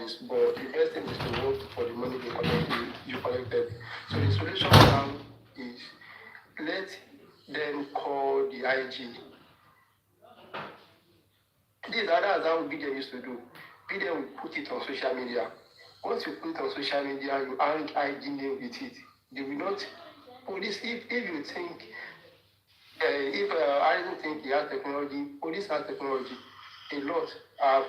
is, but the best thing is to work for the money you collected. So the solution now is let them call the IG. That's how BDM used to do. BDM will put it on social media. Once you put it on social media, you hang IG name with it. They will not police if you think I don't think he has technology. Police has technology a lot. I'm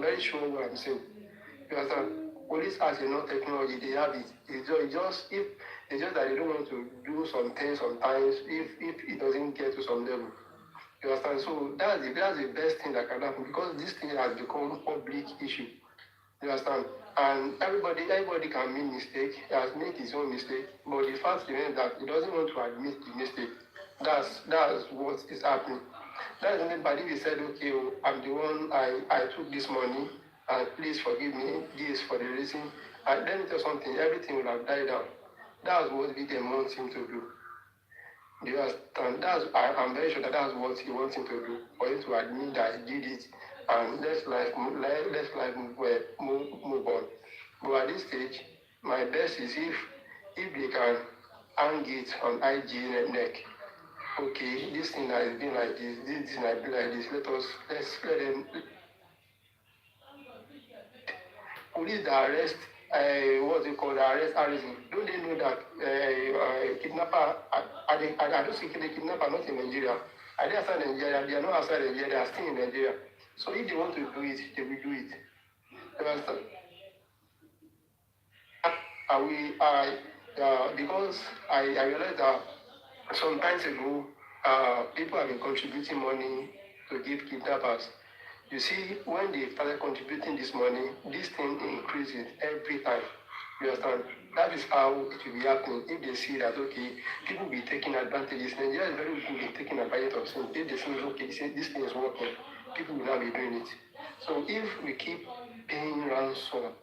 very sure what I'm saying. You understand? Police has enough technology. They have it. It's just that they don't want to do some things sometimes if it doesn't get to some level. You understand? So that's the best thing that can happen because this thing has become public issue. You understand? And everybody can make mistake. He has made his own mistake. But the fact remains that he doesn't want to admit the mistake. That's what is happening. That's anybody who said, okay, I'm the one, I took this money, and please forgive me, this for the reason. And let me tell you something, everything will have died down. That's what BDM wants him to do. You understand? I'm very sure that's what he wants him to do, for him to admit that he did it. And let's life move on. But at this stage, my best is if they can hang it on IG neck. Okay, this thing has been like this thing has been like this. Let's let them police that arrest arrest Harrison. Don't they know that kidnapper I don't see the kidnapper not in Nigeria. Are they outside Nigeria? They are not outside Nigeria, they are still in Nigeria. So if they want to do it, they will do it. You understand? Because I realized that some times ago, people have been contributing money to give kidnappers. You see, when they started contributing this money, this thing increases every time. You understand? That is how it will be happening. If they see that, okay, people will be taking advantage. Nigeria is very good at taking advantage of things. If they see, okay, this thing is working, people will now be doing it. So if we keep paying ransom,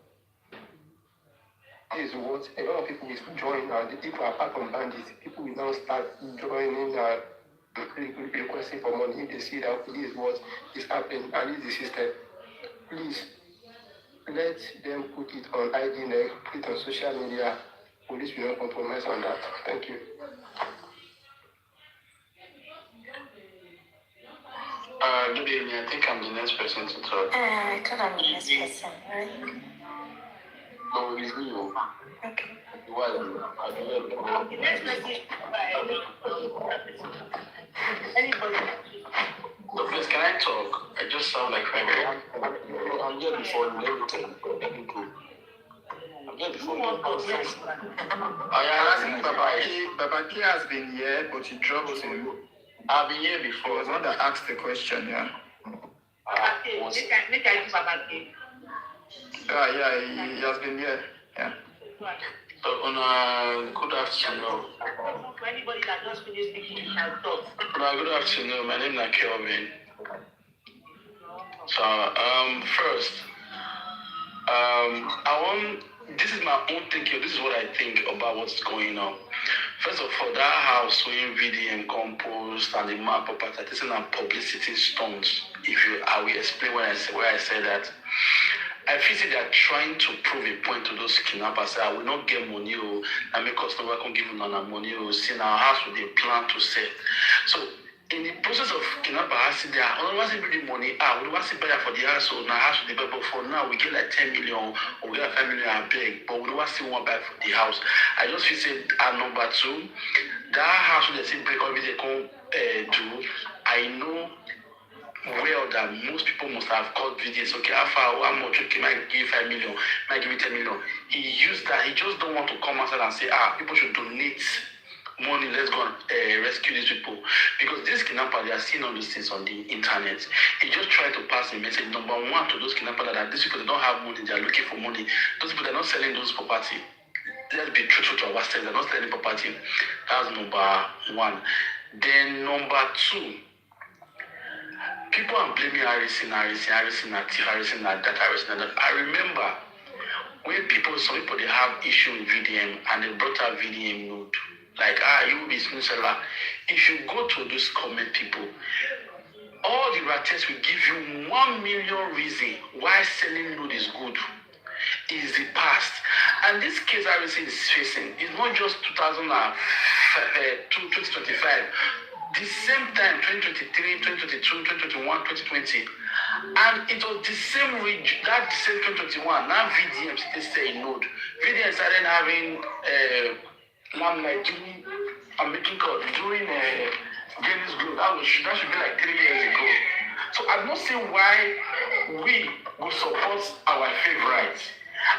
this is what a lot of people will join, and the people apart from bandits, people will now start joining and requesting for money if they see that this is what is happening and this is the system. Please let them put it on ID neck, put it on social media. Police will not compromise on that. Thank you. Good evening. I think I'm the next person to talk. I thought I'm the next person, right? No, it's you. Okay. Why? The next person. Anybody? No, please, can I talk? I just sound like I'm here before everything. I'm here before you. I am asking Baba K has been here, but he dropped him. I've been here before. He was the one that asked the question, yeah. Make I do Baba K. Yeah, he has been here. Yeah. Good afternoon. For anybody that just finished speaking, you can talk. Good afternoon. My name is Kelvin. So, first, this is my own thinking. This is what I think about what's going on. First of all, that house when VDM compost and the map of participation and publicity stunts. I will explain why I say that. I feel they are trying to prove a point to those kidnappers. I will not get money, and make us never can give them money. See, our house with a plan to sell. So, in the process of kidnapper house, they are always bringing money. We want to buy for the house, so now house with the but for now we get like 10 million, or we get like 5 million and beg, but we don't want to see one buy for the house. I just feel say number two, that house they say break up they come do. I know well that most people must have called videos. Okay, how much? Okay, might give 5 million, might give you 10 million. He used that. He just don't want to come outside and say, people should donate money. Let's go and rescue these people, because these kidnappers, they are seeing all these things on the internet. He just tried to pass a message. Number one, to those kidnappers that these people they don't have money. They are looking for money. Those people they're not selling those property. Let's be truthful to ourselves. They're not selling property. That's number one. Then number two. People are blaming Harrison, that. I remember when some people they have issue with VDM and they brought out VDM node. Like, you will be seller. If you go to those comment people, all the raters will give you 1 million reason why selling load is good. Is the past. And this case RC is facing is not just 2025. The same time, 2023, 2022, 2021, 2020. And it was the same region, that the same 2021. Now VDM still say node. VDM started having lamplight during making call during Guinness Globe. That should be like 3 years ago. So I don't see why we will support our favorites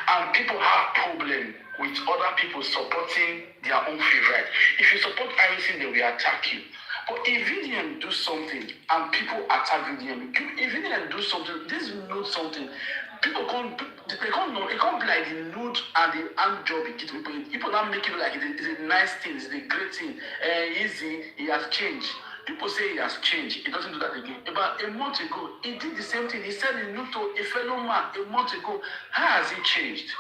and people have problem with other people supporting their own favorite. If you support everything, they will attack you. But if VDM do something and people attack VDM, if VDM do something, this nude something, people can't know. It can't be like the nude and the hand job. People now make it like it's a nice thing, it's a great thing. Easy, he has changed. People say he has changed. He doesn't do that again. About a month ago, he did the same thing. He said he knew to a fellow man a month ago. How has he changed?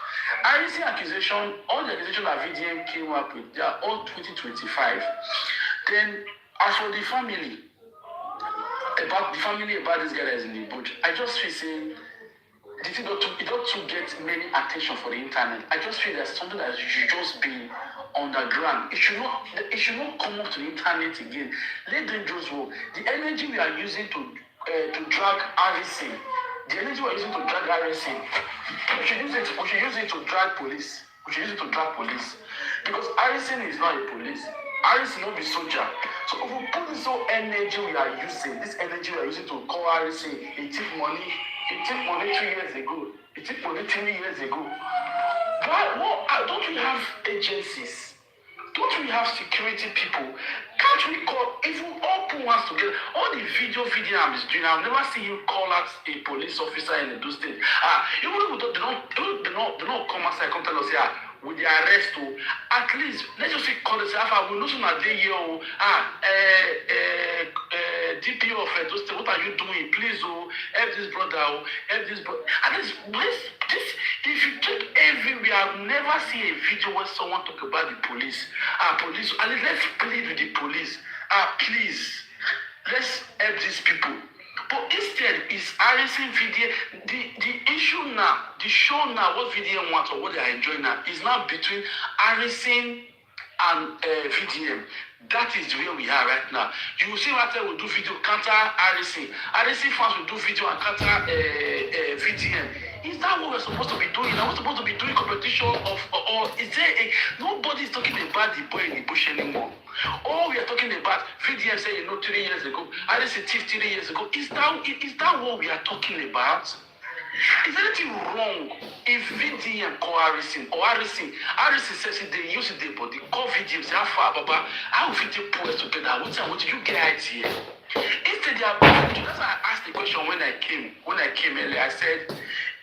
I see accusation, all the accusations that VDM came up with, they are all 2025. Then, as for the family, about this guy that is in the boat, I just feel saying, it don't get many attention for the internet. I just feel there's something that should just be underground. It should not come up to the internet again. Let them just work. The energy we are using to drag RC, we should use it to drag police. Because RC is not a police. RC not be soldier. So if we put this whole energy we are using, to call RC, it took money 2 years ago. It took money 10 years ago. Don't we have agencies? Don't we have security people? Can't we call, if we all put ones together, all the video I'm doing, I've never seen you call out a police officer in those states. Even if they don't come outside, come tell us, with the arrest, at least, let's just say, call us, we know some are there here, DPO of those states, what are you doing? Please, help this brother, help this brother. At least, if you check everywhere, I've never seen a video where someone talk about the police. Police, at least let's plead with the police. Please, let's help these people. But instead, it's RSN VDM. The issue now, the show now, what VDM wants or what they are enjoying now, is now between RSN and VDM. That is where we are right now. You will see right there will do video counter RSN. RSN fans will do video and counter VDM. Is that what we're supposed to be doing? Are we supposed to be doing competition or is there nobody is talking about the boy in the bush anymore? All we are talking about, VDM said 3 years ago, RSN 3 years ago. Is that what we are talking about? Is anything wrong if VDM call RSN or RSN says they use it there, but they call VDM say how far, Baba? How will VDM pull us together? What did you get here? Instead, they are that's why I asked the question when I came earlier. I said,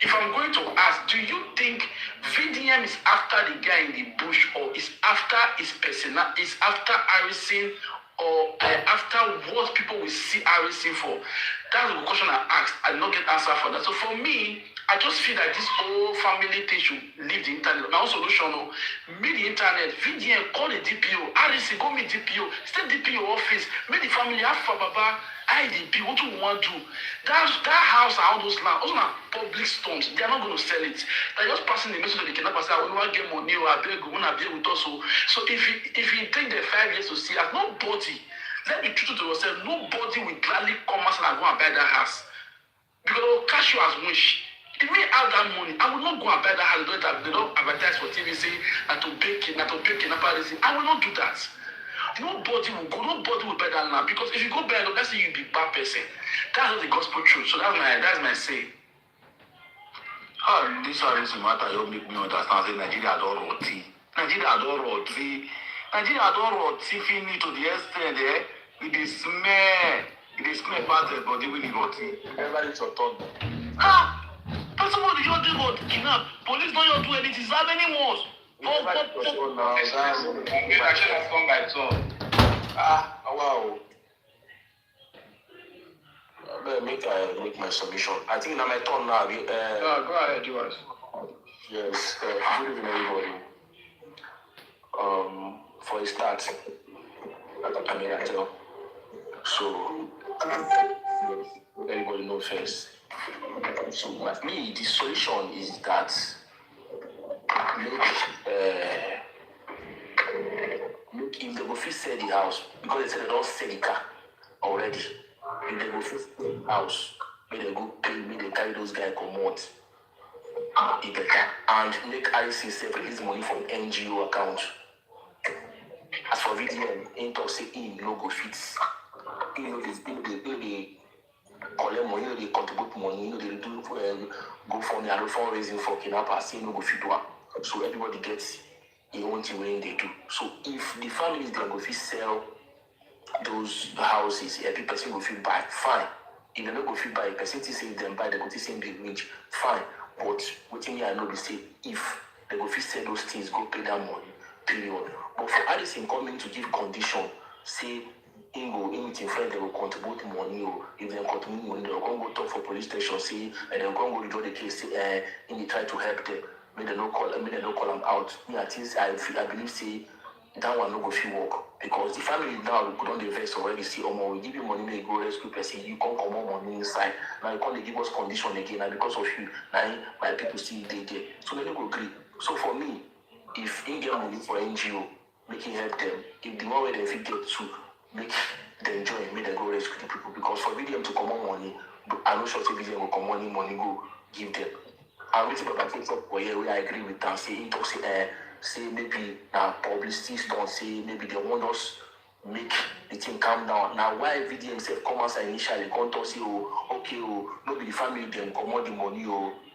if I'm going to ask, do you think VDM is after the guy in the bush or is after his personnel, is after RSN or after what people will see RSN for? That's the question I asked. I did not get answer for that. So for me, I just feel that this whole family thing should leave the internet. My own solution, meet the internet, VDM, call the DPO, RSC, go meet DPO, stay DPO office, meet the family, have for Baba, IDP, what you want to do. That house and all those land, those are public stones. They are not going to sell it. They're just passing the message to the kidnappers. I will not get money or I beg, when I be with us. So if you take the 5 years to see us, nobody, let me truth to yourself, nobody will gladly come outside and go and buy that house. Because they will cash you as wish. If we have that money, I will not go and buy that house. They don't advertise for TV saying that to pay kidnappers. I will not do that. Nobody will buy that land because if you go buy it, let's say you'll be a bad person. That's not the gospel truth. So that's my say. This is matter you make me understand say Nigeria don't roti. Nigeria don't roti finish to the extent it is smell bad body when it roti. Remember it's your turn. That's what you do about kidnap. Police don't do anything. Is that many more? Actually, I've come by turn. Wow. Make my submission. I think now my turn now. Go ahead, yours. Yes. Good evening, everybody. For a start, I tell. So, everybody know first. So for me, the solution is that look if they go fit sell the house because they say they don't sell the car already. If they go fit sell the house, make they go pay, make they carry those guys comot. E better and make ICC release money from NGO account. As for VDM, in talk say him no go fit. He know they collect money, they contribute money, they do go for the fundraising for kidnappers. He no go fit do am. So everybody gets their own thing when they do. So if the families they go fit sell those houses, every person go fit buy, fine. If they no go fit buy, a person say if them buy, they go say they rich, fine. But what thing I know they say if they go fit sell those things, go pay that money, period. But for Addison coming to give condition, say in with him friend, they will contribute money, or if they contribute money, they will go talk for police station, say, and they will go withdraw the case, say, they try to help them. May they not call them out. Me, at least I believe say that one no go fit work because the family now don't invest already. Say, we give you money, may go rescue person. You can't come more money inside. Now you can't give us condition again. And because of you, now my people still there. So they don't go agree. So for me, if you get money for NGO, make it help them. If the more way they fit get to make them join, make them go rescue the people. Because for them to come on money, I know sure say them will come money go give them. I'm waiting for that talk for here where I agree with them. Say it say maybe now publicity don't say maybe they want us make the thing calm down. Now why VDM self come outside initially come to say maybe the family them come out the money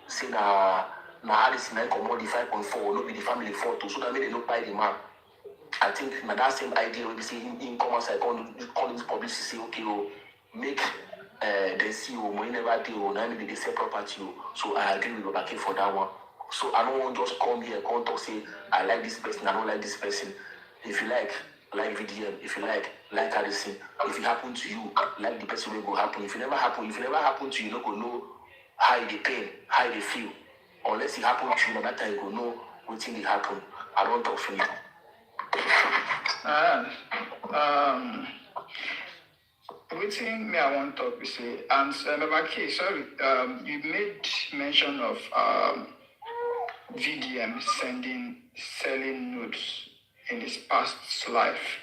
say now Alice come out the 5.4 maybe the family 4 too so that maybe they don't buy the man. I think now that same idea will be saying in come outside call this publicity say make they see money never do now maybe they sell property so I agree with Obake for that one. So I don't want just come here come talk say I like this person I don't like this person. If you like VDM, if you like Addison, if it happen to you like the person will go happen. If it never happen to you, you don't go know how they pain, how they feel. Unless it happen to you, that time you go know what thing they happen. I don't talk for you. Waiting me, I want to talk with you. And Babake, sorry, you made mention of VDM selling nudes in his past life.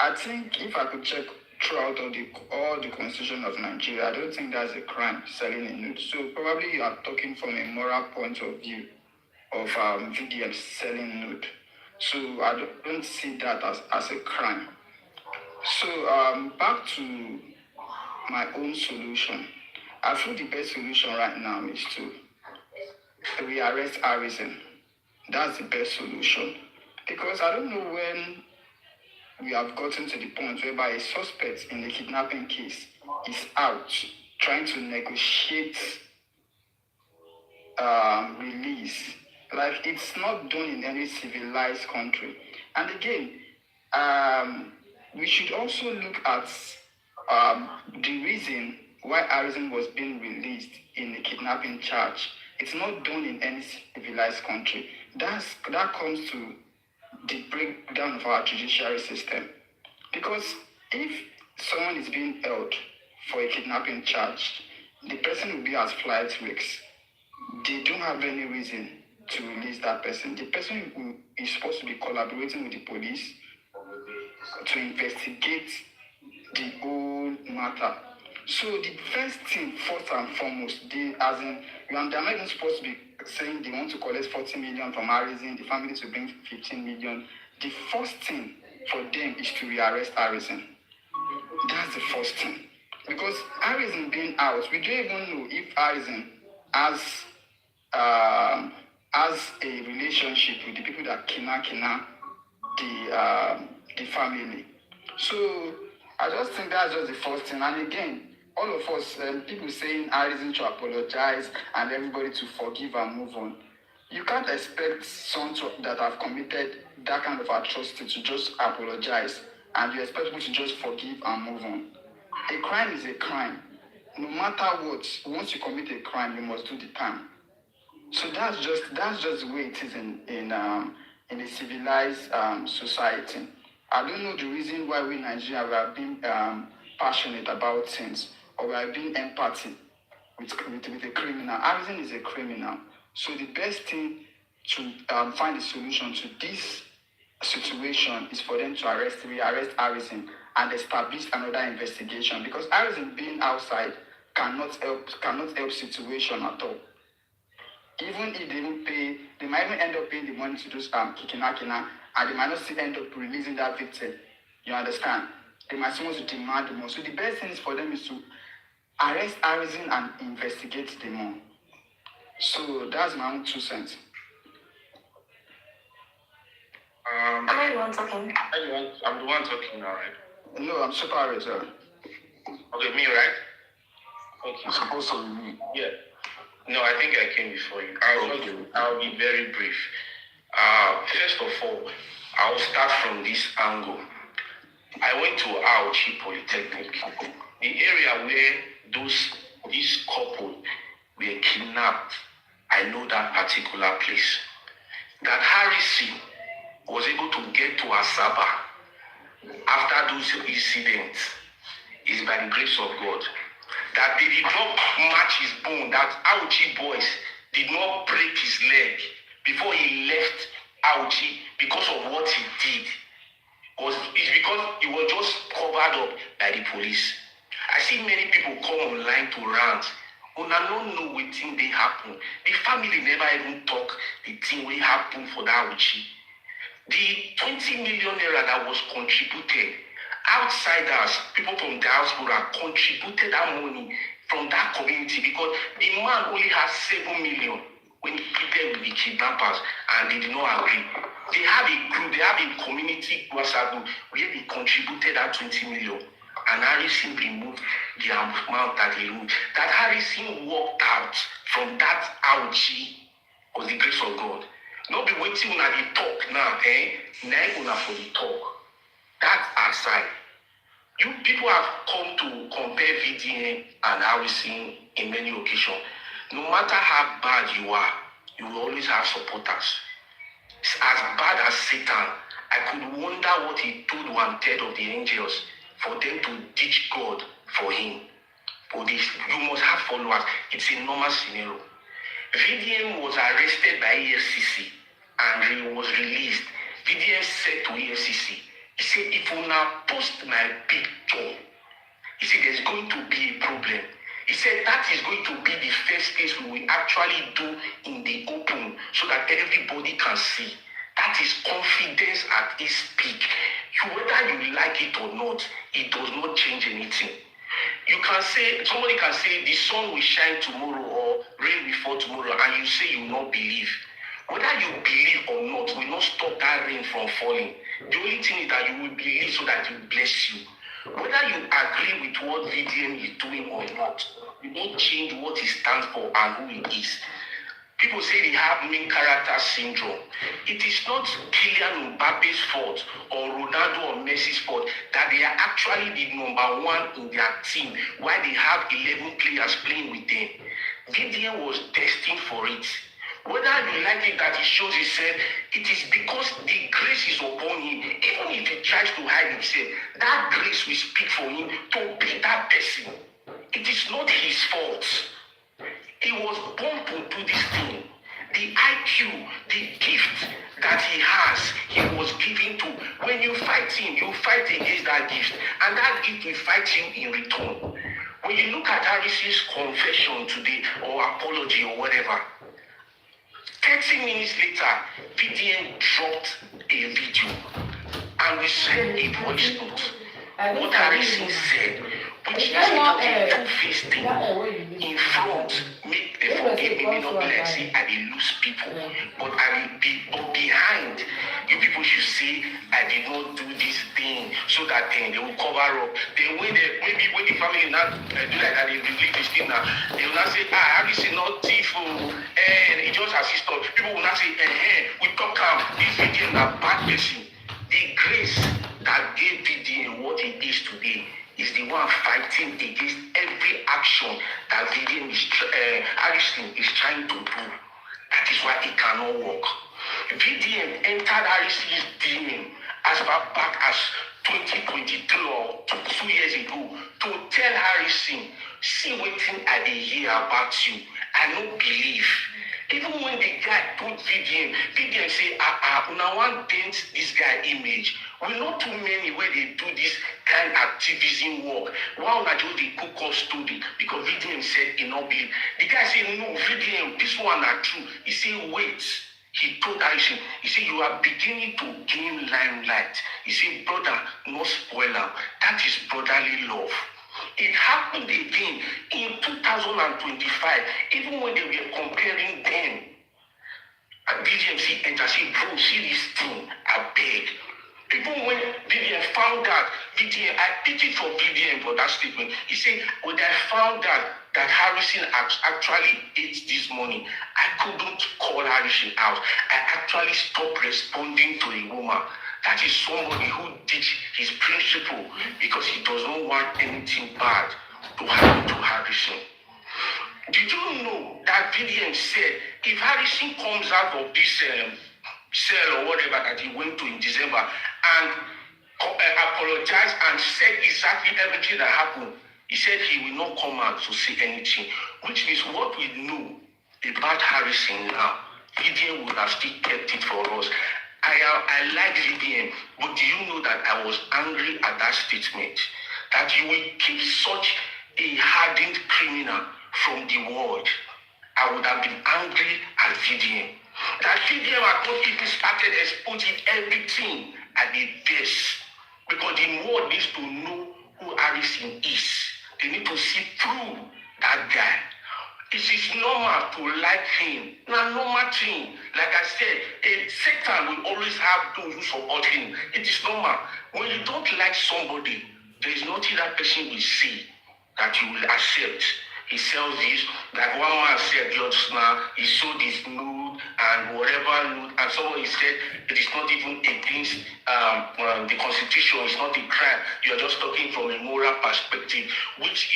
I think if I could check throughout all the constitution of Nigeria, I don't think that's a crime selling a nude. So probably you are talking from a moral point of view of VDM selling nude. So I don't see that as a crime. So back to my own solution. I feel the best solution right now is to rearrest Harrison. That's the best solution. Because I don't know when we have gotten to the point whereby a suspect in the kidnapping case is out trying to negotiate release. Like, it's not done in any civilized country. And again, we should also look at the reason why Harrison was being released in the kidnapping charge. It's not done in any civilized country. That comes to the breakdown of our judiciary system. Because if someone is being held for a kidnapping charge, the person will be as flight risks. They don't have any reason to release that person. The person who is supposed to be collaborating with the police to investigate the whole matter. So the first thing, first and foremost, they're not even supposed to be saying they want to collect 40 million from Harrison, the family to bring 15 million. The first thing for them is to rearrest Harrison. That's the first thing. Because Harrison being out, we don't even know if Harrison has a relationship with the people that kidnap the family. So I just think that's just the first thing. And again, all of us, people saying Harrison to apologize and everybody to forgive and move on. You can't expect someone that have committed that kind of atrocity to just apologize and you expect people to just forgive and move on. A crime is a crime. No matter what, once you commit a crime, you must do the time. So that's just the way it is in a civilized society. I don't know the reason why we Nigerians have been passionate about things. or we are doing empathy with a criminal. Harrison is a criminal. So the best thing to find a solution to this situation is for them to rearrest Harrison and establish another investigation, because Harrison being outside cannot help situation at all. Even if they don't pay, they might even end up paying the money to those kikina, and they might not still end up releasing that victim. You understand? They might still want to demand more. So the best thing for them is to arrest Harrison and investigate the more. So that's my own 2 cents. Am I the one talking? I'm the one talking now, right? No, I'm super rich. Okay, me, right? Okay. It's supposed to be me. Yeah. No, I think I came before you. I'll be very brief. First of all, I'll start from this angle. I went to Apõløgise Polytechnic, the area where this couple were kidnapped. I know that particular place. That Harrison was able to get to Asaba after those incidents is by the grace of God. That they did not match his bone, that Apõløgise boys did not break his leg before he left Apõløgise because of what he did. It's because he was just covered up by the police. I see many people come online to rant. Una don't know what thing they happen. The family never even talk the thing will happen for that Apõløgise. The 20 million naira that was contributed, outsiders, people from diaspora contributed that money from that community, because the man only has 7 million when he pleaded with the kidnappers and they did not agree. They have a group, they have a community WhatsApp group where they contributed that 20 million. And Harrison removed the amount that they removed. That Harrison walked out from that Apõløgise was the grace of God. Not be waiting on the talk now, now for the talk. That aside, you people have come to compare VDM and Harrison in many occasions. No matter how bad you are, you will always have supporters. As bad as Satan, I could wonder what he told 1/3 of the angels for them to ditch God for him. For this, you must have followers. It's a normal scenario. VDM was arrested by EFCC and he was released. VDM said to EFCC, he said, if you now post my picture, he said there's going to be a problem. He said that is going to be the first case we will actually do in the open so that everybody can see. That is confidence at its peak. Whether you like it or not, it does not change anything. You can say, somebody can say the sun will shine tomorrow or rain will fall tomorrow, and you say you will not believe. Whether you believe or not will not stop that rain from falling. The only thing is that you will believe so that it will bless you. Whether you agree with what VDM is doing or not, you don't change what he stands for and who he is. People say they have main character syndrome. It is not Kylian Mbappe's fault or Ronaldo or Messi's fault that they are actually the number one in their team, while they have 11 players playing with them. VDM was destined for it. Whether you like it that he shows himself, it is because the grace is upon him. Even if he tries to hide himself, that grace will speak for him to be that person. It is not his fault. He was born to do this thing. The IQ, the gift that he has, he was given to. When you fight him, you fight against that gift. And that gift will fight you in return. When you look at Harris's confession today, or apology, or whatever, 30 minutes later, VDM dropped a video. And we said a voice note. What Harrison said, which is a two-faced thing. In front, make the forgive me, not be like say I will lose people, but I will be, but behind, you people should say I did not do this thing, so that they will cover up. Then when maybe when the family not do like that, they believe this thing now, they will not say, Harrison not thief, and it just assist us. People will not say, we talk this video na bad person. The grace that gave VDM what it is today is the one fighting against every action that Harrison is trying to do. That is why it cannot work. VDM entered Harrison's DM as far back as 2023 or 2 years ago to tell Harrison, See wetin I dey hear about you. I no believe. Even when the guy put VDM say, una wan paint this guy image. We know too many where they do this kind activism work. Why una just dey cook us story? Because VDM said he no believe. The guy say, no, VDM, this one are true. He say, wait. He told Aisha, he said, you are beginning to gain limelight. He said, brother, no spoiler. That is brotherly love. It happened again in 2025, even when they were comparing them. And BGMC entered, say, bro, see this thing, I beg. Even when BDM found out, I pity for BDM for that statement. He said, when I found out that Harrison actually ate this money, I couldn't call Harrison out. I actually stopped responding to a woman. That is somebody who ditched his principle because he does not want anything bad to happen to Harrison. Did you know that VDM said if Harrison comes out of this cell or whatever that he went to in December and apologized and said exactly everything that happened, he said he will not come out to say anything, which means what we know about Harrison now, VDM would have still kept it for us. I like VDM, but do you know that I was angry at that statement? That you will keep such a hardened criminal from the world. I would have been angry at VDM. That VDM had not even started exposing everything at the best. Because the world needs to know who Harrison is. They need to see through that guy. It is normal to like him. Not normal thing. Like I said, Satan will always have those who support him. It is normal. When you don't like somebody, there is nothing that person will see that you will accept. He sells this, like one man said just now, he sold his nude and whatever nude, and somebody said it is not even against the constitution, it's not a crime. You are just talking from a moral perspective, which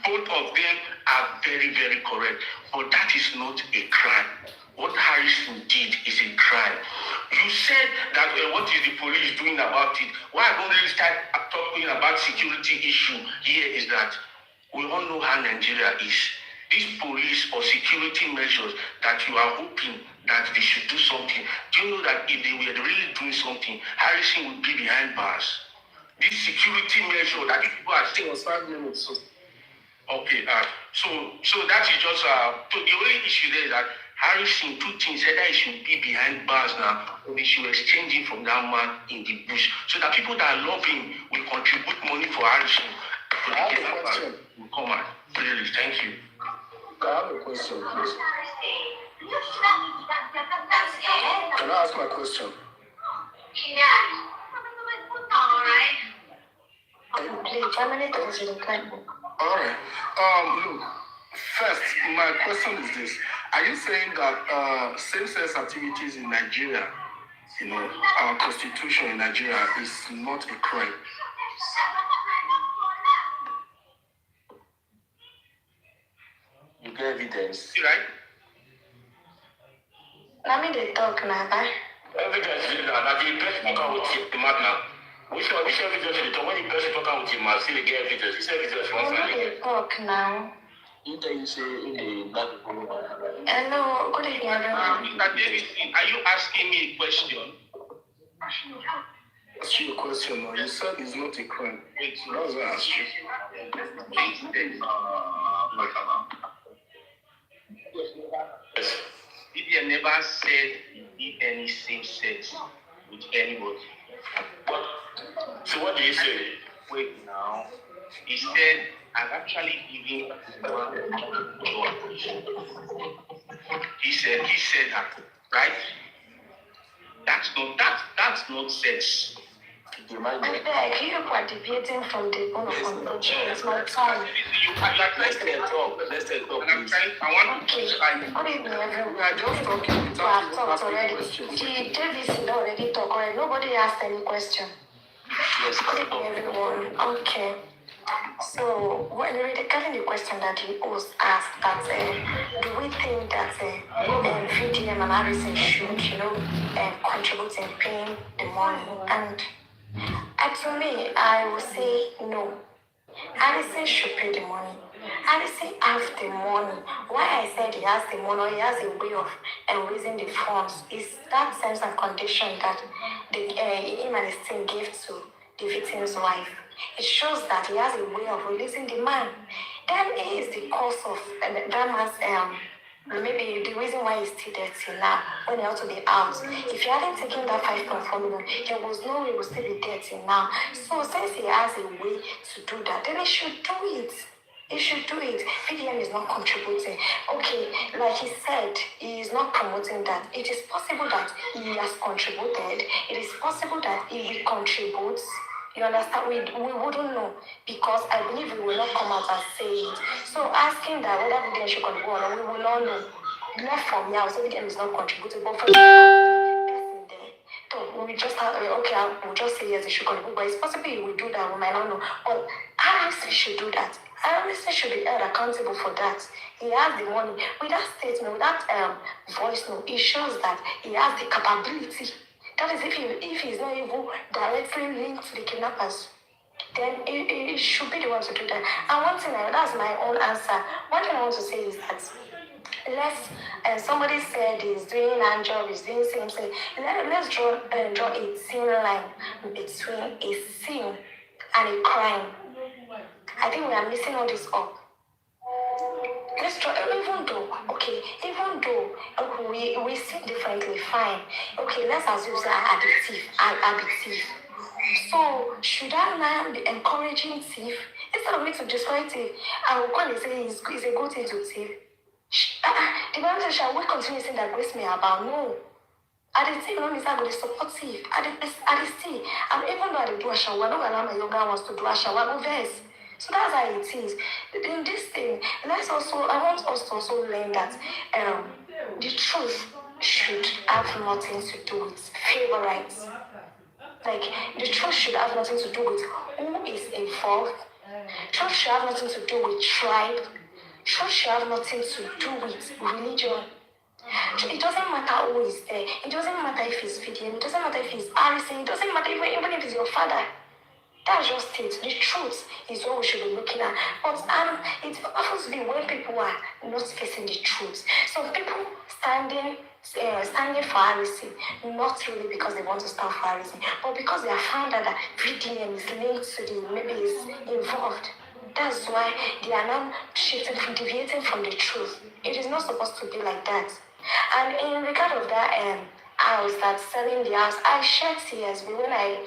both of them are very, very correct. But that is not a crime. What Harrison did is a crime. You said that what is the police doing about it? Why I don't really start talking about security issue here is that we all know how Nigeria is. These police or security measures that you are hoping that they should do something. Do you know that if they were really doing something, Harrison would be behind bars? This security measure that people are saying was 5 minutes. Okay, so that is just so the only issue there is that Harrison, two things, either he should be behind bars now or they should exchange him from that man in the bush. So that people that love him will contribute money for Harrison. So I have a question. Will come out. Really, thank you. I have a question, please. Can I ask my question? All right. Look, first, my question is this. Are you saying that same-sex activities in Nigeria, our constitution in Nigeria is not a crime? You get evidence, right? Let me dey talk now, bye. Evidence is that the person talk with the mouth now. Which evidence is it? When the person talk with the mouth, see they get evidence. This evidence once Let me talk now. you tell you say in the black people. Hello, good evening, everyone. Mr. Davidson, are you asking me a question? Ask you a question, or you said it's not a crime. Wait, That's what I asked you. Vivian never said he did any same sex with anybody. But so what do you say? Wait now. He said I'm actually giving He said that, right? That's not sex. I beg you are deviating from the bone of contention. It's my time. Let's talk. Please. I want to Okay. Good evening, everyone. We are just talking We have without talked asking already. questions. The Davis already talked already. Nobody asked any question. Yes, Good evening, everyone. Okay. So, regarding the question that the host asked, that do we think that VDM and Harrison should, contribute in paying the money? And to me, I would say no. Harrison should pay the money. Harrison has the money. Why I said he has the money, or he has a way of raising the funds, is that terms and condition that him and his team gave to the victim's wife. It shows that he has a way of releasing the man. Then he is the cause of that man's maybe the reason why he's still there till now, when he ought to be out. If he hadn't taken that 5.4 million, there was no way he would still be there till now. So since he has a way to do that, then he should do it. He should do it. VDM is not contributing. Okay, like he said, he is not promoting that. It is possible that he has contributed. It is possible that he will contribute. You understand? We wouldn't know, because I believe we will not come out and say it. So asking that whether VDM should contribute or not, we will not know. Left from here, so VDM is not contributing. But for the person there, so we just have, okay, we'll just say yes, he should contribute. But it's possible he will do that, we might not know. But RSC should do that. RSC should be held accountable for that. He has the money. With that statement, with that voice note, it shows that he has the capability. That is, if he's not even directly linked to the kidnappers, then it should be the one to do that. And one thing, that's my own answer. One thing I want to say is that somebody said he's doing hand job, he's doing same thing. Let's draw a thin line between a sin and a crime. I think we are missing all this up. Let's try, even though we see differently, fine. Okay, let's assume that I be thief. So should I now be encouraging thief? Instead of me to destroy thief, I will call and say it's a good thing to thief. The Bible says, shall we continue saying that grace may abound? No. I did see no means I'm going to support thief. I did see. And even though I did do Asha, we're not allow my younger ones to do Asha, we're no verse. So that's how it is. In this thing, I want us to also learn that the truth should have nothing to do with favorites. Like, the truth should have nothing to do with who is involved. Truth should have nothing to do with tribe. Truth should have nothing to do with religion. It doesn't matter who is there. It doesn't matter if it's VDM. It doesn't matter if it's Harrison. It doesn't matter even if it's your father. That's just it. The truth is what we should be looking at. But it happens to be when people are not facing the truth. So people standing for Harrison, not really because they want to stand for Harrison, but because they have found out that VDM is linked to maybe is involved. That's why they are now deviating from the truth. It is not supposed to be like that. And in regard of that house that's selling the house, I shed tears when I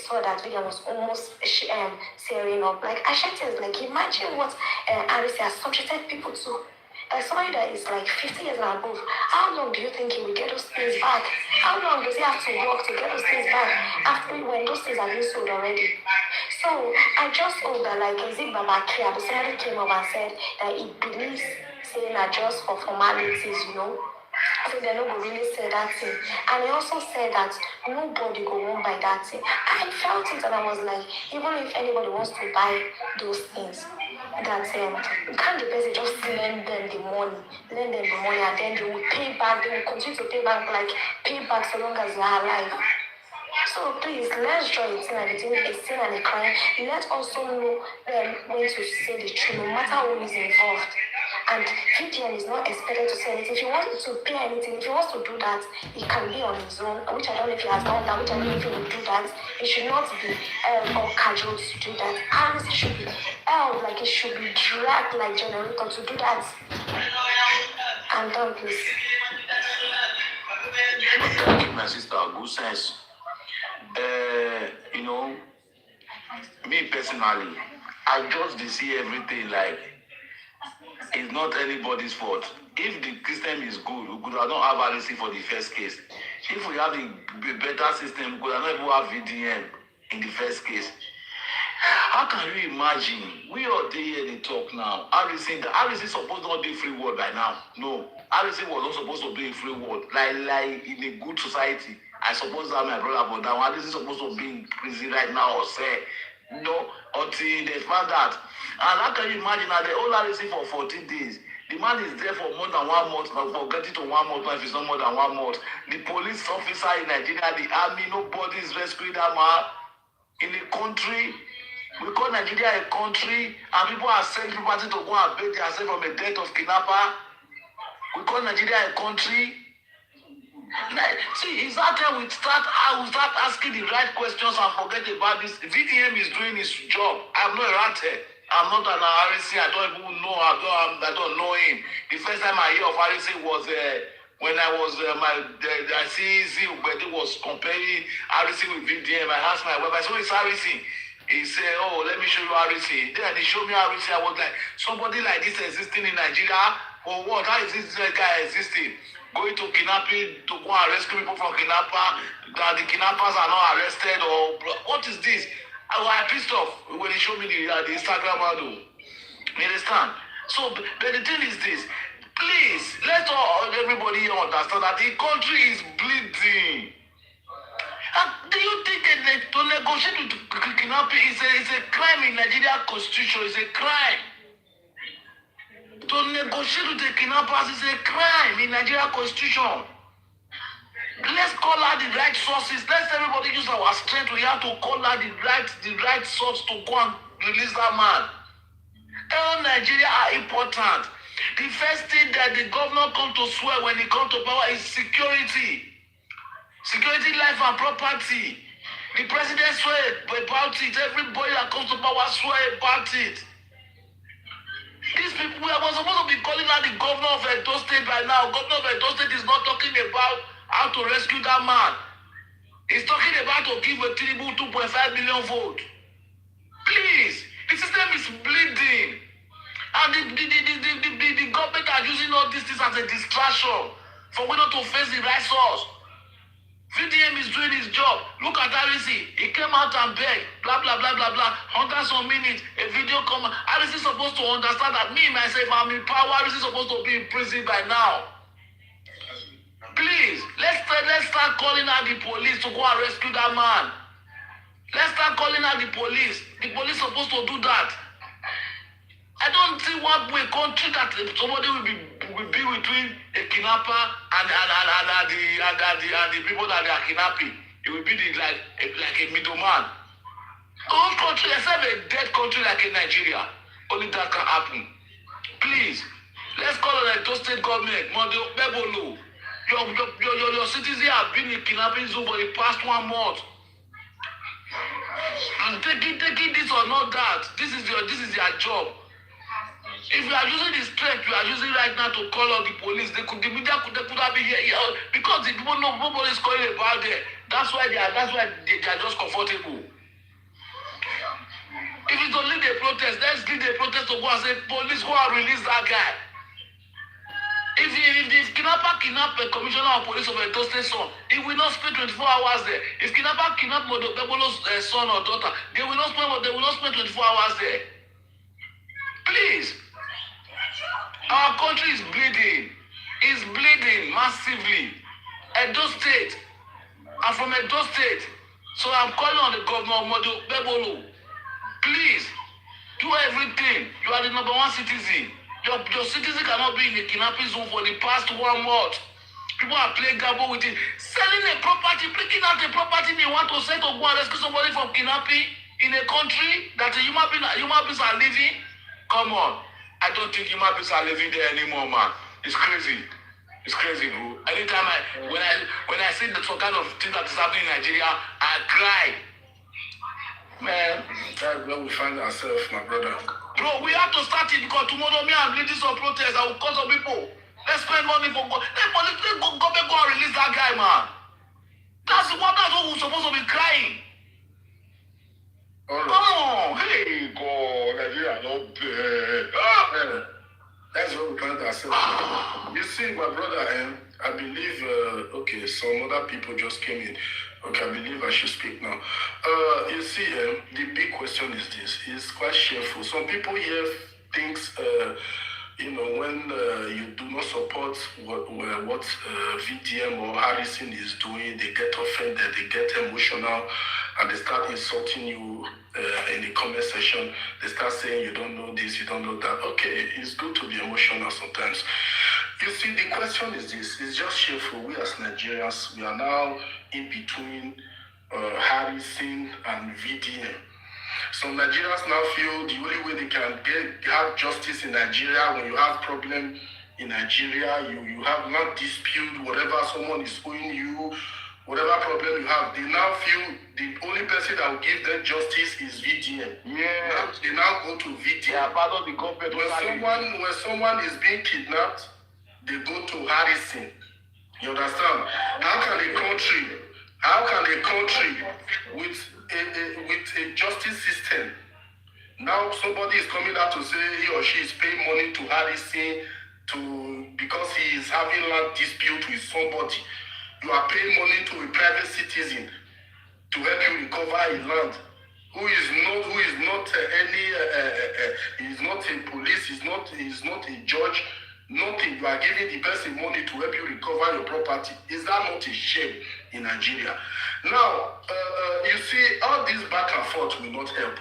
saw that video was almost tearing up. Like, I shed tears. Like, imagine what Harrison has subjected people to. Somebody that is like 50 years and above, how long do you think he will get those things back? How long does he have to work to get those things back after when those things have been sold already? So I just hope that, like, is it Baba Kia? Somebody came up and said that he believes saying that just for formalities, So they're not going to really say that thing. And he also said that nobody go on buy that thing. I felt it and I was like, even if anybody wants to buy those things, that can't the person just lend them the money and then they will pay back, they will continue to pay back so long as they are alive. So please, let's draw a sin between a sin and a crime. Let's also know when to say the truth, no matter who is involved. And VDM is not expected to say anything. If he wants to pay anything, if he wants to do that, he can be on his own, which I don't know if he has done that, which I don't know if he will do that. It should not be or casual to do that. And it should be like it should be dragged like generator to do that. I'm done, please. Thank you, my sister. Good sense. Me personally, I just see everything like it's not anybody's fault. If the system is good, we could have not have RC for the first case. If we have a better system, we could have not even have VDM in the first case. How can you imagine? We are there in the talk now. RC is supposed to not be a free world by now. No. RC was not supposed to be a free world. Like in a good society. I suppose that my brother, but now RC is supposed to be in prison right now or say, no, until they found that. And how can you imagine that they all RC for 14 days? The man is there for more than 1 month, for getting to 1 month, if it's not more than 1 month. The police officer in Nigeria, the army, nobody is rescuing that man in the country. We call Nigeria a country and people are sending property to go and pay themselves from a death of kidnapper. We call Nigeria a country. See, it's that time I will start asking the right questions and forget about this. VDM is doing his job. I'm not a ranter. I'm not an RC. I don't even know. I don't know him. The first time I hear of RC was when I was I see Ubedi was comparing RC with VDM. I asked my wife, I said, "Who is RC?" He said, "Oh, let me show you RC." Then he showed me RC. I was like, somebody like this existing in Nigeria? For what? How is this guy existing? Going to kidnapping to go and rescue people from kidnapper, that the kidnappers are not arrested, or what is this? I was pissed off when he showed me the Instagram handle. You understand? So, but the thing is this: please let everybody here understand that the country is bleeding. And do you think that to negotiate with kidnapping is a crime in Nigeria Constitution? It's a crime. To negotiate with the kidnappers is a crime in Nigeria Constitution. Let's call out the right sources. Let's everybody use our strength. We have to call out the right source to go and release that man. All Nigeria are important. The first thing that the governor come to swear when he come to power is security. Security, life and property. The president swear about it. Everybody that comes to power swear about it. These people, we are supposed to be calling out the governor of Edo State by now. Governor of Edo State is not talking about how to rescue that man. He's talking about to give a Tinubu 2.5 million vote. Please, the system is bleeding. And the government are using all these things as a distraction for we not to face the right source. VDM is doing his job. Look at Harrison. He came out and begged. Blah, blah, blah, blah, blah. Under some minutes, a video come. Harrison is supposed to understand that me, myself, I'm in power. Harrison is supposed to be in prison by now. Please, let's start calling out the police to go and rescue that man. Let's start calling out the police. The police is supposed to do that. I don't see what way country that somebody will be between a kidnapper and the people that they are kidnapping. It will be like a middleman. All country, except a dead country like in Nigeria, only that can happen. Please, let's call on the state government. Bebolo, your citizens have been in kidnapping zone for the past 1 month. And taking this or not that, this is their job. If you are using the strength you are using right now to call on the police, the media could have been here because the people know nobody is calling about them. That's why they are just comfortable. If it's to lead a protest, let's lead a protest to go and say, police, go and release that guy. If the kidnapper kidnap a commissioner of police of a State son, he will not spend 24 hours there. If kidnapper kidnap Bebolo's son or daughter, they will not spend 24 hours there. Please. Our country is bleeding. It's bleeding massively. Edo State. I'm from Edo State. So I'm calling on the governor of Bebolo. Please, do everything. You are the number 1 citizen. Your citizen cannot be in a kidnapping zone for the past 1 month. People are playing gamble with it. Selling a property, breaking out a property they want to sell to go and rescue somebody from kidnapping in a country that human beings are living. Come on. I don't think human beings are living there anymore, man. It's crazy. It's crazy, bro. Anytime when I see some kind of thing that is happening in Nigeria, I cry. Man, that's where we find ourselves, my brother. Bro, we have to start it because tomorrow me I'm leading some protests. I will call some people. Let's spend money for God. Let government go and release that guy, man. That's what we're supposed to be crying. All right. Come on, hey God, Nigeria not bad. That's what we find ourselves. You see, my brother, I believe, okay, some other people just came in. Okay, I believe I should speak now. You see, the big question is this. It's quite shameful. Some people here thinks, when you do not support what VDM or Harrison is doing, they get offended, they get emotional, and they start insulting you in the comment section. They start saying you don't know this, you don't know that. Okay, it's good to be emotional sometimes. You see, the question is this. It's just shameful. We as Nigerians, we are now in between Harrison and VDM. Some Nigerians now feel the only way they can have justice in Nigeria, when you have problem in Nigeria, you have land dispute, whatever someone is owing you, whatever problem you have, they now feel the only person that will give them justice is VDM. Yeah. They now go to VDM. They are part of the government. When someone is being kidnapped, they go to Harrison. You understand? How can a country with a justice system, now somebody is coming out to say he or she is paying money to Harrison because he is having land dispute with somebody. You are paying money to a private citizen to help you recover a land who is not a police, is not a judge, nothing. You are giving the person money to help you recover your property. Is that not a shame in Nigeria? Now, you see, all this back and forth will not help.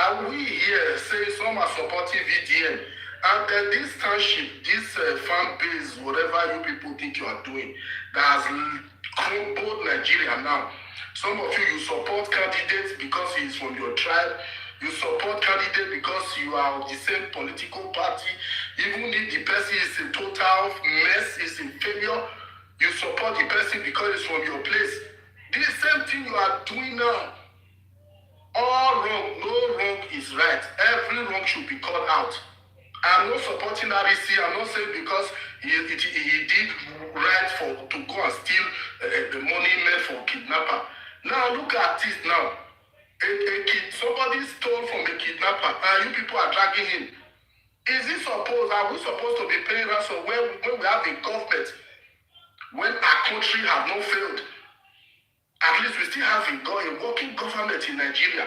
And we here say some are supporting VDM. And this township, this farm base, whatever you people think you are doing, that has crumbled Nigeria now. Some of you support candidates because he is from your tribe. You support candidate because you are of the same political party. Even if the person is a total mess, is a failure, you support the person because it's from your place. This same thing you are doing now. All wrong, no wrong is right. Every wrong should be called out. I'm not supporting REC. I'm not saying because he did right to go and steal the money meant for kidnapper. Now look at this now. Somebody stole from a kidnapper and you people are dragging him. Are we supposed to be paying ransom when we have a government, when our country has not failed? At least we still have a working government in Nigeria.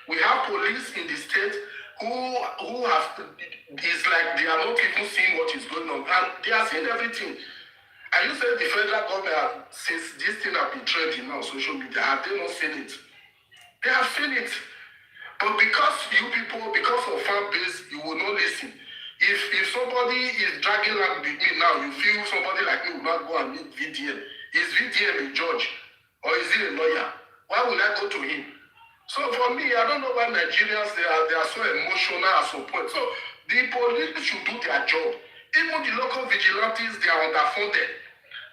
We have police in the state who have, it's like they are not even seeing what is going on, and they are seeing everything. And you said the federal government, since this thing has been trending now on social media, have they not seen it? They have seen it. But because you people, because of fan base, you will not listen. If somebody is dragging along with me now, you feel somebody like me will not go and meet VDM. Is VDM a judge? Or is he a lawyer? Why will I go to him? So for me, I don't know why Nigerians, they are so emotional at some point. So the police should do their job. Even the local vigilantes, they are underfunded.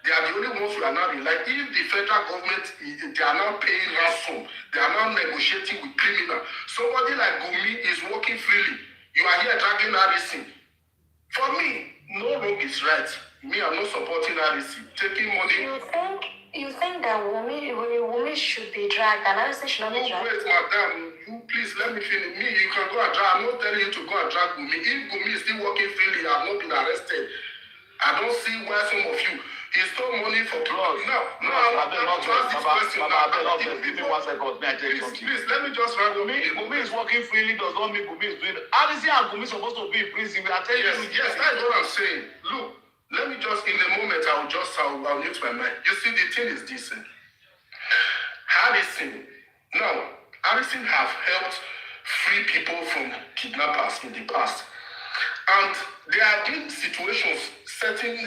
They are the only ones who are now relying. If the federal government, they are now paying ransom, they are now negotiating with criminals. Somebody like Gumi is working freely. You are here dragging Harrison. For me, no wrong is right. Me, I'm not supporting Harrison. Taking money. You think that Wumi should be dragged and Harrison should not be dragged? Wait, madam, you please let me finish. Me, you can go and drag. I'm not telling you to go and drag Gumi. If Gumi is still working freely, I have not been arrested. I don't see why some of you stole money for drugs. Now, I want to ask this question. Give me 1 second. May I tell you something? Please, let me just run Gumi is working freely does not mean Gumi is doing it. Harrison and Gumi is supposed to be in prison. We are telling you. Yes, that's what I'm saying. Look, let me just, in a moment, I'll mute my mind. You see, the thing is this. Harrison have helped free people from kidnappers in the past. And there have been situations, certain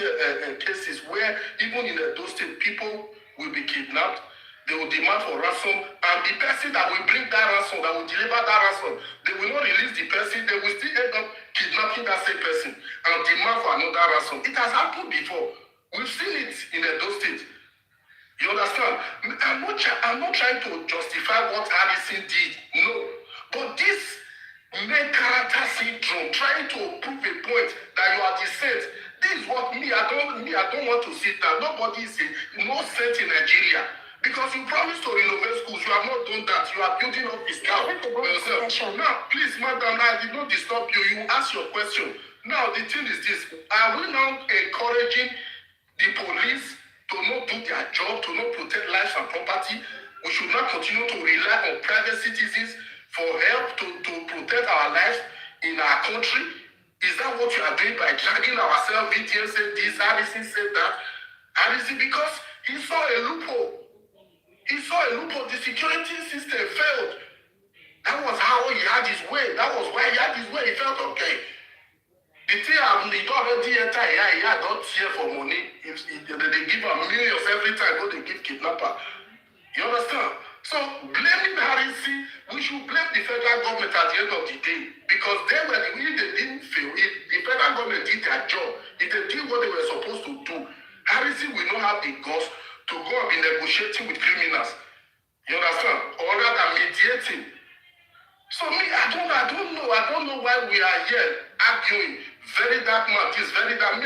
cases where even in those states, people will be kidnapped, they will demand for ransom, and the person that will bring that ransom, that will deliver that ransom, they will not release the person, they will still end up kidnapping that same person and demand for another ransom. It has happened before. We've seen it in those states. You understand? I'm not trying to justify what Harrison did. No. But this main character syndrome, trying to prove a point that you are the saint. This is what I don't want to sit down. Nobody is no saint in Nigeria. Because you promised to renovate schools, you have not done that. You are building up this now for yourself. Now, please, madam, I did not disturb you. You ask your question. Now, the thing is this. Are we now encouraging the police to not do their job, to not protect lives and property? We should not continue to rely on private citizens for help to protect our lives in our country. Is that what you are doing by dragging ourselves? VTM said this, Harrison said that. Harrison, because he saw a loophole. The security system failed. That was how he had his way. That was why he had his way. He felt okay. The thing he already entered here, he had not here for money. They give him millions every time, go they give kidnapper. You understand? So blaming Harrison, we we should blame the federal government at the end of the day, because they were the if they didn't fail, if the federal government did their job, if they did what they were supposed to do, Harrison will not have the guts to go and be negotiating with criminals. You understand? Or rather mediating. So me, I don't know why we are here arguing. Very dark man, this very dark.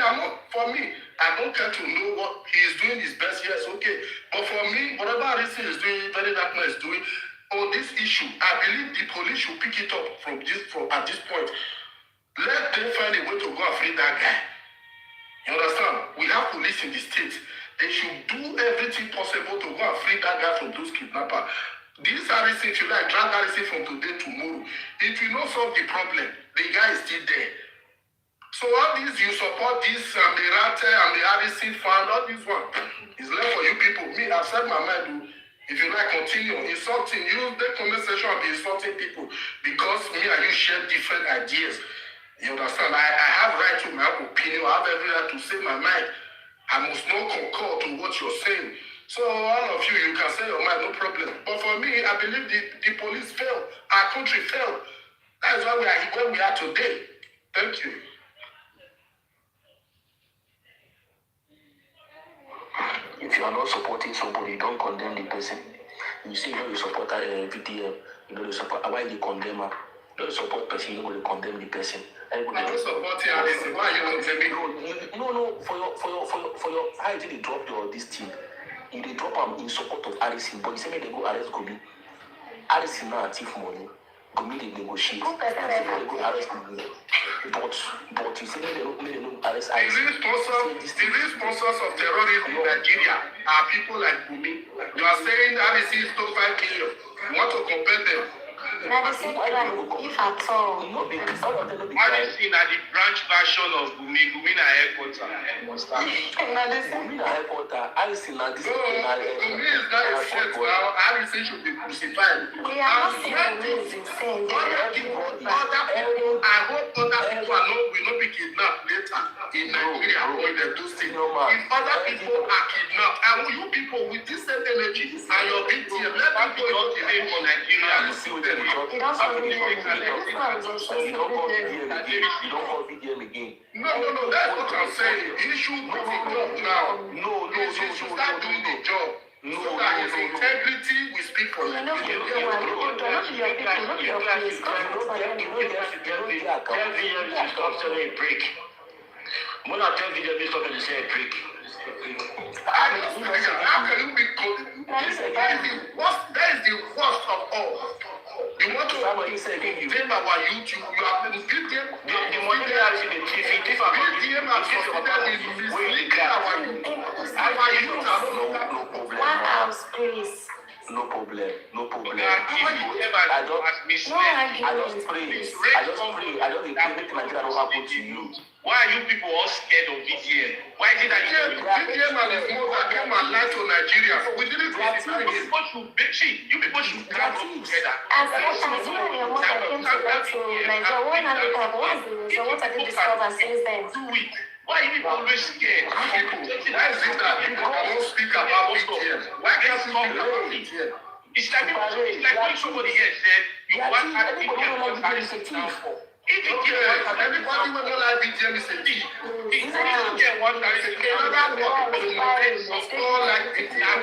For me, I don't care to know what he is doing his best. Yes, okay. But for me, whatever Harrison is doing, very dark man is doing, on this issue, I believe the police should pick it up from at this point. Let them find a way to go and free that guy. You understand? We have police in the state. They should do everything possible to go and free that guy from those kidnappers. This Harrison, if you like, drag Harrison from today, tomorrow, it will not solve the problem. The guy is still there. So all these, you support this, the Rate and the Harrison fan, all this one, is left for you people. Me, I've said my mind, if you like, continue insulting, use the conversation and be insulting people, because me and you share different ideas. You understand? I have right to my opinion. I have every right to say my mind. I must not concur to what you're saying. So all of you, you can say your mind, no problem. But for me, I believe the police failed. Our country failed. That is why we are where we are today. Thank you. If you are not supporting somebody, don't condemn the person. You say you support VDM, you support. Why you condemn her? You don't support person, you don't condemn the person. I don't support you. Why you condemning? No. For your how did they drop this thing? If they drop them in support of Harrison, but the same way they go arrest Gomi. Harrison now thief money. Gomi they negotiate. They go arrest Gomi. But you say they don't arrest Harrison. The real sponsors of terrorism in Nigeria are people like Gomi. You are saying Harrison stole 5 million. You want to compare them? Now the same crime, if at all. Harrison are the branch version of Gumi na headquarters. Gumi na headquarters. Harrison na this. Gumi is not a threat now. Harrison should be crucified. We are not saying Gumi is insane. I hope other people will not be kidnapped later in Nigeria or in the two states. If other people are kidnapped, and you people with this same energy and your BTM, let people go to the for Nigeria. You don't call VDM again. No, that's what I'm saying. He should put it up now. No, he should start doing the job. So that his integrity will speak for him. Tell VDM to stop selling a break. When I tell VDM to stop selling a break. How can you be good? That is the worst of all. You want to blame our youth, you are give them the money they are in the TV. Give them and misleading our youth. Our youth are no longer problem. One house, please. No problem. I just pray. I don't make Nigeria don't happen to you. Why are you people all scared of VDM? Why is it that VDM and his mother came and lied to Nigeria? We didn't you people should stand up together. As you and your mother came to lie to Nigeria, what have you discovered since then? Do it. Why are you people always scared? Why is it that people cannot speak about VDM? Why can't people speak about VDM? It's like when somebody here said, you want to VDM. Everybody will not like VDM is a thief. And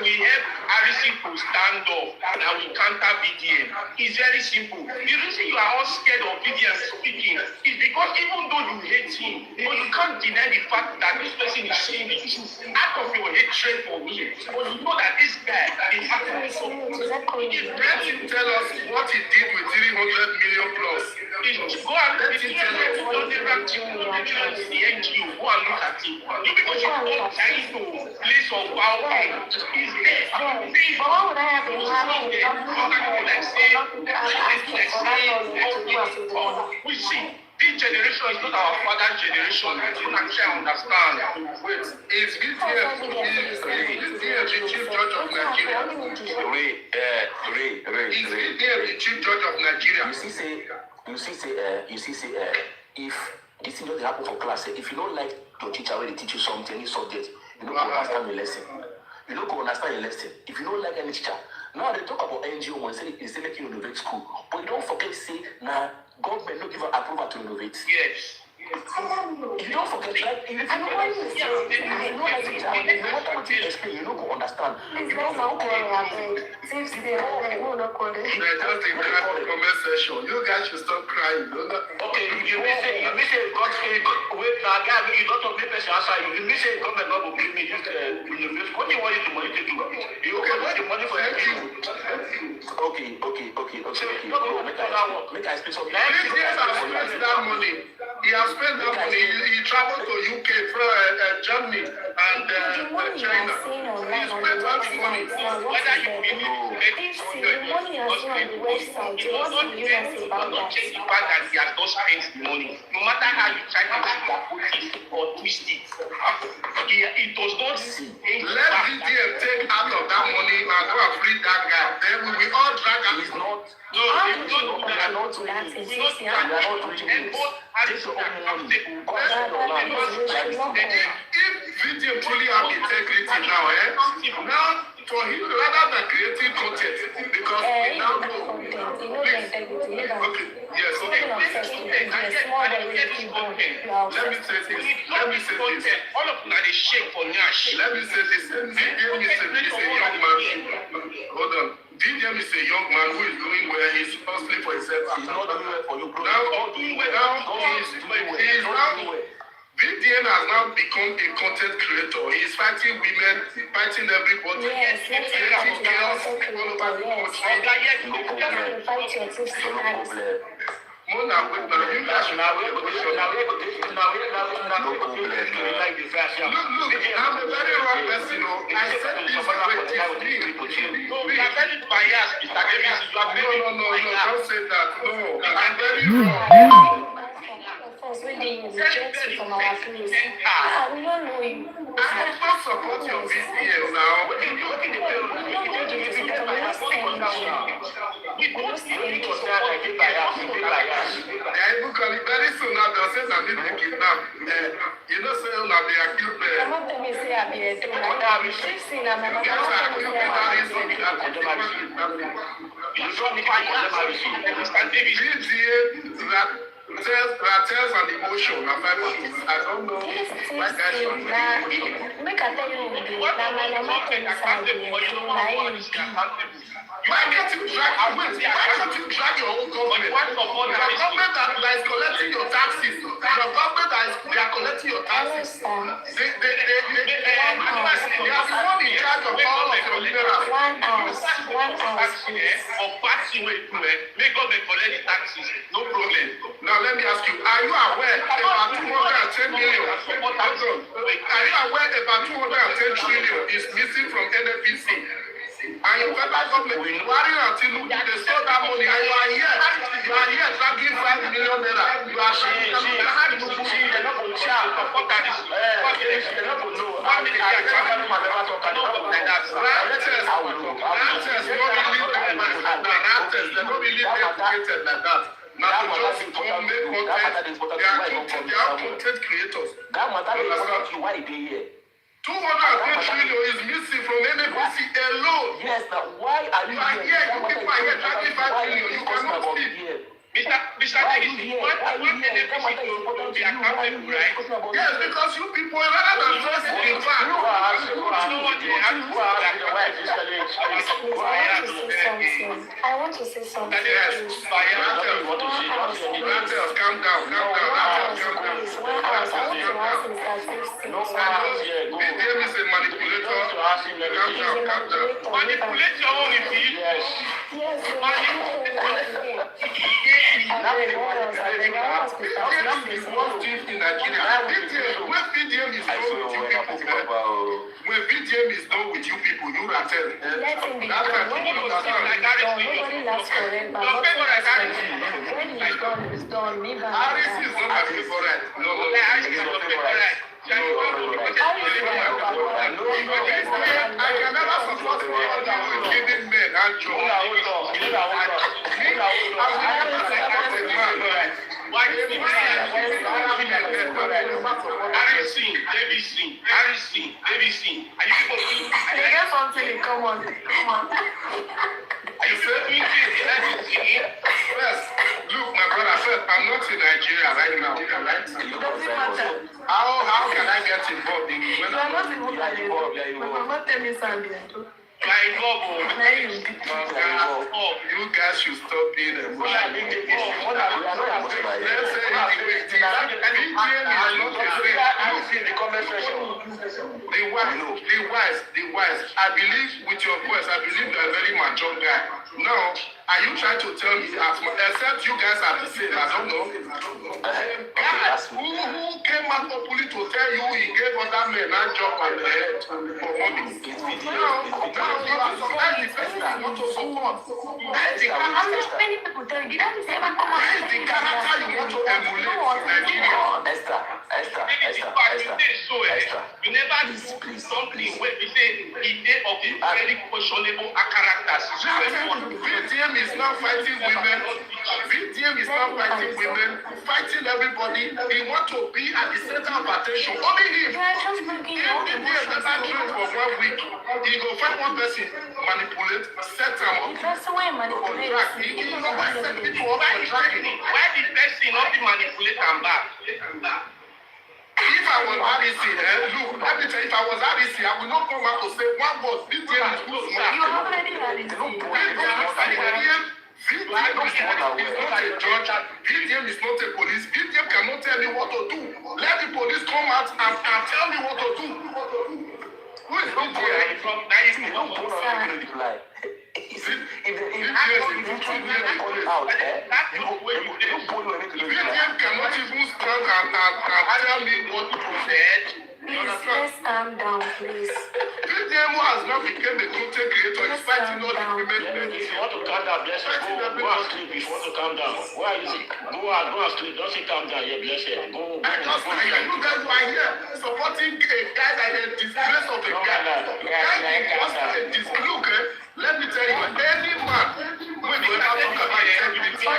we help Harrison to stand up and we counter VDM. It's very simple. The reason you are all scared of VDM speaking is because even though you hate him, but you can't deny the fact that this person is saying the truth out of your hatred for me. But you know that this guy is happening so much. Let him tell us what he did with 300 million plus. Go and let him tell us. The NGO, go and look at it. You people should not try to place on power. He's there. But why would I have been having we see, this generation is not our father's generation. You can try to understand. Wait, is VDM the chief judge of Nigeria? Is VDM the chief judge of Nigeria? You see, if this thing doesn't happen for class, if you don't like your teacher when they teach you something, any subject, you don't understand the lesson. you don't go understand your lesson. If you don't like any teacher, now they talk about NGO and say making you innovate school, but you don't forget to say now government don't give approval to innovate. Yes. You don't forget, like, if you know like teacher, you know what I'm to explain, you don't go understand. Please, let's not quarrel, I beg. Since they will not quarrel. Just in the comment section. You guys should stop crying. Okay, you may say God say, wait, now again, you don't talk me person answer you. You may say government not will give me this university. What do you want the money to do? You want the money for anything? Okay. Bro, make I speak something. He has spent that money. He has spent that money. He traveled to UK, Germany, and China. He spent that money. Whether you believe If the money has been on the website, what do you guys say about that? change the fact that he has not spent the money. No matter how you try to put it or twist it, it does not change the Let fact VDM take out of that money and go and free that guy. Then we will all drag him. It's not. no, How it's do you not control that. that? It's It's not just that. And both Take your own money. If VDM truly have integrity now, now for him rather than creating content, because we now know. Okay, yes, okay. Let me say this. All of them are the shake for Nash. Let me say this. VDM is a young man. Hold on. VDM is a young man who is doing well. He's hustling for himself. He's not doing well for you, bro. VDM has now become a content creator. He's fighting women, fighting everybody. Yes, fighting girls all over the country. Mona, wait, now you guys should now look, I'm a very wrong person. I said this way. No, we are very biased, Mr. Davis. You are very No, don't say that. No, I'm very wrong. From our place. We don't know you. I must not support your VDM now. Very soon now they'll say that people kidnap. You know, say now they are killed. Come on, tell me, say I be a donor. She's seen a man. Tells an emotion. I don't know. Make I tell you, Why can't you drag your own government? The government that is collecting your taxes. The government that they are collecting your taxes. They are the one in charge of all of your minerals. One house, please. Make government collect the taxes. No problem. Now let me ask you, are you aware about 210 million? Are you aware about 210 trillion is missing from NFPC? And your federal government, worrying until they stole that money, and you are here dragging 5 million naira. You are saying, they're not going to charge. They're not going to know. They're not really educated like that. Now to just come make content, they are content creators. That matter is why they here. 210 trillion is missing from NFPC alone. Yes, now why are you here? You people are here dragging 5 million. You cannot speak. Mr. Davis, what NFPC to be accountable, right? Yes, because you people, rather than just in fact, I want to say something. Yes, calm down. VDM is a manipulator. Calm down. Manipulate your own if you. Yes, When VDM is done with you people, you are telling. let him be done. When it is done, nobody laughs forever. When it is done, it's done. Leave her. Harris is not my favorite. No. I can never support giving men and ABC. And you people until it come on. You said me, first, look, my brother, first, I'm not in Nigeria right now, right? Doesn't matter. How can I get involved in You are not even Nigerian. My mama tell me Zambian too. You guys should stop being emotional. Let's say the wise. I believe with your voice, I believe you're a very mature guy. Now, are you trying to tell me that except you guys are the same? I don't know. Who came out publicly to tell you he gave other men a job on the head for money? Now you are sometimes the person you want to support. Many people tell you that is ever come on. The character you want to emulate in Nigeria. Esther. You never do something where you say he did of very questionable characters. VDM is not fighting women. VDM is not fighting women, fighting everybody. He want to be at the center of attention. Only him. VDM never train for 1 week. He go find one person, manipulate, set him up. That's the way manipulate. He go set people up for tracking. Why the person not be manipulate and back? If I was REC, look, let me tell you, if I was REC, I would not come out to say one word. VDM is good. You already had it. VDM is not a judge. VDM is not a police. VDM cannot tell me what to do. Let the police come out and tell me what to do. Who is VDM? VDM cannot even stand and tell me what to do. Please, let's calm down, please. VDM has not become a content creator. He's fighting all the women. If you want to calm down, bless you. Go and sleep. If you want to calm down, why is it? Go and sleep. Don't say calm down. You're blessed. Go. I just want you guys were here supporting a guy that is a disgrace of a guy. Look, let me tell you, any man when you ever talk about integrity,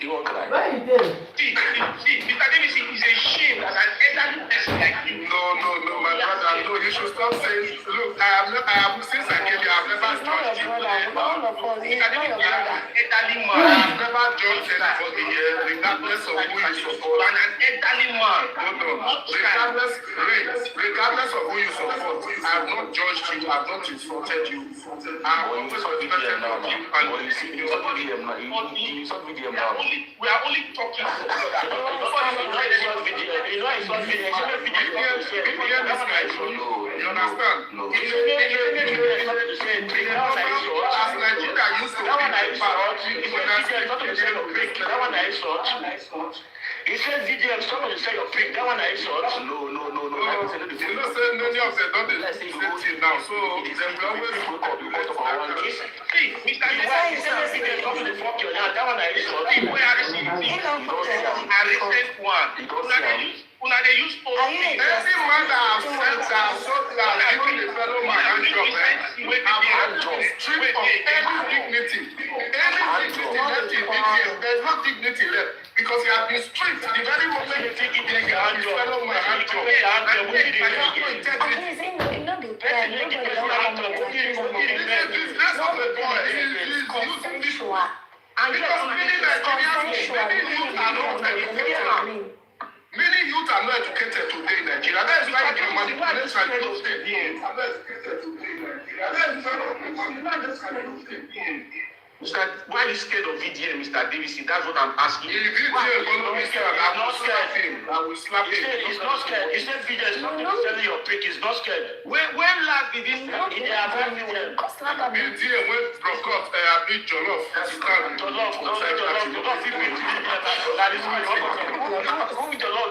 You won't cry. See, Mr. Davis is a shame that an elderly person like you. No, my brother, no, you should stop saying, look, since I came here, I've never judged you. I have never judged anybody here, regardless of who you support. An elderly man. Regardless of who you support, I have not judged you, I have not insulted you. I have always respected you and We are only talking. You understand? As Nigeria used to He said VDM, somebody say your prick, that one I saw. No. You know, say many of them don't do the same thing now, so they will always See, Mr. Why is that VDM coming to fuck your hand? That one I saw. People are receiving a recent one. Una they use every man that has said that so that even the fellow man hand job, have to strip of any dignity. Any dignity left in VDM, there's no dignity left. Because he has been stripped the very moment you think he did his fellow man hand job. Many youth are not educated today in Nigeria. That is why you can manipulate Why are you scared of VDM, Mr. Davis? That's what I'm asking. If VDM don't be scared, I will slap him. He's not scared. He said VDM is not selling your prick. He's not scared. When last did this happen? VDM went broke up a bit jollof. Jollof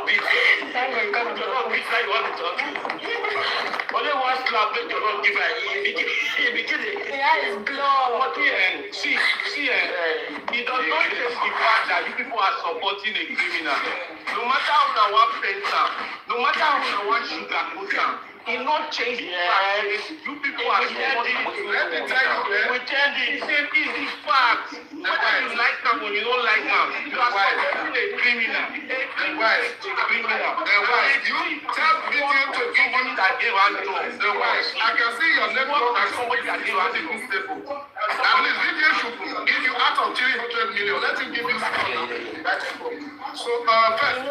beef. Jollof beef like you want to talk. Only one slap make jollof give he begin it. But it does not change the fact that you people are supporting a criminal. No matter how you want to paint them, no matter how you want to sugarcoat them, it not change the fact. You people are supporting. Let me tell you, It's the fact. Whether you like them or you don't like them, you are supporting a criminal. A criminal. you tell VDM to give him you are even stable. At least VDM should give you out of 300 million. Let him give you 600. That's cool. So, first,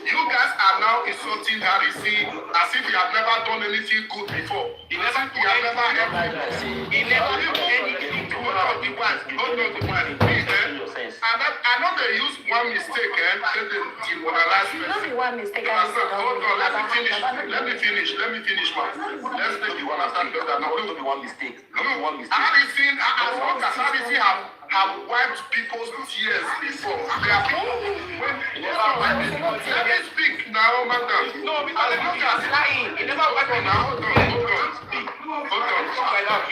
you guys are now insulting Harrison as if he had never done anything good before. He never did anything. He never did anything. Hold on, the one. I know they use one mistake and demoralize me. Hold on, let me finish, man. Let's make you understand better. Now, don't be one mistake. Harrison, as long as Harrison have wiped people's tears before. There are people when let me speak now, madam. No, because as long as lying, he never wiped it now. Hold on.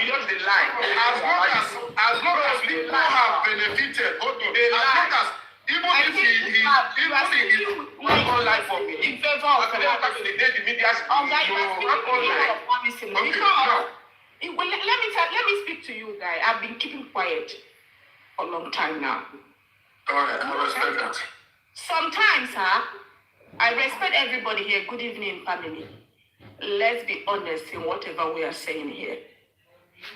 You just the lie. As long as people have benefited, as long as even if he one more life for me. In favor of the day the media let me speak to you, guy. I've been keeping quiet for a long time now. All right, I respect that. Sometimes, I respect everybody here. Good evening, family. Let's be honest in whatever we are saying here.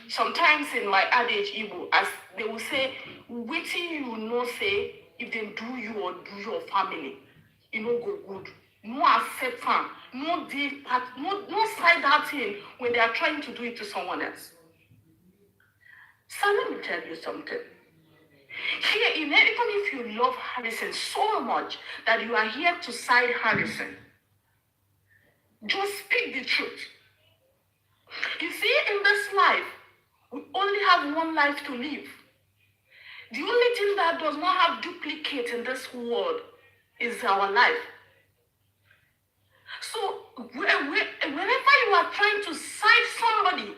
Sometimes in my adage, Igbo, as they will say, waiting you know say, if they do you or do your family, you know go good. No acceptance, no deal part, no side that thing when they are trying to do it to someone else. So let me tell you something. Here, even if you love Harrison so much that you are here to side Harrison, just speak the truth. You see, in this life, we only have one life to live. The only thing that does not have duplicate in this world is our life. So, whenever you are trying to side somebody,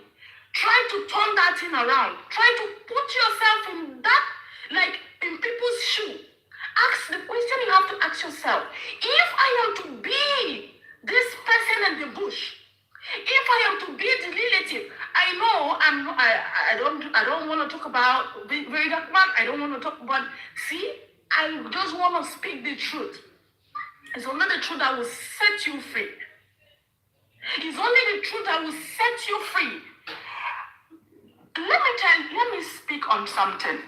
try to turn that thing around. Try to put yourself in that, like in people's shoe. Ask the question you have to ask yourself. If I am to be this person in the bush, if I am to be the relative, I know I don't want to talk about very dark man. I don't want to talk about. See, I just want to speak the truth. It's only the truth that will set you free. It's only the truth that will set you free. Let me speak on something.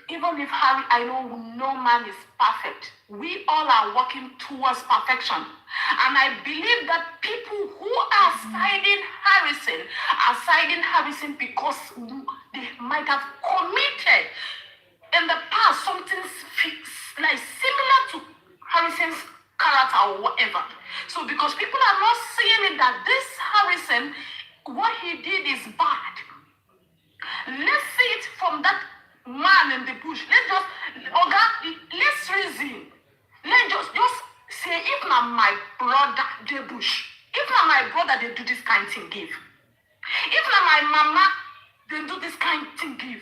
Even if Harry, I know no man is perfect. We all are working towards perfection. And I believe that people who are siding Harrison because they might have committed in the past something like similar to Harrison's character or whatever. So because people are not seeing it that this Harrison, what he did is bad. Let's see it from that man in the bush. Let's reason. Let's just say, if not my brother, the bush. If not my brother, they do this kind of thing, give. If not my mama, they do this kind of thing, give.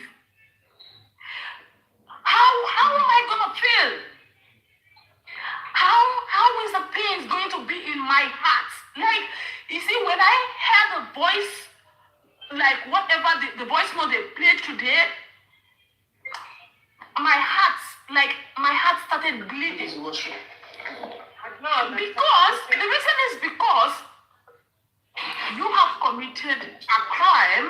How am I gonna feel? How is the pain going to be in my heart? Like, you see, when I heard the voice, like whatever the voice note they played today, my heart started bleeding. Because the reason is because you have committed a crime,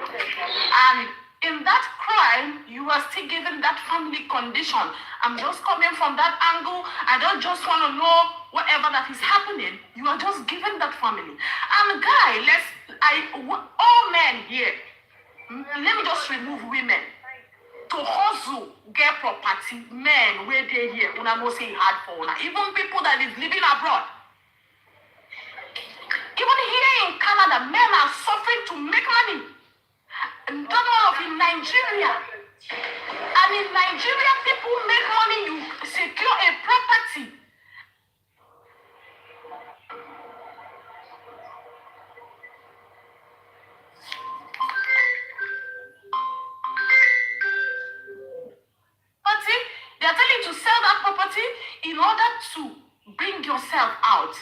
and in that crime, you are still given that family condition. I'm just coming from that angle. I don't just want to know whatever that is happening. You are just given that family. And guy, all men here, let me just remove women. To hustle, get property, men, where they here, una no say hard for una. Even people that is living abroad. Even here in Canada, men are suffering to make money. And in Nigeria. And in Nigeria, people make money, you secure a property. They are telling you to sell that property in order to bring yourself out.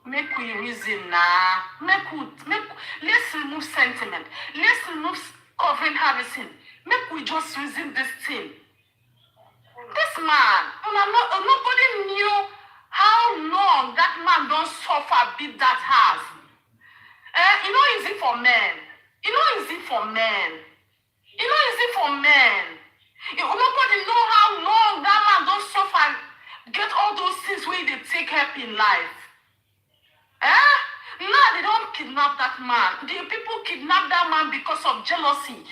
Make we reason now. Let's remove sentiment. Let's remove covering Harrison. Make we just reason this thing. This man, nobody knew how long that man don't suffer beat that house. You know easy for men. You know easy for men. You know easy for men. Nobody know how long that man don't suffer, get all those things where they take help in life. Now they don't kidnap that man. The people kidnap that man because of jealousy.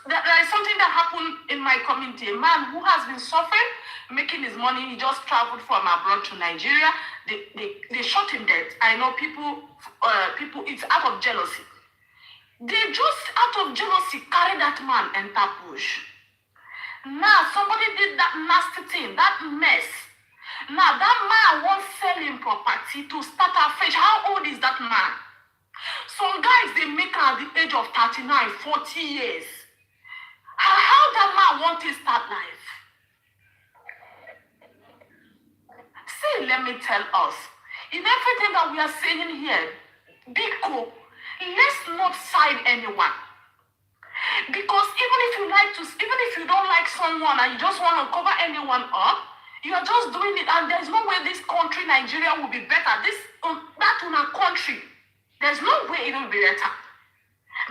There is something that happened in my community. A man who has been suffering, making his money, he just traveled from abroad to Nigeria. They shot him dead. I know people, it's out of jealousy. They just out of jealousy carry that man enter bush. Now somebody did that nasty thing, that mess. Now that man wants selling property to start a fish. How old is that man? Some guys, they make her at the age of 39, 40 years. How that man wants to start life? See, let me tell us, in everything that we are saying here, Biko, let's not side anyone. Because even if you don't like someone and you just want to cover anyone up, you are just doing it, and there's no way this country, Nigeria, will be better. That in our country, there's no way it will be better.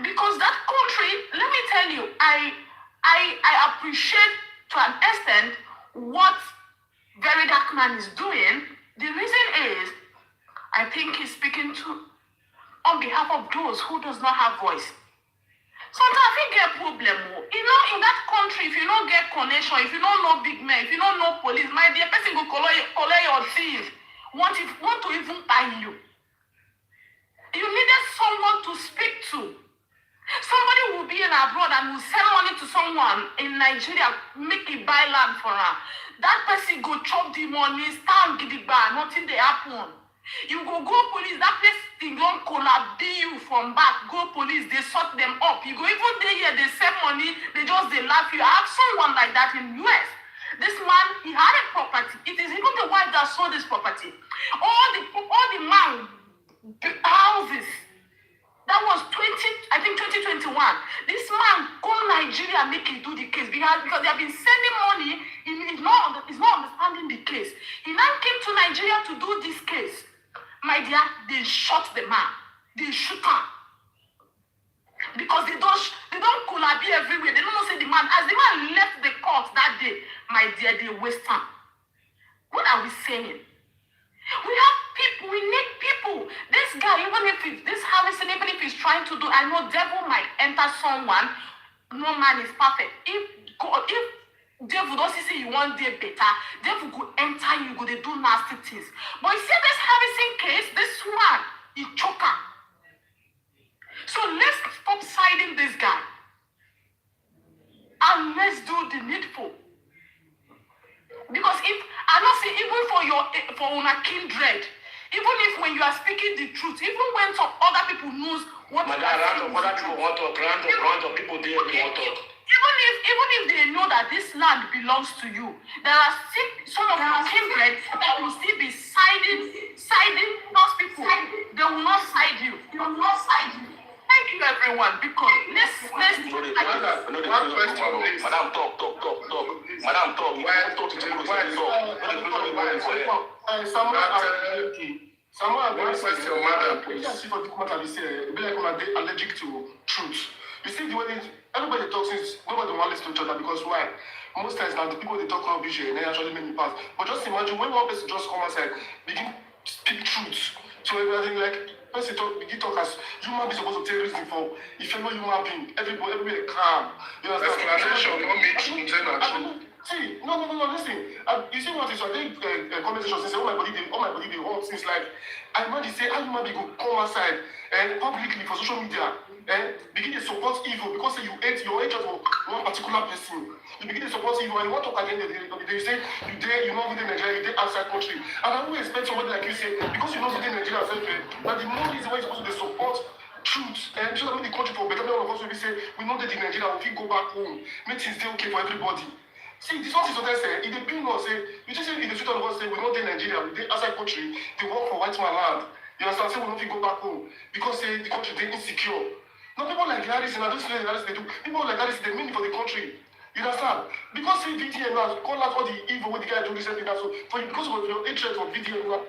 Because that country, let me tell you, I appreciate to an extent what Very Dark Man is doing. The reason is, I think he's speaking on behalf of those who does not have voice. Sometimes we get problem. You know, in that country, if you don't get connection, if you don't know big men, if you don't know police, my dear person will collect your things. Want to even buy you. You needed someone to speak to. Somebody will be in abroad and will send money to someone in Nigeria, make it buy land for her. That person go chop the money, stand gidigba, nothing they happen. You go police, that place they don't collab you from back, go police, they sort them up. You go even there here, they send money, they laugh you. I have someone like that in US. This man, he had a property. It is even the wife that sold this property. All the man houses. That was 2021. This man called Nigeria make him do the case because they have been sending money. He's not understanding the case. He now came to Nigeria to do this case. My dear, they shot the man. They shoot him. Because they don't collaborate everywhere. They don't know say the man. As the man left the court that day, my dear, they waste time. What are we saying? We have people, we need people. This guy, Harrison, even if he's trying to do, I know devil might enter someone. No man is perfect. If devil doesn't say you want to better, devil could enter you, go they do nasty things. But you see this Harrison case, this one, he choker. So let's stop siding this guy. And let's do the needful. Because if I don't see, even for una kindred, even if when you are speaking the truth, even when some other people knows what you are saying, people there want to. Even if they know that this land belongs to you, there are still some of your kindred that will still be siding those people. They will not side you. They will not side you. Thank you, everyone. Because let's Madam, talk. Madam, talk. Someone one question, madam, please. Be like I'm allergic to truth. You see, the way everybody talks is nobody wants to listen to each other because why? Most times now the people they talk rubbish and they actually make me pass. But just imagine when one person just come outside, begin to speak truth. So everything like person begin talk as human being supposed to tell reason for if you're not human being, everybody calm. You understand? Explanation don't make truth and see, no, listen. You see what is I think conversation say, all my body they hot since like I imagine say how human being go come outside and publicly for social media and begin to support evil because say you hate your hatred for one particular person. You begin to support evil and you want to talk again the day you say you not within Nigeria, you dey outside country. And I will expect somebody like you say because you not within Nigeria but the more reason why you're supposed to support truth and so that when the country for better all of us will be say we know that in Nigeria we fit go back home, make things stay okay for everybody. See, this one is what I say. If they bring us, say, you just say, if the street of us say, we're not in Nigeria, we're outside country, they work for white man land. You understand? Say, we don't go back home because say the country is insecure. Now, people like Harrison, I don't see Harrison, they do. People like Harrison, they mean for the country. You understand? Because see VDM now, call out all the evil what the guy do recently now. So for you, because of your interest of VDM now.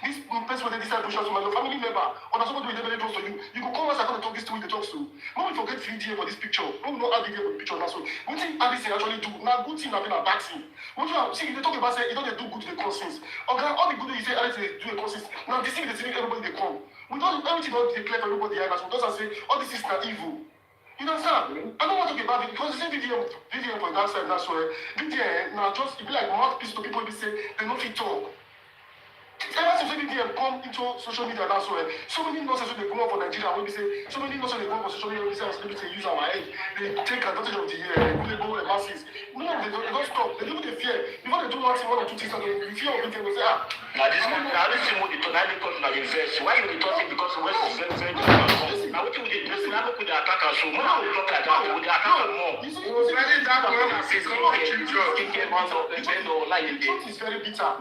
This person when they decide to show to my family member or somebody with very close to you, you go come once I come and talk this to with the talks to. When we forget VDM for this picture, when we not add VDM for the picture now. So what thing Alice actually do? Now good thing have been a bad thing. What you see, they talk about say you don't do good to the conscience. Okay, all the good you say Alice do a conscience. Now this thing is deceiving everybody they come. We don't everything not declare for everybody here. So just say all this is not evil. You understand? I don't want to talk about it because the same VDM for that side, that's why VDM now just it be like mouthpiece to people who say they don't fit talk. Ever since VDM come into social media now, so many nonsense they come up for Nigeria. When we say so many nonsense they come up for social media, we say they use our head, they take advantage of the go masses. No, they don't stop. They do the fear. Before they do one or two things, they fear of VDM. They say Now this is what the tonality comes now invest. Why you be talking because the West is very difficult. Now what you do this now put the attacker so more we talk like that with the attacker more. You see, that one is the truth is very bitter.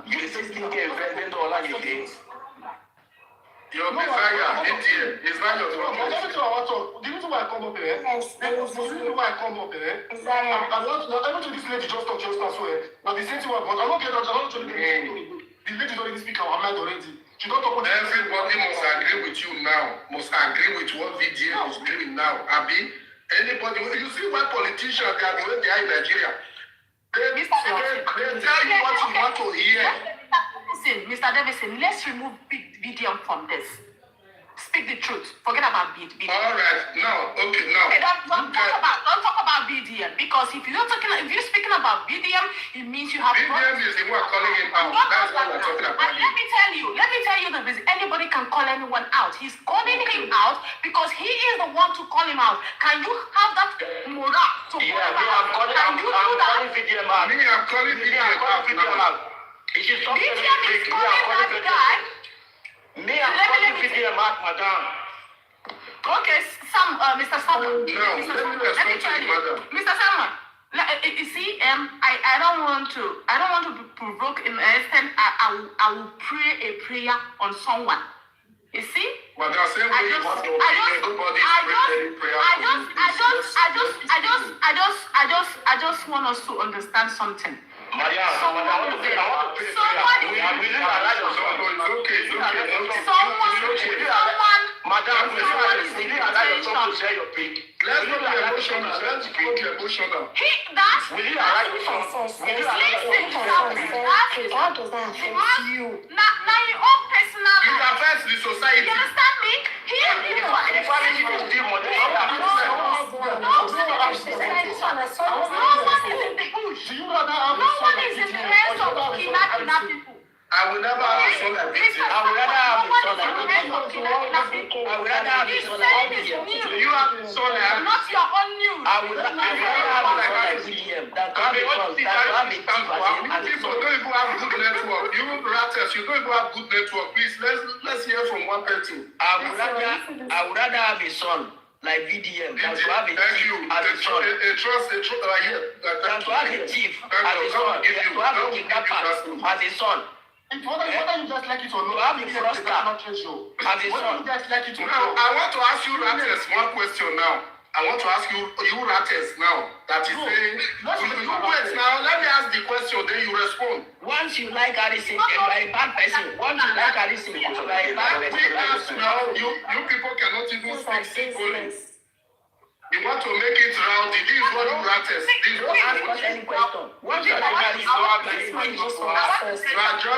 Your desire, India, is not your problem. Everything I want to talk. The reason why I come up here, the reason why I come up here, I want everything this lady just talk just now. So now the same thing I want. I don't get that. I don't tell you the lady already speak our mind already. She don't talk about everybody must agree with you now. Must agree with what VDM is doing now. Abi, anybody, you see why politicians they are the way they are in Nigeria. They tell you what you want to hear. Listen, Mr. Davison, let's remove VDM from this. Speak the truth. Forget about VDM. All right, now, okay, now. Okay, don't talk about VDM because if you're speaking about VDM, it means you have. VDM is the one calling him out. That's what we're talking about. And let me tell you the reason anybody can call anyone out. He's calling him out because he is the one to call him out. Can you have that morale to call him out? I'm calling VDM out. I'm calling VDM out. It is something VDM is calling that guy. Me, I'm calling VDM out, madam. Okay, Mr. Salman. No, let me tell you, madam. Mr. Salman, you see, I don't want to be provoked in an extent. I will pray a prayer on someone. You see? Well, that's the way you want to everybody I just want us to understand something. Maria, I will never have a son like this. I would rather have a son like this. I would rather have a son like this. You have a son like not your own news. I would rather have a son like William than to have a son that people don't even have good network. You raters, you don't even have good network. Please, let's hear from one person. I would rather have a son like VDM than to have a thief as a son. Than to have a thief as a son. To have a kidnapper as a son. Whether you just like it or not, as a son. Whether you just like it or not. I want to ask you raters one question now. I want to ask you raters now that is saying, you wait now, let me ask the question, then you respond. Once you like Harrison, you are a bad person. Once you like Harrison, you are a bad person. Now, you people cannot even speak simply. You want to make it rowdy. This is what you raters. This is what you ask any question. Once you like Harrison, you are just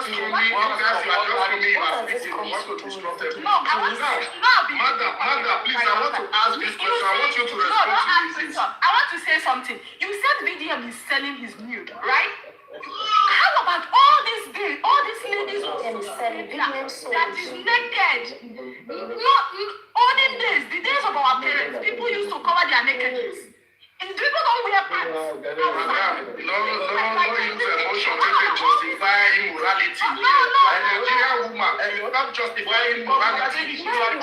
coming, you are just coming, you are speaking, you want to disrupt everything. Madam, please, I want to ask this question. I want you to respond to this. I want to say something. You said VDM is selling his nude, right? How about all these ladies that is naked? Not olden days, the days of our parents, people used to cover their nakedness. And people don't wear pants. No use emotion to justify immorality. A Nigerian woman, you not justify immorality. Let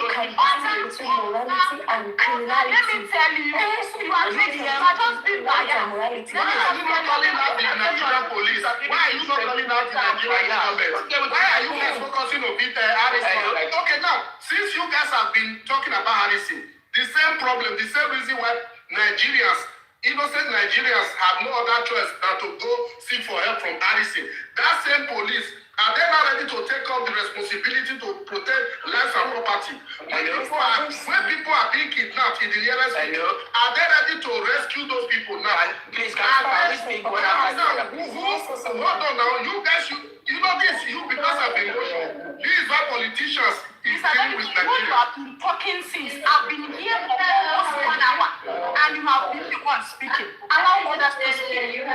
me tell you, you are just being biased. Why are you not calling out the Nigerian police? Why are you not calling out the Nigerian government? Why are you guys focusing on Harrison? Okay, now, since you guys have been talking about Harrison, The same problem, the same reason why innocent Nigerians have no other choice than to go seek for help from Harrison. That same police, are they not ready to take up the responsibility to protect lives and property? When people are being kidnapped in the nearest future, are they ready to rescue those people now? Please, can we speak when I'm Hold on now, you guys, you know this, you because of emotion. These are politicians is dealing with What you Nigeria. have been talking since, I've been here for almost 1 hour, and you have been the one speaking. Allow others to speak. You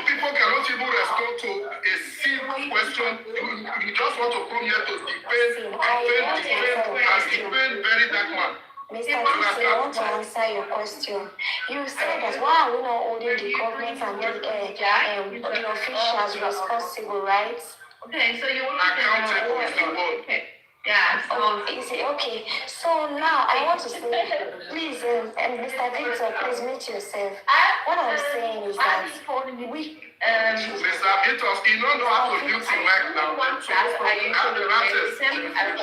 people cannot even respond to a simple question. You just want to come here to defend very dark man. Mr. Dixon, I want to answer your question. You said that why are we not holding the government and the officials responsible, right? Okay, so you want Accountable is the word. Okay. Yeah, so Easy, okay. So now I want to say, please, Mr. Victor, please mute yourself. What I'm saying is that we. Mr. Vitos, you don't know how to use the mic now. So, I'm the ratters. Saying the right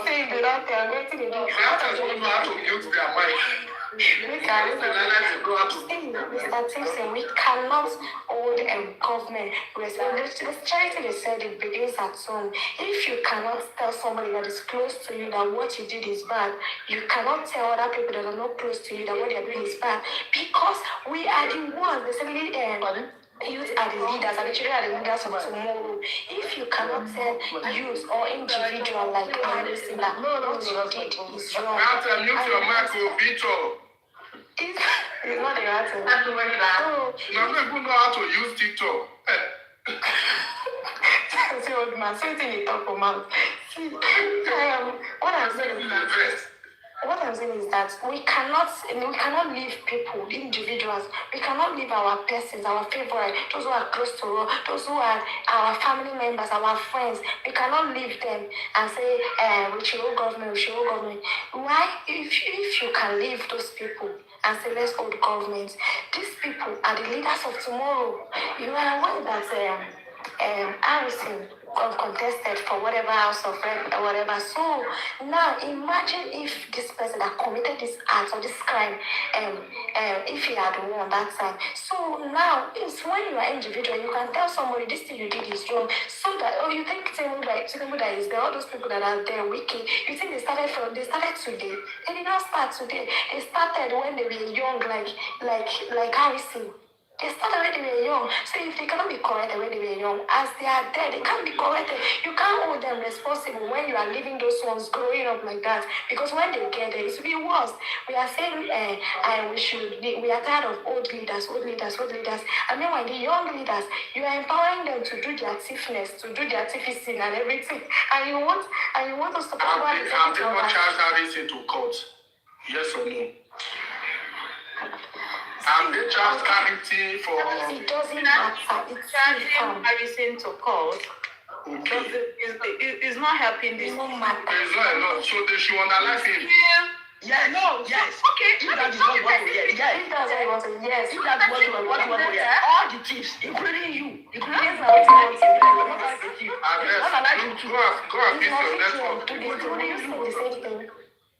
thing, I'm going to do. Ratters don't know how to use their mic. Mr. Simpson, we cannot hold government responsible. The charity they said it begins at home. If you cannot tell somebody that is close to you that what you did is bad, you cannot tell other people that are not close to you that what they are doing is bad. Because we are the ones, basically, youth are the leaders, and the children are the leaders of tomorrow. If you cannot tell youth or individual like Harrison that what you did is wrong. Now mute your mic, Vito. It's not the answer. You don't even know how to use TikTok. See, old man, something you talk about. See, what I'm saying is that we cannot leave people, individuals. We cannot leave our persons, our favorite, those who are close to us, those who are our family members, our friends. We cannot leave them and say, we should hold government. Why? If you can leave those people and say, let's hold government, these people are the leaders of tomorrow. You are aware that Harrison contested for whatever house of rep or whatever. So now imagine if this person that committed this act or this crime, if he had won that time. So now it's when you are individual, you can tell somebody this thing you did is wrong. So that you think Tinubu that is there, all those people that are there wicked, you think they started today? They did not start today. They started when they were young, like Harrison. They started when they were young. So if they cannot be corrected when they were young, as they are dead, they can't be corrected. You can't hold them responsible when you are leaving those ones growing up like that. Because when they get there, it will be worse. We are saying we are tired of old leaders. And then when the young leaders, you are empowering them to do their thiefness, to do their thiefing and everything. And you want us to talk about it. Have they not charged Harrison to court? Yes or no? And they charge charity for. It doesn't matter. It's charging Harrison to court. Okay. It's not helping this. no matter. It's not enough, so they should analyze him. Yes. No. Yes. Okay. If that is not what we hear, yes. If that's what you want to yes. If that's what you want to hear, all the thieves, including you, including That's not what you want to not like the thief. Address. Not like you too. Go and fix your network.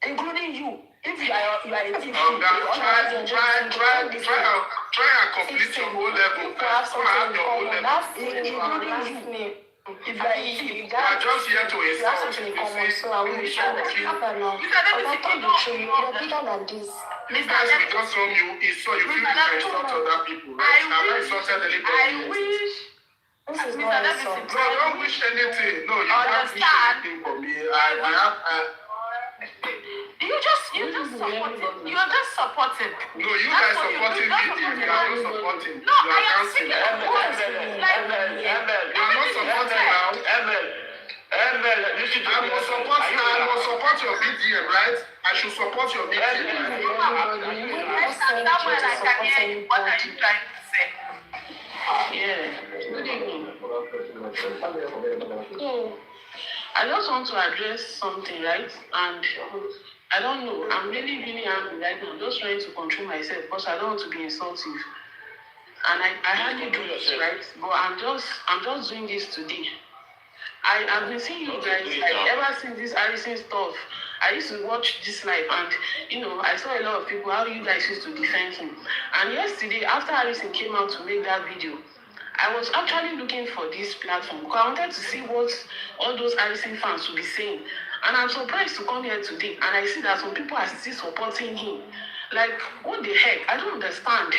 Including you. If you are a thief, Try and complete your whole level. Have your whole level. including you. If you are a thief, You are just here to insult. So I will show you. You're bigger than this. You guys will just from you insult. You feel you can insult other people, right? Have you insulted anybody? I wish. This is Mr. not Davidson, insult. No, don't wish anything. No, you can't wish anything for me. You're just supporting. No, you guys supporting me. You are not supporting. No, You I are am canceling. saying You are not supporting now. I must support your BDM, right? I should support your BDM. That way I can hear you. What are you trying to say? Yeah, good evening. Yeah. I just want to address something, right? And I don't know, I'm really angry right now. I'm just trying to control myself because I don't want to be insultive. And I hardly do this, right? But I'm just doing this today. I've been seeing you guys like ever since this Harrison stuff. I used to watch this live, and I saw a lot of people how you guys used to defend him. And yesterday, after Harrison came out to make that video, I was actually looking for this platform because I wanted to see what all those Harrison fans would be saying. And I'm surprised to come here today and I see that some people are still supporting him. Like, what the heck? I don't understand.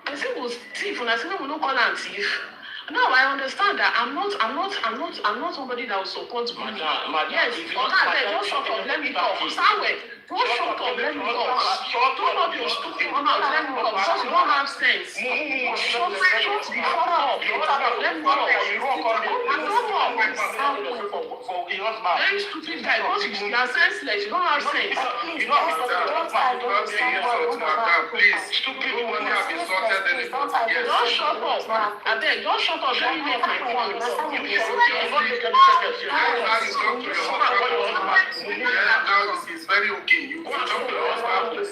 I say was thief, and I say no call am thief. Now I understand that I'm not somebody that will support bullying. Yes, just shut up, let me talk. Samuel, don't shut up, let me talk. Don't up your stupid mouth, let me talk, because you don't have sense. Shut the fuck up, let me talk. Very stupid guy, because you are senseless, you don't have sense. Please, stupid woman have insulted anybody. Don't shut up, I beg, don't shut up, let me make my point. It's very okay. You go talk to your husband.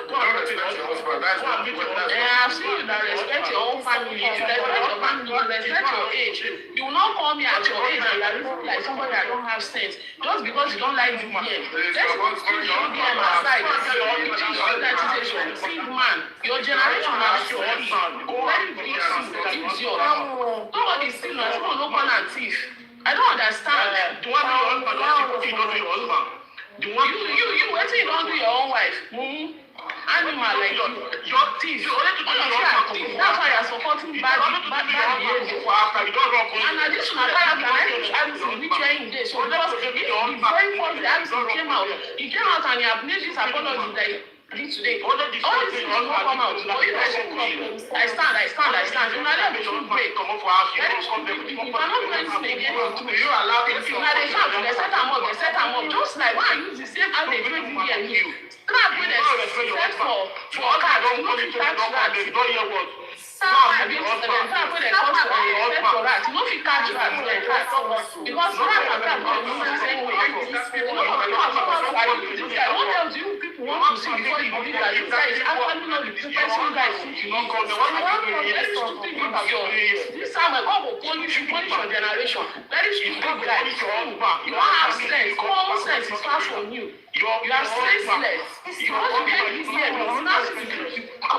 Don't respect your husband. That's what I've seen you that respect your own family. If you respect your family, you respect your age. You will not call me at your age and you are looking like somebody that don't have sense. Just because you don't like VDM. Let's put VDM aside. That is a stupid man. Your generation has your very big idiot. Nobody is still not no call and thief. I don't understand. The one your husband don't see your husband. You waiting you don't do your own wife. Animal like your thief. That's why you're supporting bad behavior. And additional I will be trying this. So because the very first day Harrison came out and he have made this apology that today. All these things will not come out. But you guys should come. I stand. You know, let me shoot break. You cannot do anything against me. You allow it. Now they shout, they set them up. Just like when I use the same as they do in the you. Trap with a set for cats. You know, if catch rats. Trap with a cost for set for rats. You know, if you catch rats, like rats. Because rats and cats are moving the same way. What else do you people want to see before you believe that you guys actually know the person guys think you need? Very stupid people. This time God will punish your generation. Very stupid guys. You don't have sense. Common sense is far from you. You are senseless. Because you get this here, you now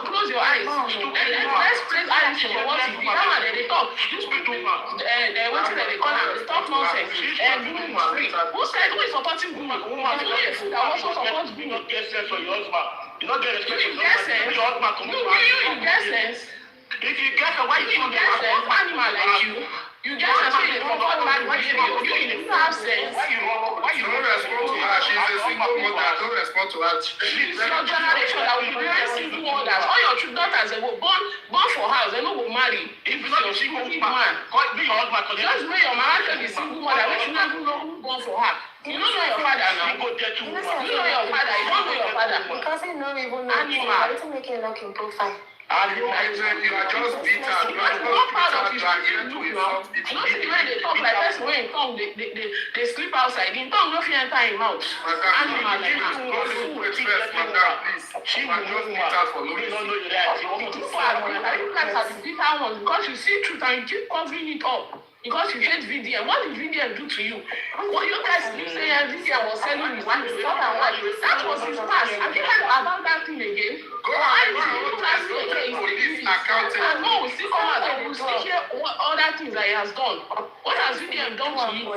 close your eyes. Let's praise Irish for what he did. Now they talk. These people, they're waiting at the corner. They talk nonsense. Who said who is supporting women? It's only that also supports women. You don't get sense for your husband. You don't get respect for your husband. You get sense. If you get a white you get sense, animal like you. You get sense when they support bad behavior. You have sense. Why you don't respond to her? She's a single mother. Don't respond to her. She's your generation that will be very single mothers. All your two daughters they will born for house. They no go marry. If you're not a single man, just know your mama can be single mother. When she not even know who born for her. You don't know your father now. You know your father. You don't know your father. Because you don't even know. Animal. It's making look in profile. And you are just bitter. You are not proud of his people. Not the way they talk like that's when tongue they sleep outside. In tongue, no fear enter him out. Animal like that. She was just bitter for no reason. People are the bitter ones because you see truth and you keep covering it up. Because you hate VDM. What did VDM do to you? What you guys keep saying VDM was selling his things, what and what? That was his past. Have you heard about that thing again? Go ahead. And no, we still come out and we still hear what other things that he has done. What has VDM done to you?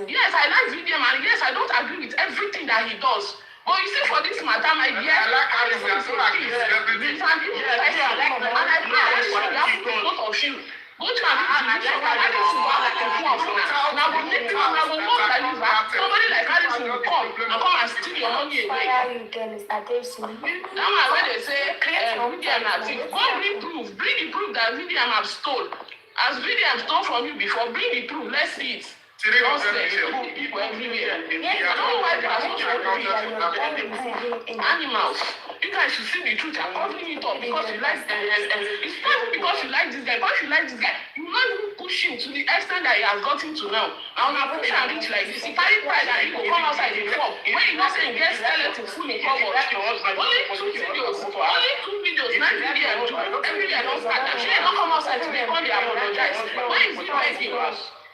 Yes, I like VDM and yes, I don't agree with everything that he does. But you see, for this matter, my dear, I like Harrison. I don't agree with everything. And I pray that you have to both of you. Go to an institution like Harrison will have a form. Now we need to somebody like Harrison will come and steal your money away. That's why when they say VDM have thief, go bring the proof that VDM have stole. As VDM stole from you before, bring the proof, let's see it. People everywhere. I don't know why they are so animals. You guys should see the truth and covering it up because you like it's not because you like this guy. Because you like this guy, you not even push him to the extent that he has gotten to now. Now when I push and reach like this, he carry pride and he will come outside and fall. When you not say he gets skeleton full in cover, only two videos, 9 videos, every day I don't start. She don't come outside to me when they apologize. When is he ready?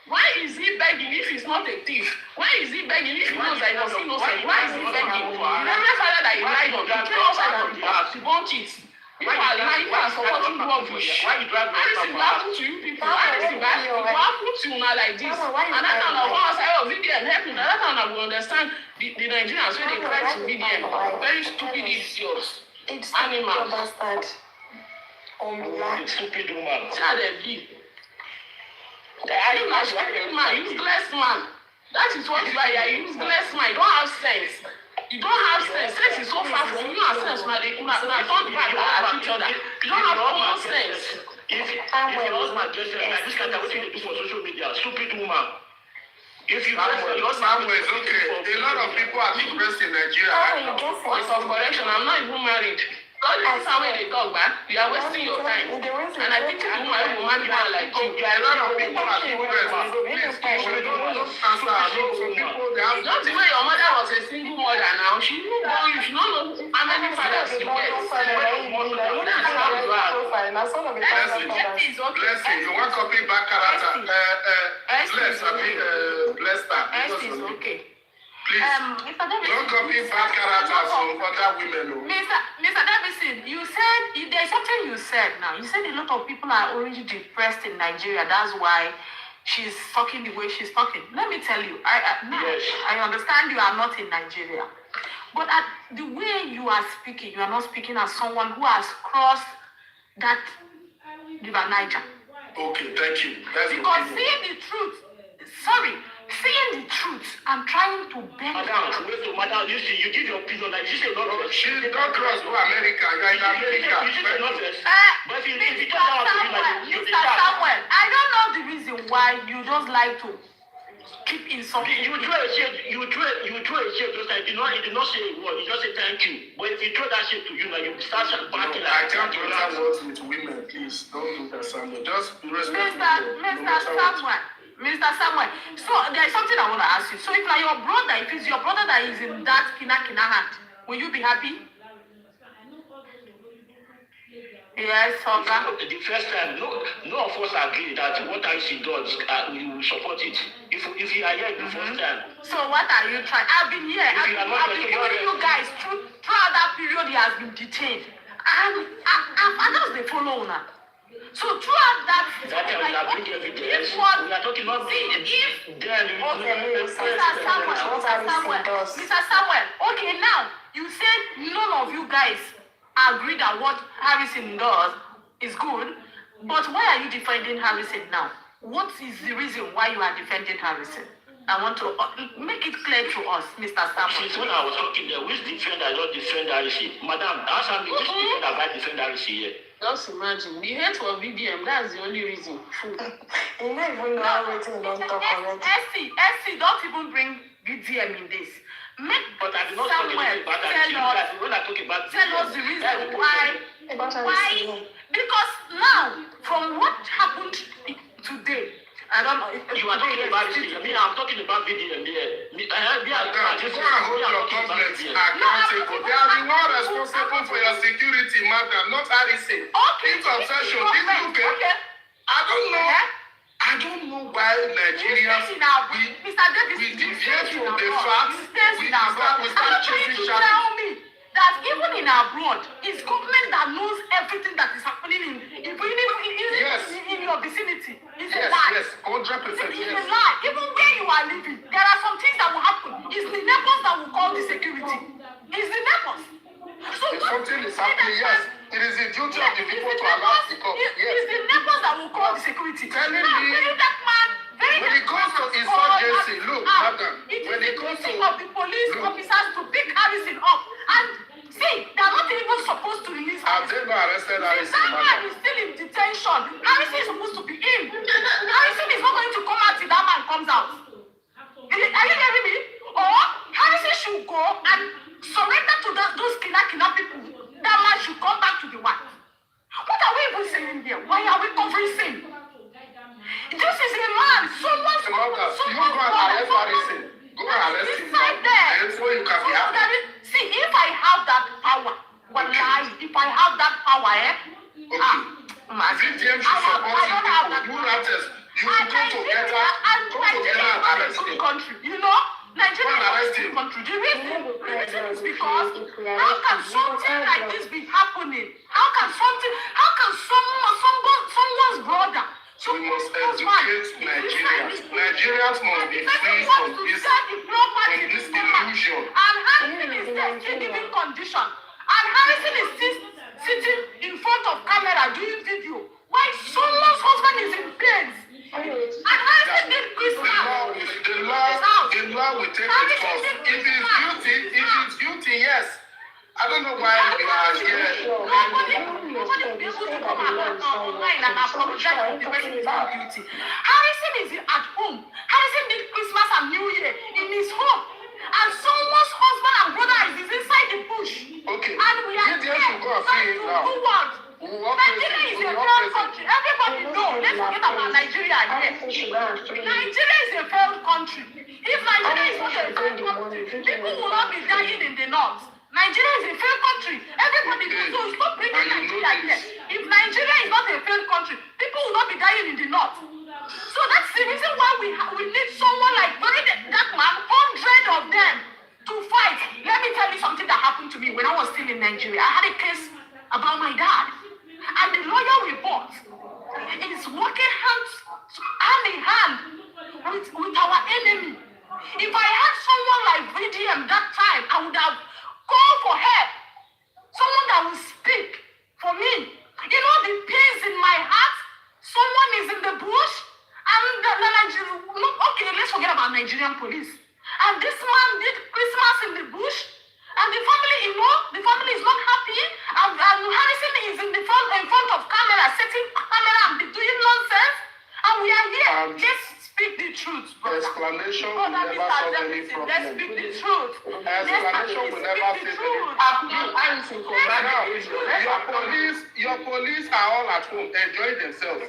Why is he begging if he's not a thief? Why is he begging if he knows that he was innocent? Why is he begging? The reverend father that he lied on, he came outside and debunked it. People are supporting rubbish. Why you drive Harrison, what happened to you people? Harrison, what happened to you now like this? And that time I go outside of VDM, help me. And that time I will understand the Nigerians when they cry to VDM. Very stupid idiots. It's Animals. bastard. Stupid woman. Child of you. Stupid man, useless man. That is what you are. You are useless man. You don't have sense. You don't have sense. Sense is so far from you and sense, man. They don't back at each other. You don't have common sense. If your husband just like this kind of what you do for social media, stupid woman. If you Samuel is okay. A lot of people are depressed in Nigeria. Voice of correction, I'm not even married. All this time when they talk back, you are wasting your time. And I think the woman will marry man like you. A lot of people are depressed. Not the way your mother was a single mother now. She knew boy, you should not know how many fathers you get. That's how you are. Blessing, you want copy back character? Bless her. Is okay. Please, don't copy bad characters from other women. Mr. Davison, you said there's something you said now. You said a lot of people are already depressed in Nigeria. That's why she's talking the way she's talking. Let me tell you, I understand you are not in Nigeria, but the way you are speaking, you are not speaking as someone who has crossed that river Niger. Okay, thank you. Because seeing the truth, seeing the truth, I'm trying to beg you. Madam, you see, you give your opinion like you say not. She don't cross to America. You are in America. Mr. Samuel, I don't know the reason why you just like to keep insulting. You throw a shade just like you did not say a word, you just say thank you. But if you throw that shade to you now, you start barking like I can't do that words with women, please. Don't do that, Samuel. Just be respectful. Mr. Samuel, so there is something I want to ask you. So if like your brother, if it's your brother that is in that kina hand, will you be happy? Yes, okay. The first time, no of us agree that what she does, we will support it. If you are here the first time. So what are you trying? I've been here. I've been giving you guys throughout that period he has been detained. And I just they follow now. So throughout that we are talking about Mr. Samuel, okay, now you said none of you guys agree that what Harrison does is good, but why are you defending Harrison now? What is the reason why you are defending Harrison? I want to make it clear to us, Mr. Samuel. Since when I was talking there, which defender don't defend Harrison? Madam, ask me which defender I defend Harrison here. Just imagine, the hate for VDM, that's the only reason. You not even know how waiting don't talk already. SC, don't even bring VDM in this. But I did not talk about that. When I talk about tell us the reason why. Because now, from what happened today, I don't know if you are talking about it. I'm talking about VDM here. Go and hold your complex accountable. They are the one responsible for your security, madam, not Harrison. Okay. This obsession, this okay. I don't know why Nigerians we deviate from the facts. We start chasing shadows. That even in abroad, it's government that knows everything that is happening in your vicinity. It's a lie. Yes, 100%. It's a lie. Even where you are living, there are some things that will happen. It's the neighbors that will call the security. It's the neighbors. So if something is happening, yes, it is the duty of the people to allow it to come. It's the neighbors that will call the security. Telling me that man. When it comes to insurgency, look, madam, when it comes to of the police officers to pick Harrison up, and see, they are not even supposed to release Harrison. Have they not arrested Harrison? That man is still in detention. Harrison is supposed to be in. Harrison is not going to come out till that man comes out. Are you hearing me? Or Harrison should go and surrender to those kidnap people. That man should come back to the wife. What are we even saying here? Why are we covering sin? This is a man. Someone you go and arrest Harrison. Go and arrest him now. And so you can be happy. See, if I have that power, if I have that power, VDM should support you. You You should go together and arrest him. Country, you know? Nigeria is a country. The reason is because how can something like this be happening? How can someone's brother, we must educate Nigerians. Nigerians must be free from this illusion. And Harrison is still giving condition. And Harrison is still sitting in front of camera doing video. Why someone's husband is in pain? And Harrison did Christmas. The law will take its course. If it's guilty, yes. I don't know why we are here. Nobody will be able to come online and apologize if the person is not guilty. Harrison is at home. Harrison did Christmas and New Year in his home. And someone's husband and brother is inside the bush. Okay. And we are here trying to do what? Nigeria is a failed country. Everybody knows. Let's forget about Nigeria here. Nigeria is a failed country. If Nigeria is not a failed country, people will not be dying in the north. Nigeria is a failed country. Everybody knows. So stop bringing Nigeria here. If Nigeria is not a failed country, people will not be dying in the north. So that's the reason why we need someone like that man, 100 of them, to fight. Let me tell you something that happened to me when I was still in Nigeria. I had a case about my dad. And the lawyer we bought is working hand in hand with our enemy. If I had someone like VDM that time, I would have called for help. Someone that will speak for me. You know the pains in my heart? Someone is in the bush. And okay, let's forget about Nigerian police. And this man did Christmas in the bush. And the family, the family is not happy. And Harrison is in front of camera, setting camera and doing nonsense. And we are here. Let's speak the truth, brother. Explanation will never solve any problem. Let's speak the truth. Explanation will never solve any problem. Your police are all at home, enjoying themselves,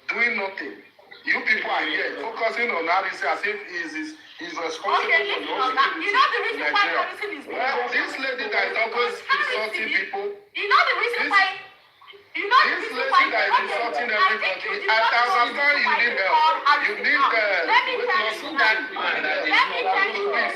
doing nothing. You people are here focusing on Harrison as if he's responsible for the whole security. You know the reason why Harrison is well, this lady that is always insulting people. You know the reason why. You know this lady that is insulting everybody. I understand you need help. You need let me tell you that. Let me tell you this.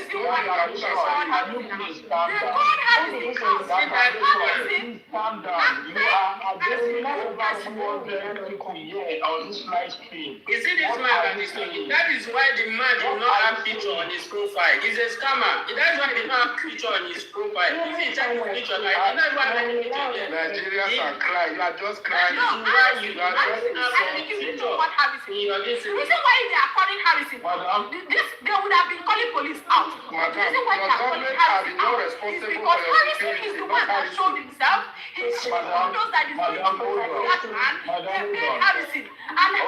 Calm down. You are addressing all the people here on this live stream. You see this man that is talking? That is why the man did not have picture on his profile. He's a scammer. That's why he did not have picture on his profile. If he check his picture, like, he doesn't have any picture there. Nigerians are crying. You are just crying. No, You are just picture. What Harrison? The reason why they are calling Harrison, they would have been calling police out. Madam, The reason why they are calling Harrison out is because Harrison is the one that showed himself. He knows that he's going to that man. They paid Harrison. And he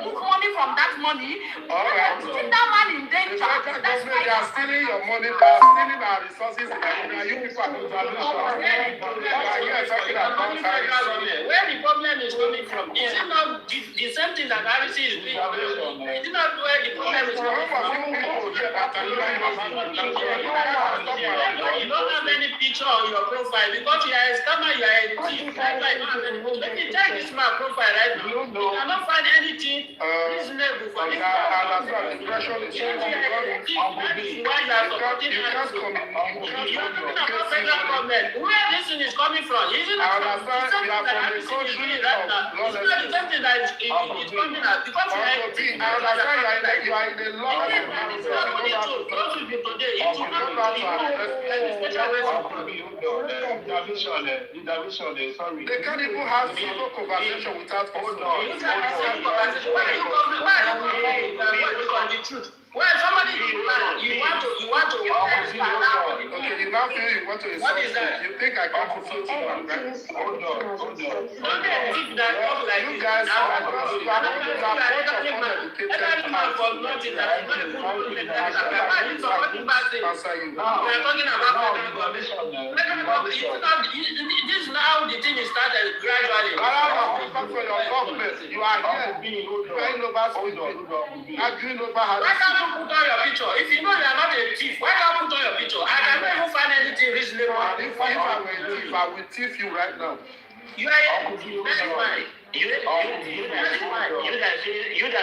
took money from that money. Putting that man in danger. That's why they are stealing your money. They are stealing our resources in Nigeria. You people are not where the problem is coming from? Is it not the same thing that Harrison is doing? Is it not where the problem is coming from? You don't have any picture on your profile because you are a scammer, you are a thief. Let me check this man profile right now. You cannot find anything reasonable for this man. Why you are supporting Harrison? You are talking about federal government. Where this thing is coming from? Is it not from the same thing that Harrison is doing right now? It's not the same thing that is coming out. Because you are a thief. You are in the law. They can't even have simple conversation without hold on. Well, somebody you want to okay, you now feel you want to insult me. You think I can't insult you, right? Hold on. You guys are answer you. This is how the thing is started gradually. You are here crying over arguing over how put on your picture. If you know you are not a thief, why can't you put on your picture? I can never find anything reasonable. If I were a thief, I will thief you right now. You are a thief. That is fine. You that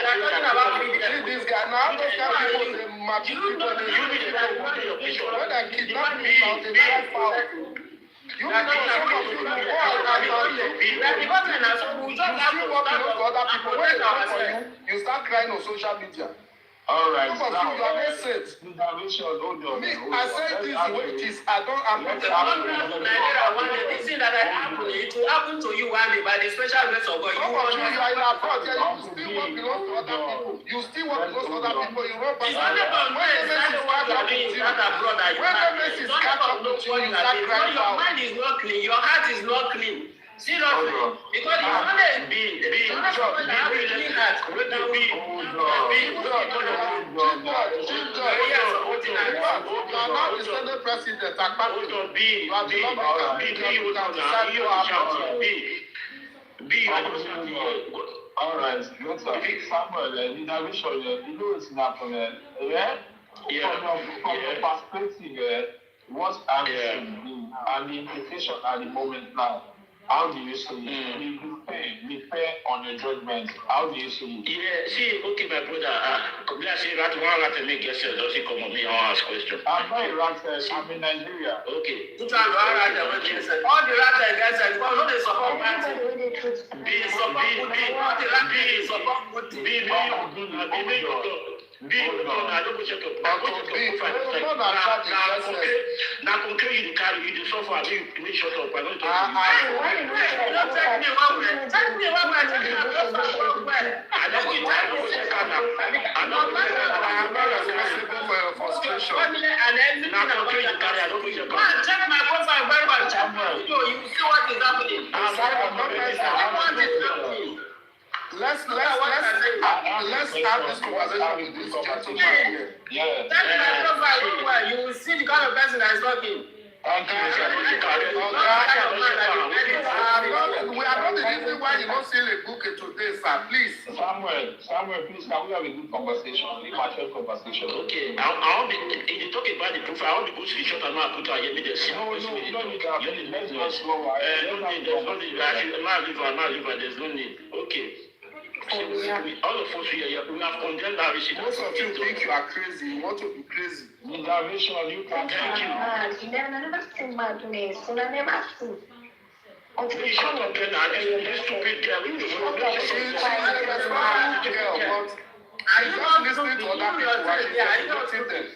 talking about See this guy now, those kind of people say, "Mad people, they you be the guy who want your picture. when they kidnap me, now they drive out. You people, some of you, go and because now so we you just have see to what start belongs to other people. When they come for ourselves. you start crying on social media. All right, Some of you, you are not safe. intervention, hold on. Me, I say this the way it is. I don't have Let's to have Nigeria one day, this thing that happened, it will happen to you one day by the special grace of God. Some of you, you are in abroad, yeah, you still what belongs to other people. You still what belongs to other people. You run back. It's not about When the it's not message what catch you up are doing, with it's you, not abroad that you when the are. message It's not catch up about with you, what you you are start doing. crying Your out. mind is not clean, your heart is not clean. Seriously, because it's only it's not someone that has a clean heart. All right, let's Samuel, the narration, you know it's happening. Yeah? From your perspective, what action do and the implication at the moment now? How do you see it? Be fair on your judgment. How do you see it? Yeah, see, okay, my brother. Let's say that one rat and make yourself doesn't come on me. I'll ask question. I'm not a rat, I'm in Nigeria. Okay. All the rats guys are because no they support party. They support good. All the rats support good thing. I don't go check up. Now, conclude you the carry you the suffer. You shut up. I don't talk to you. Don't take me one way. Take me one way. Take me one way. I don't go check up now. I'm not responsible for your frustration. And everything now about conclude you that. carry. I don't go check Go up. and check my profile very well. Check my video. You will see what is happening. Let's have this conversation with this gentleman here. Yeah. Check my profile very well. You will see the kind of person that is talking. Thank you. We are not the reason why you don't seal a book today, sir. Please. Samuel, please, can we have a good conversation, a mature conversation? Okay, I want to if you talk about the proof, I want to go to the shop and I put out here. There's No, you don't need that. Let's go slower. no need. There's no need. I'm not leaving. There's no need. Okay. So all of us here, we have condemned our receipt. Most of you think you are crazy. You want to be crazy. Intervention, you can Thank you. I never seen madness. I never seen. Please shut up, then. This stupid girl. She's a responsible girl, but she's not listening to other people. She's supporting them.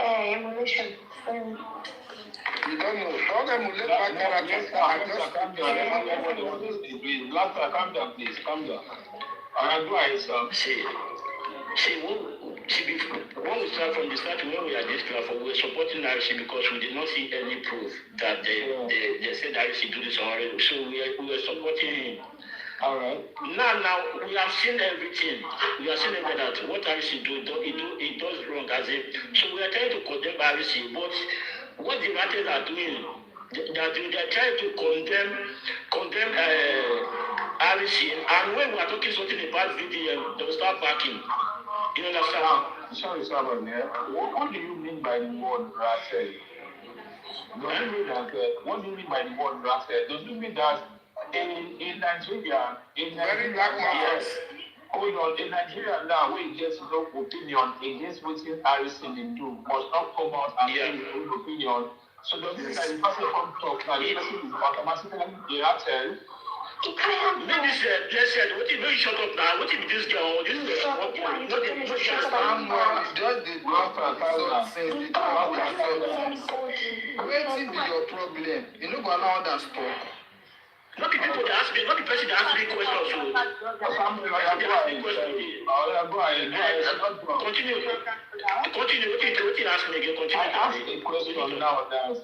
Emulation. You don't know. Don't emulate my character. Calm down, please. Calm down. Go ahead, sir. When we start from the start, when we are this platform, we were supporting RC because we did not see any proof that they said RC do this already. So we were supporting him. All right. Now we have seen everything. We have seen everything that what RC it does wrong as if. So we are trying to condemn RC, but what the writers are doing, that they are trying to condemn RC, and when we are talking something about VDM, they will start backing. You understand? Sorry, Samuel. What do you mean by the word rattle? What do you mean by the word rattle? Does it mean that in Nigeria, Very black man. Hold on, in Nigeria now, where you get no opinion against what RC they do, must not come out and say your own opinion. So does it mean that the person come talk now, the person is automatically a rattle? Maybe blessed. What you know? You shut up now. What if this girl? This is what you know. They just Just the Waiting be your problem. You know, go allow that stuff. not the people that ask me, not the person that ask me questions. So continue. What you ask me again? Continue. I ask a question now that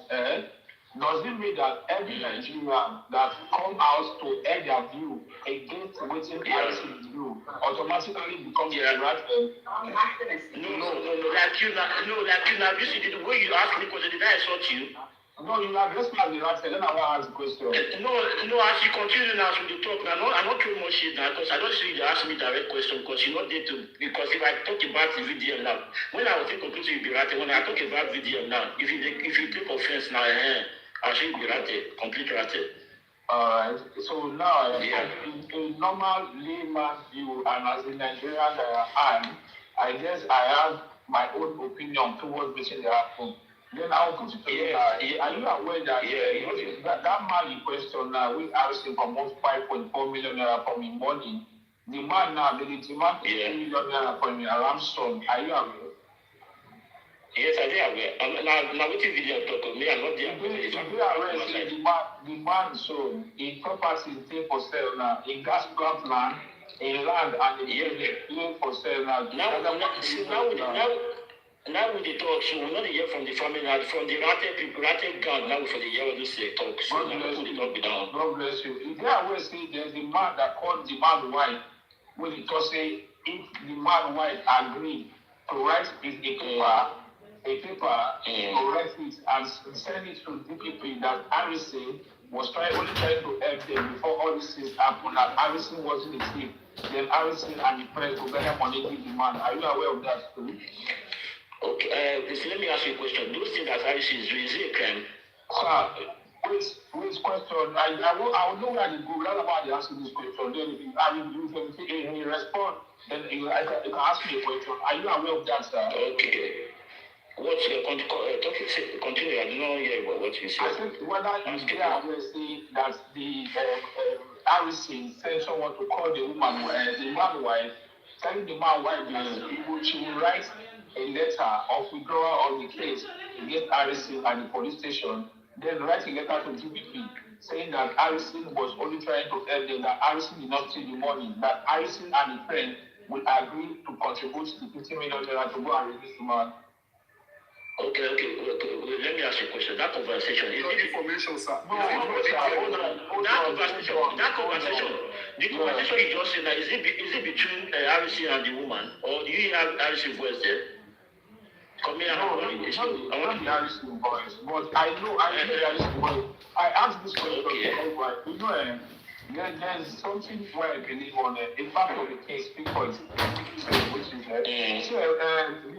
does it mean that every Nigerian that come out to air their view against waiting RC do automatically becomes a rat? No. Like you now. You see the way you ask me question, did I insult you? No, you address me as the rat. Then I want to ask the question. No. As you continue now with the talk, now I'm not too much shit now because I don't see you ask me direct question because you're not there to. Because if I talk about the VDM now, when I will take conclusion, you'll be right. When I talk about VDM now, if you take offense now, I'll show you be rated, complete rated. All right. So now, a normal layman view, and as a Nigerian I guess I have my own opinion towards making it happen. Then I'll put it to you. Are you aware that that man in question now, we asking for almost 5.4 million naira from him money? The man now, they demand 2 million naira from him ransom. Are you aware? Yes, I am aware. Now, what video talk of me? I'm not there. The man so in property take for sale now, in gas plant land, in land and in for sale now. Now with the talk, so we're not hear from the family, from the ratted gang, now for the year to say talk. So now put the talk down. God bless you. If they always say there's the man that called the man wife, when he talk say if the man wife agree to write a paper, correct it and send it to DPP that Harrison was only trying to help them before all these things happened, that Harrison wasn't a thief. Then Harrison and the press will get money give the man. Are you aware of that too? Okay, so let me ask you a question. Those things that Harrison is doing, is it a crime? Which question? I will know where they go. That's why they ask you this question. Then if you respond, then you can ask me a question. Are you aware of that, sir? Okay. What's continue? I don't know hear what you say. I think whether you will say that the Harrison sent someone to call the man wife, telling the man wife that she will write a letter of withdrawal of the case against Harrison at the police station, then write a letter to GBP saying that Harrison was only trying to help them, that Harrison did not see the money, that Harrison and his friend will agree to contribute the 50 million naira to go and release the man. Okay. Let me ask you a question. That conversation is it information, sir? That conversation. The conversation you just said, is it between Harrison and the woman, or do you have Harrison voice there? Come here. I want the Harrison voice, but I know the Harrison voice. I asked this question because you know, there's something where I believe on the fact of the case because which is the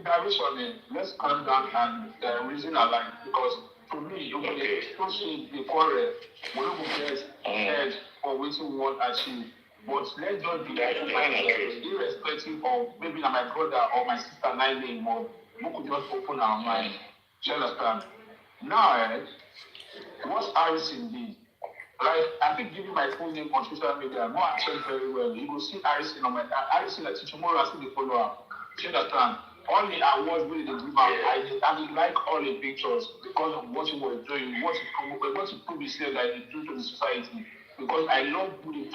direction. Let's calm down and reason align, because to me, you can see the quarrel. We don't get head for what we want to achieve. But let's just be irrespective of maybe my brother or my sister 9 days more. We could just open our mind. You understand? Now, what Harrison did, like, I think giving my full name on social media, more access very well. You will see Harrison on my Harrison like tomorrow I see the follow up. You understand? All the awards really they give out, I did like all the pictures because of what he was doing, what he probably said that he do to the society. Because I love who they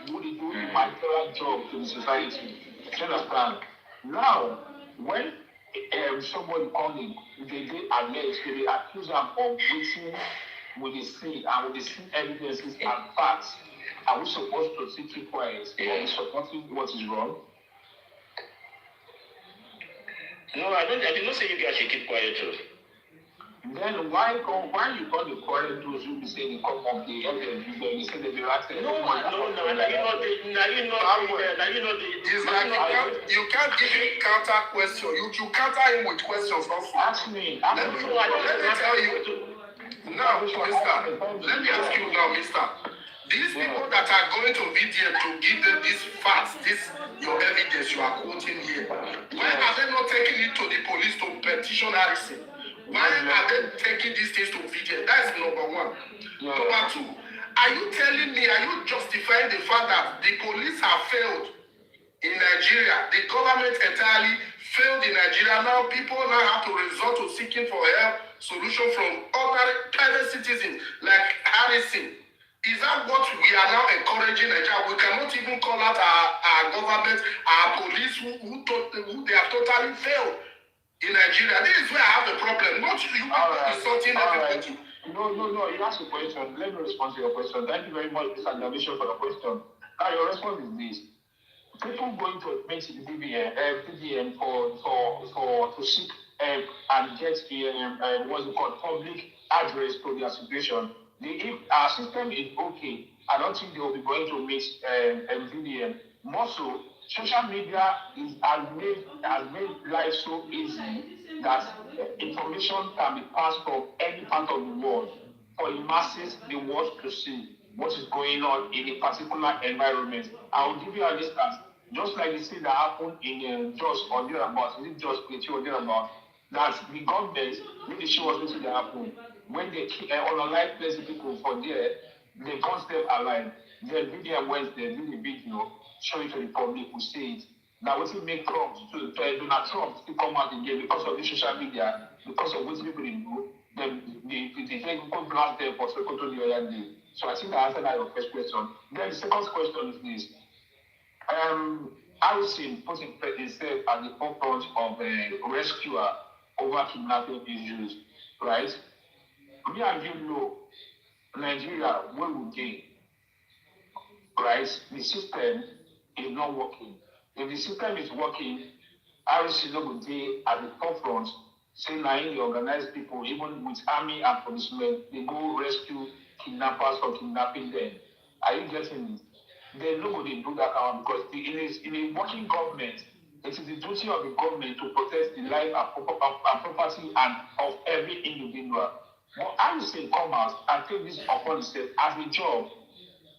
do the material job to the society. You understand? Now, when somebody comes in, they allege, they accuse them of waiting with the see and with the see evidences and facts. Are we supposed to keep quiet or supporting what is wrong? No, I did not say you guys should keep quiet too. Then why you call the quarrel those who be saying they come up the evidence, they say they be acting? No, you can't give him counter question. You counter him with questions also. Ask me. Let me tell you. Now, mister, let me ask you now, mister. These people that are going to VDM to give them these facts, your evidence you are quoting here, why are they not taking it to the police to petition Harrison? Why are they taking these things to VDM? That's number one. Number two, are you telling me, are you justifying the fact that the police have failed in Nigeria? The government entirely failed in Nigeria. Now people have to resort to seeking for help, solution from other private citizens like Harrison. Is that what we are now encouraging Nigeria? We cannot even call out our government, our police, who they have totally failed in Nigeria. This is where I have the problem. Not you insulting everybody. No. You asked a question. Let me respond to your question. Thank you very much, Mr. Gabisho, for the question. Now, your response is this. People going to make PDM to seek and get what's it called, public address to their situation. If our system is okay, I don't think they will be going to mix VDM. More so, social media has made life so easy that information can be passed from any part of the world for the masses, the world to see. what is going on in a particular environment. I will give you an instance. Just like the thing that happened in Jos or thereabouts, is it Jos Plateau or thereabouts, that the government, when the show was waiting to happen, when they unalive plenty people for there, they got them alive. Then video went there, did a video, showing to the public who say it. Now, what will make Trump to Donald Trump to come out again because of the social media, because of what people do, then they go blast them for Sokoto the other day. So I think I answered that your first question. Then the second question is this. Harrison put himself at the forefront of a rescuer over kidnapping issues, right? Me and you know, Nigeria, where we gain, right? The system is not working. If the system is working, Harrison will be at the forefront, saying that the organized people, even with army and policemen, they go rescue kidnappers from kidnapping them. Are you getting it? Then nobody do that now because in a working government, it is the duty of the government to protect the life and property and of every individual. But Harrison come out and take this upon himself as a job,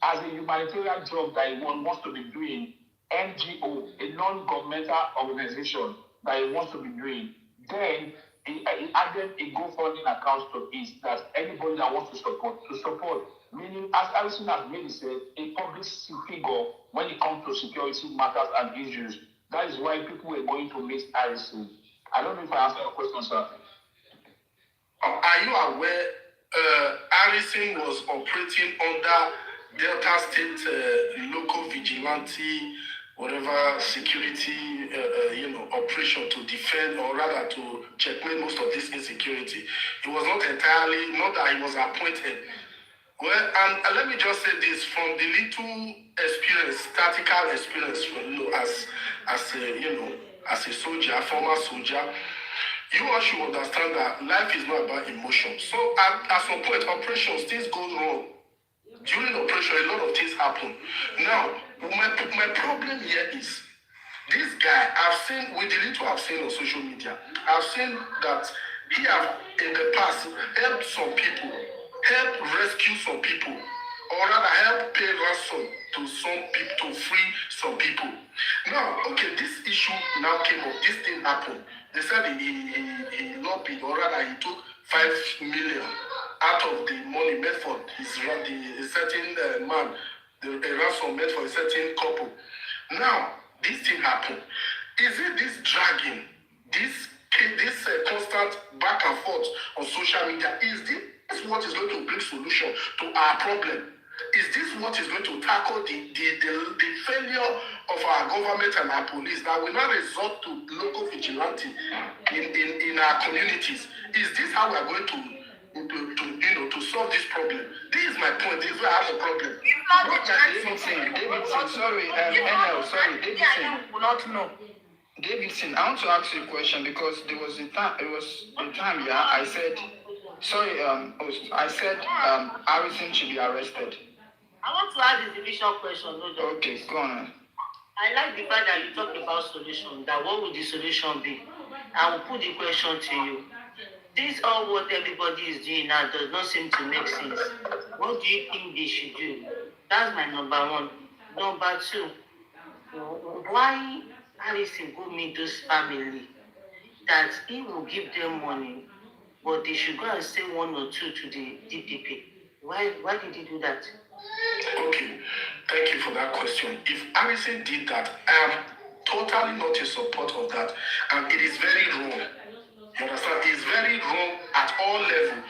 as a humanitarian job that he wants to be doing, NGO, a non-governmental organization that he wants to be doing. Then he added a GoFundMe account to it that anybody that wants to support. Meaning, as Harrison has made himself a public figure when it comes to security matters and issues. That is why people were going to meet Harrison. I don't know if I answered your question, sir. Are you aware Harrison was operating under Delta State local vigilante, whatever security, operation to defend or rather to checkmate most of this insecurity? It was not that he was appointed. Well, and let me just say this from the little experience, tactical experience, as a soldier, former soldier. You all should understand that life is not about emotion. So at some point, operations, things go wrong. During operation, a lot of things happen. Now, my problem here is, this guy, I've seen, with the little I've seen on social media, I've seen that he has, in the past, helped some people, helped rescue some people, or rather helped pay ransom to some people, to free some people. Now, okay, this issue now came up, this thing happened. They said he lobbied, or rather he took 5 million out of the money made for a certain man, the ransom made for a certain couple. Now, this thing happened. Is it this dragging, this constant back and forth on social media? Is this what is going to bring solution to our problem? Is this what is going to tackle the failure of our government and our police that will not resort to local vigilante in our communities? Is this how we are going to solve this problem? This is my point. This is where I have a problem. Davidson, I want to ask you a question because there was a time, I said, Harrison should be arrested. I want to add a division question. Okay, go on. I like the fact that you talk about solution, that what would the solution be? I will put the question to you. This all what everybody is doing now does not seem to make sense. What do you think they should do? That's my number one. Number two, why Harrison go meet those family that he will give them money, but they should go and say 1 or 2 to the DPP? Why did he do that? Okay, thank you for that question. If Harrison did that, I am totally not in support of that, and it is very wrong. You understand? It's very wrong at all levels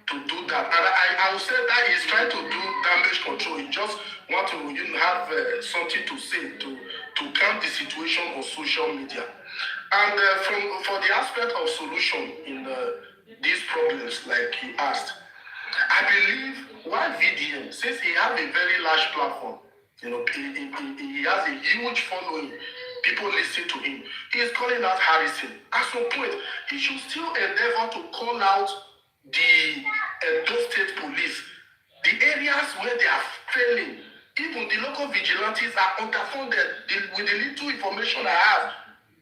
to do that. And I would say that he's trying to do damage control. He just want to have something to say to calm the situation on social media. And for the aspect of solution in these problems, like you asked, I believe why VDM, since he has a very large platform, he has a huge following, people listen to him, he is calling out Harrison. At some point, he should still endeavor to call out the those state police, the areas where they are failing. Even the local vigilantes are underfunded with the little information I have.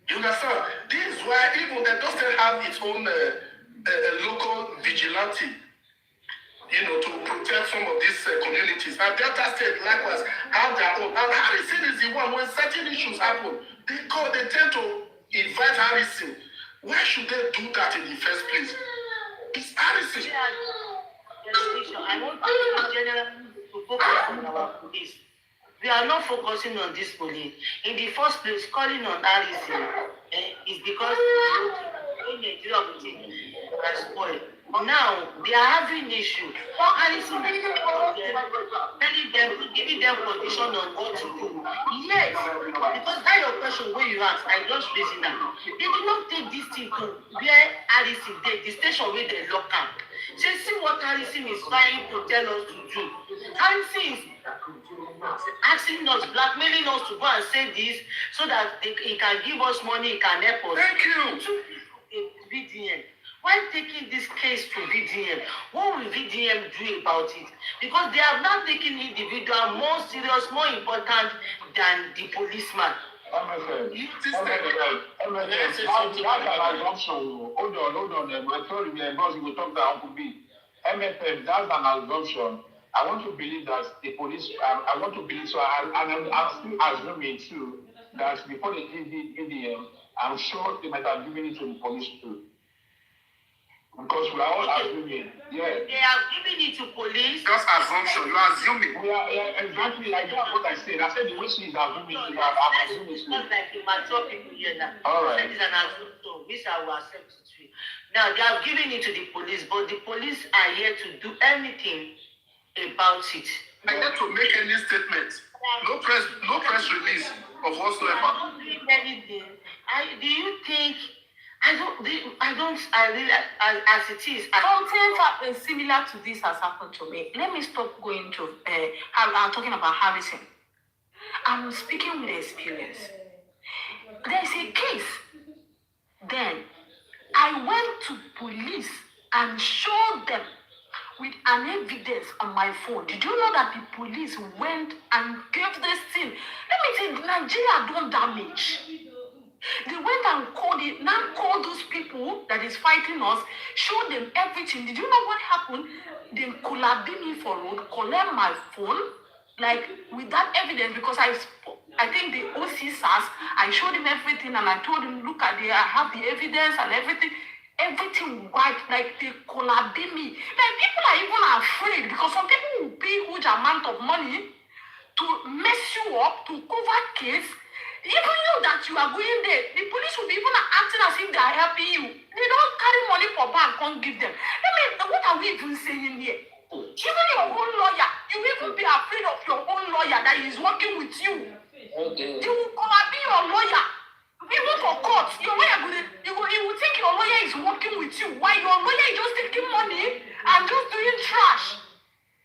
You understand? This is why even the state have its own local vigilante. to protect some of these communities. And Delta State likewise have their own. And Harrison is the one, when certain issues happen, they tend to invite Harrison. Why should they do that in the first place? It's Harrison. I want to generally to focus on our police. We are not focusing on this police. In the first place, calling on Harrison is because Nigeria has spoiled. Now they are having issue. Harrison is telling them, giving them condition on what to do. Yes, because that your question when you ask, I just reason that they did not take this thing to where Harrison did, the station where they lock up. So see what Harrison is trying to tell us to do. Harrison is asking us, blackmailing us to go and say this so that he can give us money, he can help us. Thank you. To VDM. Why taking this case to VDM? What will VDM do about it? Because they have now taken individual more serious, more important than the policeman. That's an assumption. Hold on. I told you, boss, you will talk to Uncle B. MFM, that's an assumption. I want to believe that the police, I want to believe, so I'm still assuming too, that before they did the VDM, I'm sure they might have given it to the police too. Because we are all assuming, yeah. They have given it to police. Just assumption, you are assuming. Exactly, like that's what I said. I said the way she is assuming, I'm assuming. It's not like the mature people here now. All right. That is an assumption, which I will accept it to. Now, they have given it to the police, but the police are here to do anything about it. I get to make any statement. No press release of whatsoever. Anything. Do you think? I really, as it is. Something similar to this has happened to me. Let me stop going to, I'm talking about Harrison. I'm speaking with experience. There's a case. Then, I went to police and showed them with an evidence on my phone. Did you know that the police went and gave this thing? Let me say, Nigeria don't damage. They went and called those people that is fighting us, showed them everything. Did you know what happened? They collabed me for road, collect my phone, like with that evidence, because I think the OC SARS, I showed him everything and I told him, look at it, I have the evidence and everything. Everything white, like they collabed me. Like people are even afraid because some people will pay huge amount of money to mess you up, to cover case. Even you that you are going there, the police will be even acting as if they are helping you. They don't carry money for bank, can't give them. What are we even saying here? Even your own lawyer, you will even be afraid of your own lawyer that is working with you. Okay. You will be your lawyer. Even for court, your lawyer you will think your lawyer is working with you. Why your lawyer is just taking money and just doing trash?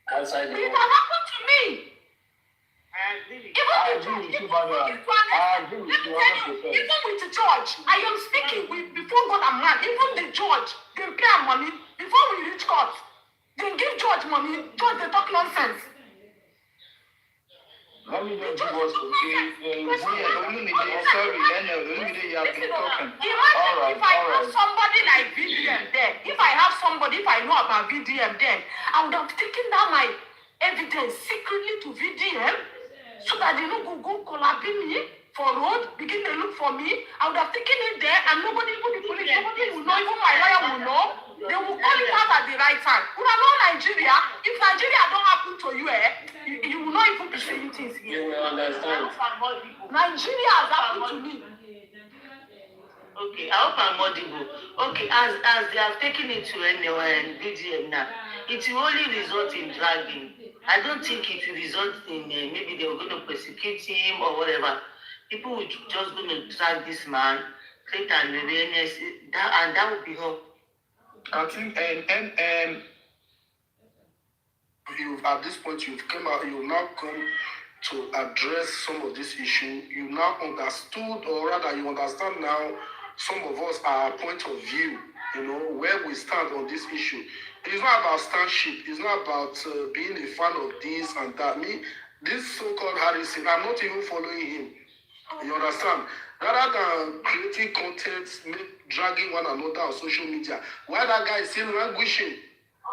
It has happened to me. Even with the judge, I am speaking before God and man. Even the judge, they pay our money before we reach court. They give judge money. Judge, they talk nonsense. Let me just give us Sorry, you have been talking. Imagine if I have somebody like VDM there. If I know about VDM then, I would have taken down my evidence secretly to VDM so that they don't go collabing me for road, begin to look for me. I would have taken it there and nobody will know, even my lawyer will know. They will call it out at the right time. You know Nigeria, if Nigeria don't happen to you, you will not even be saying things here. You will understand. Nigeria has happened to me. Okay, I hope I'm audible. Okay, as they have taken it to VDM now, it will only result in dragging. I don't think it will result in maybe they were going to persecute him or whatever. People will just going to drag this man, create an awareness, and that will be all. I think at this point you've now come to address some of this issue. You now understood, or rather you understand now some of us our point of view, where we stand on this issue. It's not about standship. It's not about being a fan of this and that. This so-called Harrison, I'm not even following him. You understand? Rather than creating content, dragging one another on social media, why that guy is still languishing?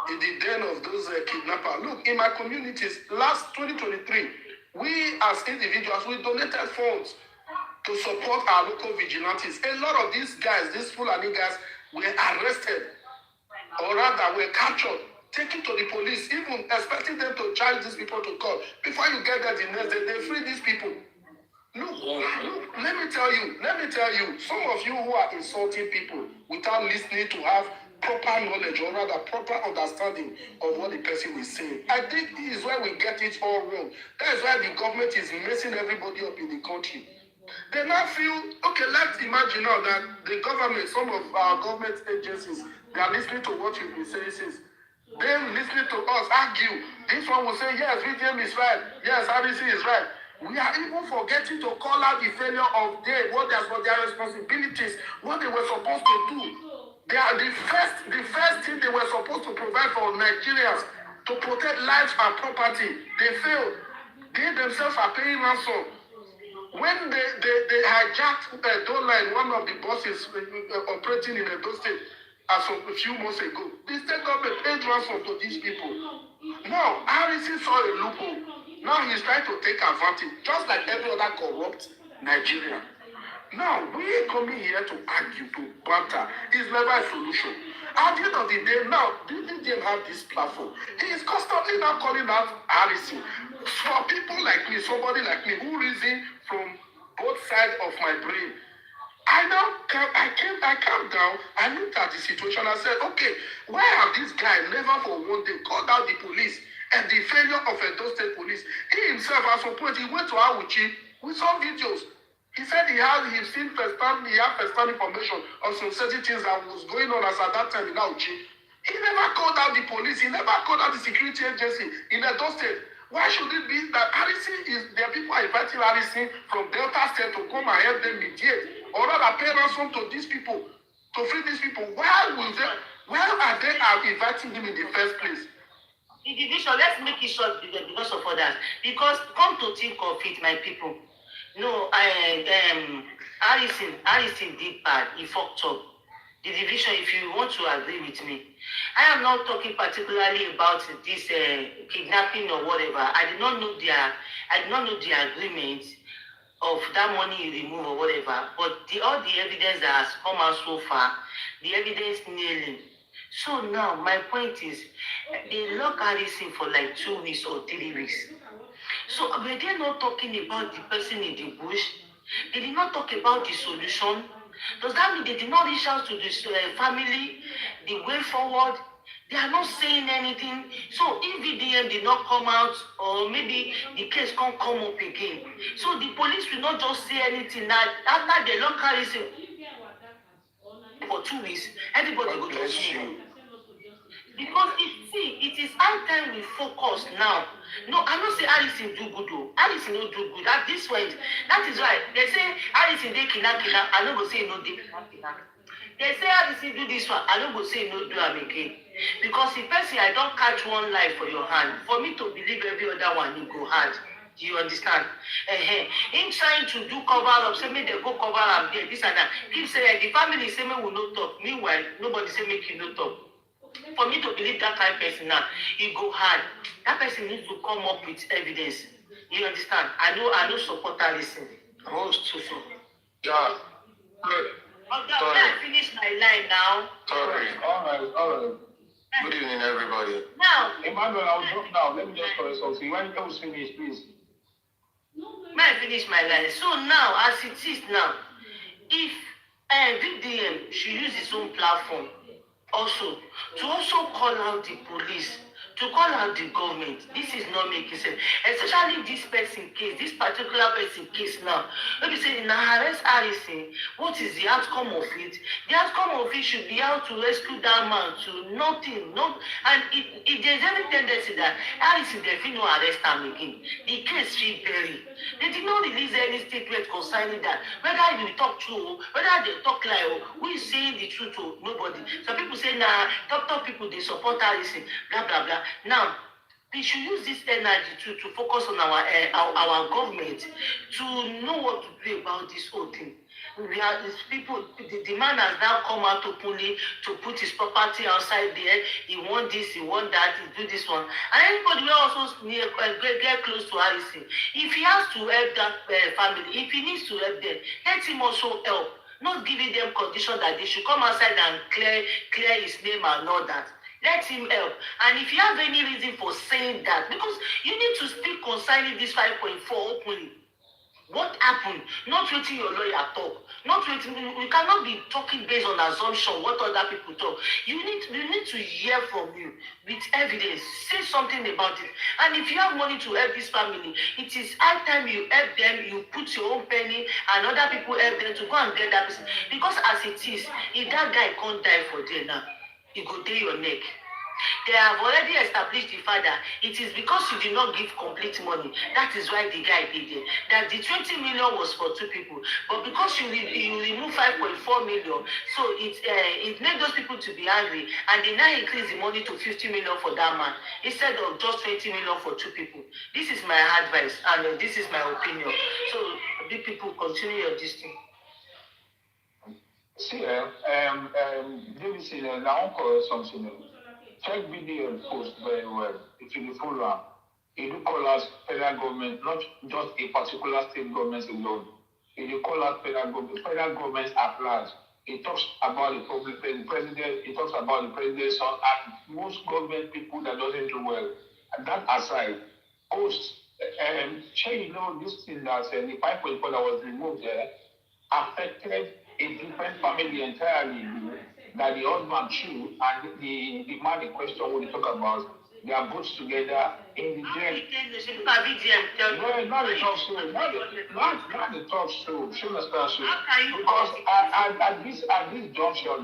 in the den of those kidnappers. Look, in my communities, last 2023, we as individuals, we donated funds to support our local vigilantes. A lot of these guys, these Fulani guys, were arrested, or rather were captured, taken to the police, even expecting them to charge these people to court. Before you get there the next day, they free these people. Look, let me tell you, some of you who are insulting people without listening to have proper knowledge or rather proper understanding of what the person is saying. I think this is where we get it all wrong. That is why the government is messing everybody up in the country. They now feel, okay, let's imagine now that the government, some of our government agencies, they are listening to what you've been saying since. Them listening to us argue. This one will say, yes, VTM is right. Yes, RBC is right. We are even forgetting to call out the failure of them, what their responsibilities, what they were supposed to do. They are the first thing they were supposed to provide for Nigerians to protect lives and property. They failed. They themselves are paying ransom. When they hijacked Doline, one of the buses operating in Edo State, as of a few months ago, the state government paid ransom to these people. Now, RBC saw a loophole. Now he's trying to take advantage, just like every other corrupt Nigerian. Now, we coming here to argue, to banter, is never a solution. At the end of the day, now, DDM have this platform. He is constantly now calling out RBC. For people like me, somebody like me, who reason from both sides of my brain, I calmed down, I looked at the situation, I said, okay, why have this guy never for one day called out the police and the failure of Edo State Police? He himself, at some point, he went to Awuchi with some videos. He said he had first-hand information on some certain things that was going on as at that time in Awuchi. He never called out the police, he never called out the security agency in Edo State. Why should it be that there are people are inviting Harrison from Delta State to come and help them mediate, or rather pay ransom to these people, to free these people? Why are they inviting him in the first place? The division, let's make it short because of others. Because come to think of it, my people. No, Harrison did bad. He fucked up. The division, if you want to agree with me, I am not talking particularly about this kidnapping or whatever. I did not know the agreement of that money he removed or whatever. But all the evidence that has come out so far, the evidence nailing. So now my point is, they lock Harrison for like 2 weeks or 3 weeks. So were they not talking about the person in the bush? They did not talk about the solution. Does that mean they did not reach out to the family, the way forward? They are not saying anything. So if VDM did not come out, or maybe the case can't come up again, so the police will not just say anything. Now after they lock Harrison for 2 weeks, everybody will just move. Because it is high time we focus now. No, I don't say Harrison do good though. Harrison no do good. At this point, that is why they say Harrison dey kidnap. I don't go say no dey kidnap. They say Harrison do this one. I don't go say no do am again. Because the person I don't catch one life for your hand. For me to believe every other one, it go hard. Do you understand? In trying to do cover up, say me they go cover up there, this and that. Keep saying the family say me will not talk. Meanwhile, nobody say make you no talk. For me to believe that kind of person now, it go hard. That person needs to come up with evidence. You understand? I know support Harrison. Most too soon. Yeah. Good. Okay, I finish my line now. Sorry. All right. Good evening, everybody. Now, Emmanuel, I'll drop now. Let me just correct something. When you finish, please. May I finish my line? So now, as it is now, if VDM should use his own platform also to also call out the police, to call out the government, this is not making sense. Especially this person case, this particular person case now. Let me say, now arrest Harrison. What is the outcome of it? The outcome of it should be how to rescue that man to nothing. And if there's any tendency that Harrison they no arrest him again, the case will bury. They did not release any statement concerning that. Whether you talk true, whether they talk lie, who is saying the truth to nobody. Some people say, nah, top people they support Harrison, blah blah blah. Now, we should use this energy to focus on our government to know what to do about this whole thing. we are these people. The man has now come out openly to put his property outside there. He want this, he want that, he do this one. And anybody will also get close to Harrison. If he has to help that family, if he needs to help them, let him also help. Not giving them condition that they should come outside and clear his name and all that. Let him help. And if you have any reason for saying that, because you need to speak concerning this 5.4 openly. What happened? Not waiting your lawyer talk. Not waiting. We cannot be talking based on assumption what other people talk. You need to hear from you with evidence. Say something about it. And if you have money to help this family, it is high time you help them. You put your own penny, and other people help them to go and get that person. Because as it is, if that guy can't die for there now, he go day your neck. They have already established the father. It is because you did not give complete money. That is why the guy did it. That the 20 million was for 2 people. But because you remove 5.4 million, so it made those people to be angry. And they now increase the money to 50 million for that man, instead of just 20 million for 2 people. This is my advice, and this is my opinion. So, big people, continue your distance. See, David, now call something. Check video and post very well. If you follow up, you do call us federal government, not just a particular state government alone. You call us federal government at large. It talks about the president, it talks about the president's son, and most government people that doesn't do well. And that aside, post, this thing that the 5.4 that was removed there affected a different family entirely. That the husband too and the man in question when they talk about, they are both together in the jail. No, not the talk show. Not the talk show. She understand so. Because at this junction,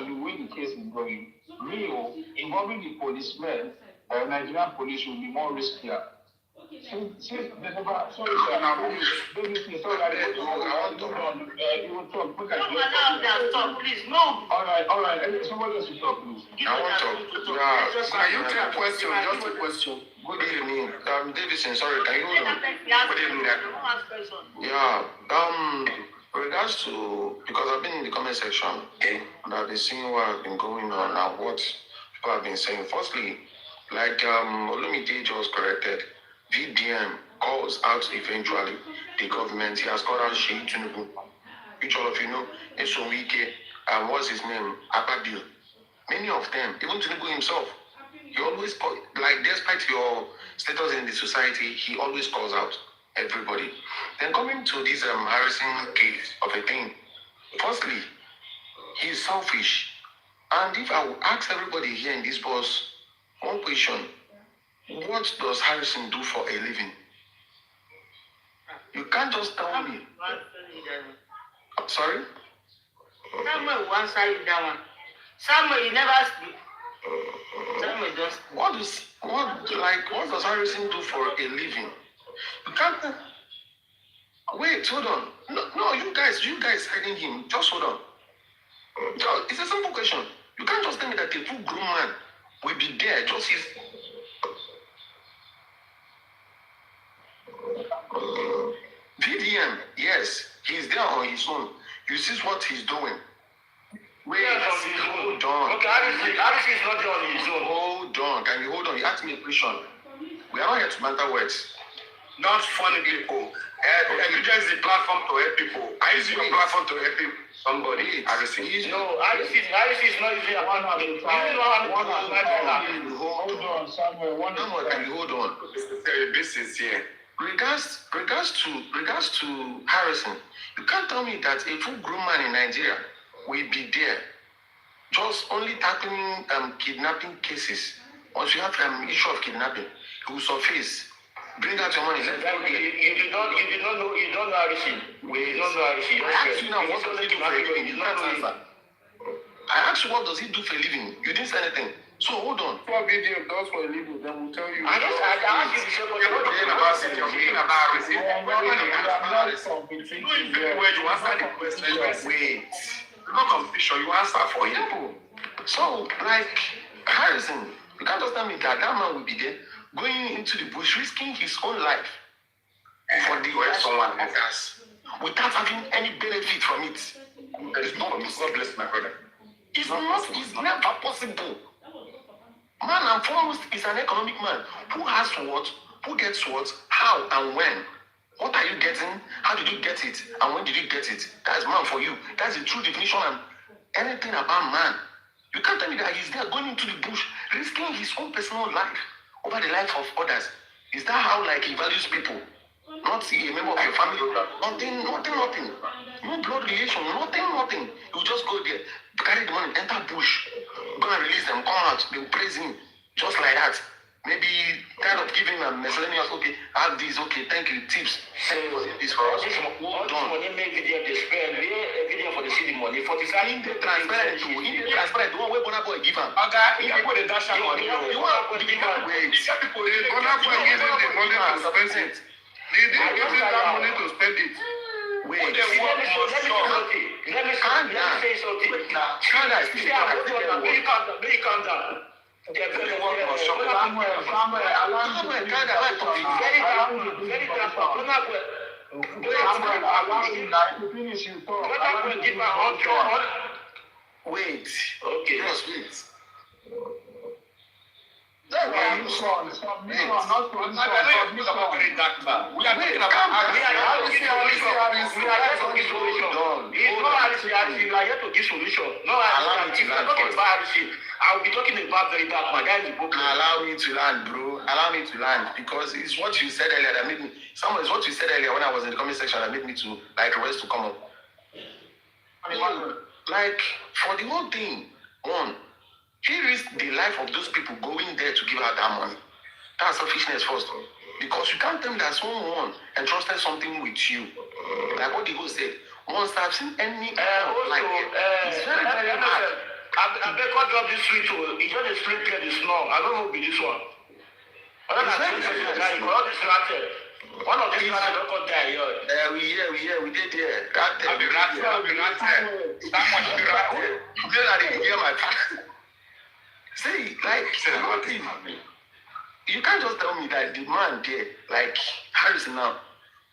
the way the case is going, Rio involving the policemen, Nigerian police will be more riskier. Since they never, sorry, sir, now, please, sorry, I want to run. You will talk. Look at you. No, talk, please. No. All right. Somebody else will talk, please. I want to. Yeah. Can you take a question? Just a question. Good evening. Davidson, sorry, can you hold on? Good evening. Yeah. Regards to, because I've been in the comment section, okay, and I've been seeing what has been going on and what people have been saying. Firstly, like Olumide just corrected, VDM calls out eventually the government. He has called out Sheikh Tinubu, which all of you know, Esomike, and what's his name, Abadio. Many of them, even Tinubu himself, he always call, like despite your status in the society, he always calls out everybody. Then coming to this Harrison case of a thing, firstly, he's selfish. And if I would ask everybody here in this bus one question, what does Harrison do for a living? You can't just tell me. Sorry? Samuel will answer you that one. Samuel, you never speak. Samuel just. What does Harrison do for a living? You can't. Wait, hold on. No, you guys hiding him. Just hold on. It's a simple question. You can't just tell me that a full grown man will be there. Just his. VDM, yes, he's there on his own. You see what he's doing. Wait, hold on. Okay, Harrison is not there on his own. Hold on. Can you hold on? You asked me a question. We are not here to banter words. Not funny people. You just the platform to help people. I use your platform to help people. Somebody, Harrison. No, Harrison is not using a one at a time. Hold on, Samuel. Can you hold on? This is here. Regards to Harrison, you can't tell me that a full grown man in Nigeria will be there just only tackling kidnapping cases. Once you have issue of kidnapping, he will surface. Bring out your money. You don't know Harrison. You don't know Harrison. I asked you now, what does he do for a living? You can't answer. I asked you, what does he do for a living? You didn't say anything. So hold on. What video does for a living? Then we'll tell you. I asked you the same question. You're not about it. You answer the question. Wait. No competition. You answer for him. So, like Harrison, you can't just tell me that man will be there going into the bush, risking his own life for the someone else. without having any benefit from it. It's not possible. God bless my brother. It's never possible. Man and foremost is an economic man. Who has what? Who gets what? How and when? What are you getting? How did you get it? And when did you get it? That's man for you. That's the true definition of anything about man. You can't tell me that he's there going into the bush, risking his own personal life over the life of others. Is that how he values people? Not a member of your family. Nothing. No blood relation. Nothing. You just go there, carry the money, enter bush, go and release them, come out, they will praise him. Just like that. Maybe kind of giving a miscellaneous, okay, have this, okay, thank you, tips. This for us. All this money make video they spend, video for the city money, 45. Transparent, the one where Bona Boy give him. Okay, people they dash out money. You want to give him wait. People, Bona Boy give them the money to spend it. They give them that money to spend it. Wait, Let me say something. Calm down. They're very Samuel, allow me to very finish you talk. Wait. Okay. Just wait. Submission, not position. We are talking about I'll be talking about very dark man. Allow me to land, bro. Allow me to land because it's what you said earlier that made me. It's what you said earlier when I was in the comment section that made me to request to come up. For the whole thing, he risked the life of those people going there to give out that money. That's selfishness first. Because you can't tell me that someone entrusted something with you. Like what the host said. Once I've seen any it's very, very hard. I beg God drop this street. It's just a street here, the snow. I don't know with this one. One of these guys don't come there. We did there. That See, you can't just tell me that the man there, like Harrison now,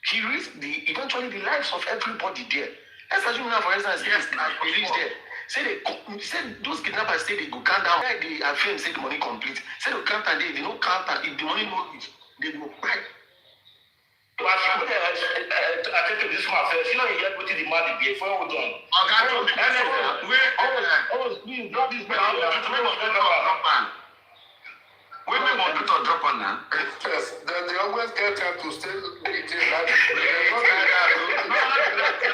he risked eventually the lives of everybody there. Let's assume now, for instance, yes, he reached there. Say those kidnappers say they go count down. They affirm say the money complete. Say they count and they no count and if the money no reach, they go buy. I take to this man first. You know, you get what the money be before we done. Please drop this man. Women want to drop on now. Yes, they always get time to stay with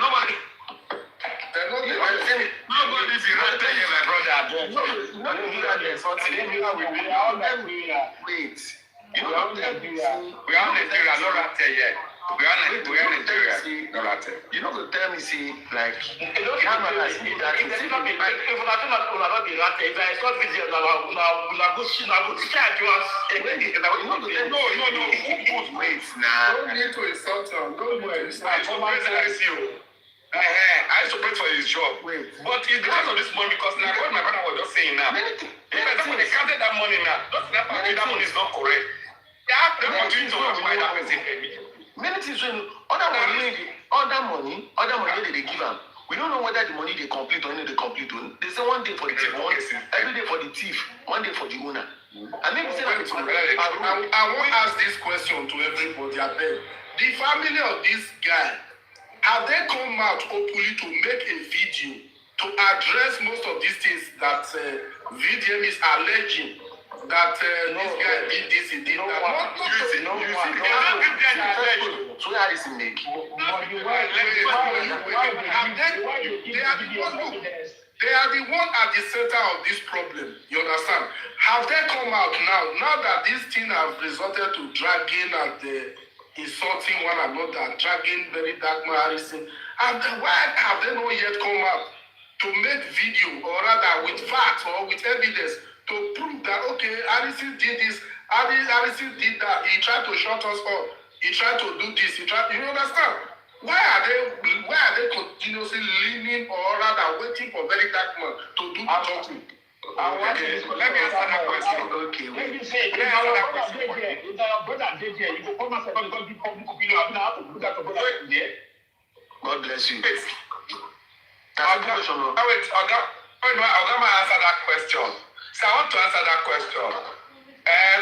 Nobody. Nobody be right there, my brother. Wait. We are on Nigeria, not right there yet. We are Nigeria, not right there. You know, to tell me, see, like, if I not be right there, if I saw video, I go charge you. No, wait, now. Don't need to insult him. Don't need to insult him. I used to pray for his job. Wait. But it's because of this money, because now what my brother was just saying now. If they counted that money now, that money is not correct. They have the opportunity to buy that person immediately. Many things when other money that they give them. We don't know whether the money they complete or not they complete. They say one day for the thief, every day for the thief, one day for the owner. And maybe say that I won't ask this question to everybody. I beg. The family of this guy, have they come out openly to make a video to address most of these things that VDM is alleging that this guy did this, he did that? So how is it make? They are the one at the center of this problem. You understand? Have they come out now that this thing has resulted to dragging and insulting one another, dragging very dark man Harrison? And why have they not yet come out to make video, or rather with facts or with evidence, to prove that, okay, Harrison did this, Harrison did that, he tried to shut us up, he tried to do this, you understand? Why are they continuously leaning or rather waiting for very dark man to do the talking? Let me answer that question. Okay, let me say, if your brother did here, you go come and say, because you public opinion, I have to put that to brother there. God bless you. Wait, Oga, answer that question. So I want to answer that question.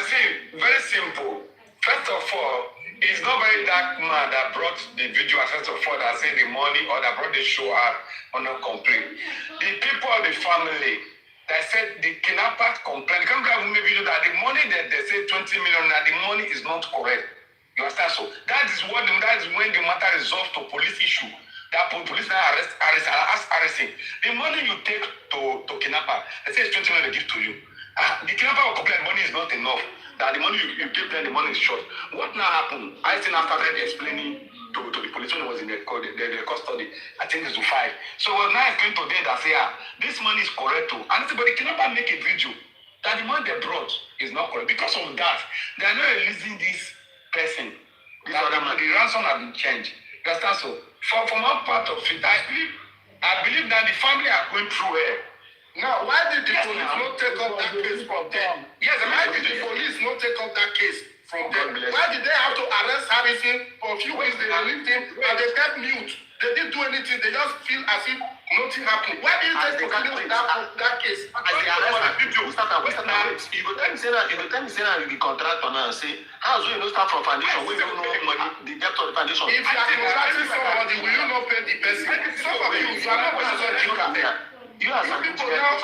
See, very simple. First of all, it's not very dark man that brought the video, first of all, that said the money or that brought the show out on a complaint. The people of the family that said the kidnappers complained, the kidnappers made video that the money that they say 20 million, that the money is not correct. You understand? So that is when the matter resolved to police issue. That police now arresting. The money you take to kidnapper, they say it's 20 million they give to you. The kidnapper will complain money is not enough. That the money you give them, the money is short. What now happened? I still started explaining to the police when I was in the custody. I think it's to 5. So now explain today that say, this money is correct too. And but the kidnapper make a video that the money they brought is not correct. Because of that, they are not releasing this person. The ransom has been changed. You understand? So from one part of it, I believe that the family are going through it. Now, why did the police not take up that case from them? Yes, why did the police not take up that case from them? Why did they have to arrest Harrison for a few weeks? They released him and they kept mute. They didn't do anything. They just feel as if nothing happened. Why did you take that case? As they arrest people, you go tell me say that you be contractor now and say, how do you not start from foundation? We don't know money, the depth of the foundation. If you are contracting somebody, will you not pay the person? Some of you are not going to do you are people now,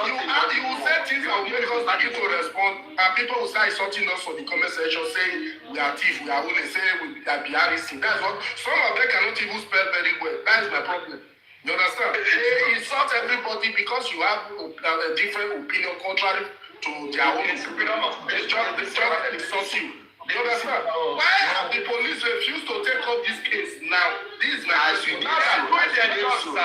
you will say things and make us begin to respond, and people will start insulting us for the comment section, saying we are thief, we are only saying we are BRC. That's what some of them cannot even spell very well. That is my problem. You understand? They insult everybody because you have a different opinion contrary to their own opinion. They just insult you. You understand? Why have the police refused to take up this case now? This is my question. Now they are doing their job, sir.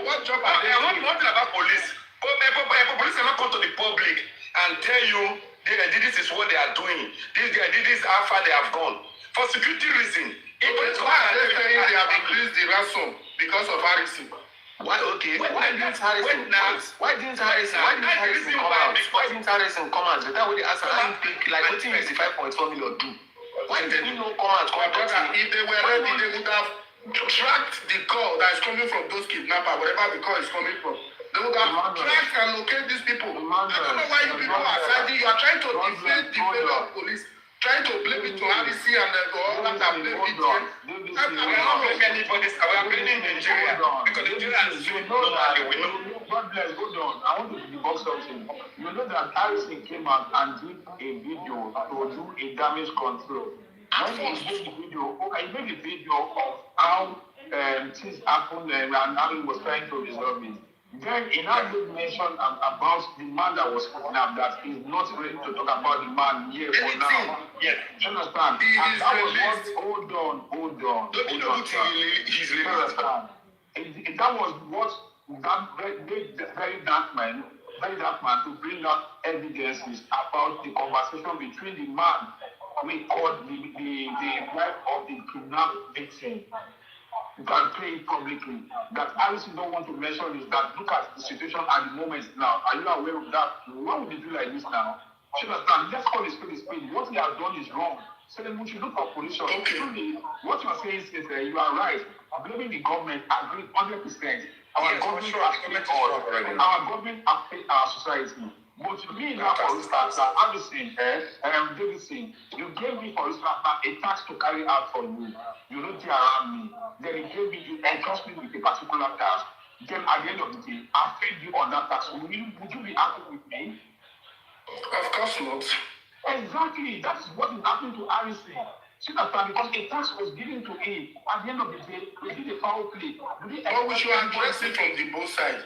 What job are they doing? One thing about police. Police cannot come to the public and tell you this is what they are doing. This is how far they have gone. For security reasons. Why are they saying they have increased the ransom because of Harrison? Why didn't Harrison come out? The time when they answer, like what thing is the 5.4 million do? Why didn't you come out? If they were ready, they would have tracked the call that is coming from those kidnappers, whatever the call is coming from. They would have tracked and locate these people. I don't know why you people are fighting. You are trying to defend the failure of police. Trying to blame it to RDC and all that and blame it. We are not blaming anybody. We are blaming Nigeria. Because Nigeria is doing normally. We know. God bless, hold on. I want to debunk something. You know that Harrison came out and did a video to do a damage control. When he made the video of how things happened and how he was trying to resolve it. Then he now made mention about the man that was kidnapped, that he's not ready to talk about the man here for now. Yes. You understand? And that was what, hold on. He's released. That was what that made very dark man to bring up evidences about the conversation between the man we called the wife of the kidnapped victim. You can play it publicly. That Harrison don't want to mention is that look at the situation at the moment now. Are you aware of that? Why would they do like this now? You understand? Let's call it spade. What they have done is wrong. So then we should look for pollution. Okay. Truly, what you are saying is you are right. Blaming the government, agree 100%. Our government affects our society. But to me now, for instance, Davidson, you gave me, for instance, a task to carry out for you. You don't care around me. Then you entrust me with a particular task. Then at the end of the day, I paid you on that task. Would you be happy with me? Of course not. Exactly. That's what is happening to Harrison. See that because a task was given to him. At the end of the day, they did a foul play. But we should address it from the both sides.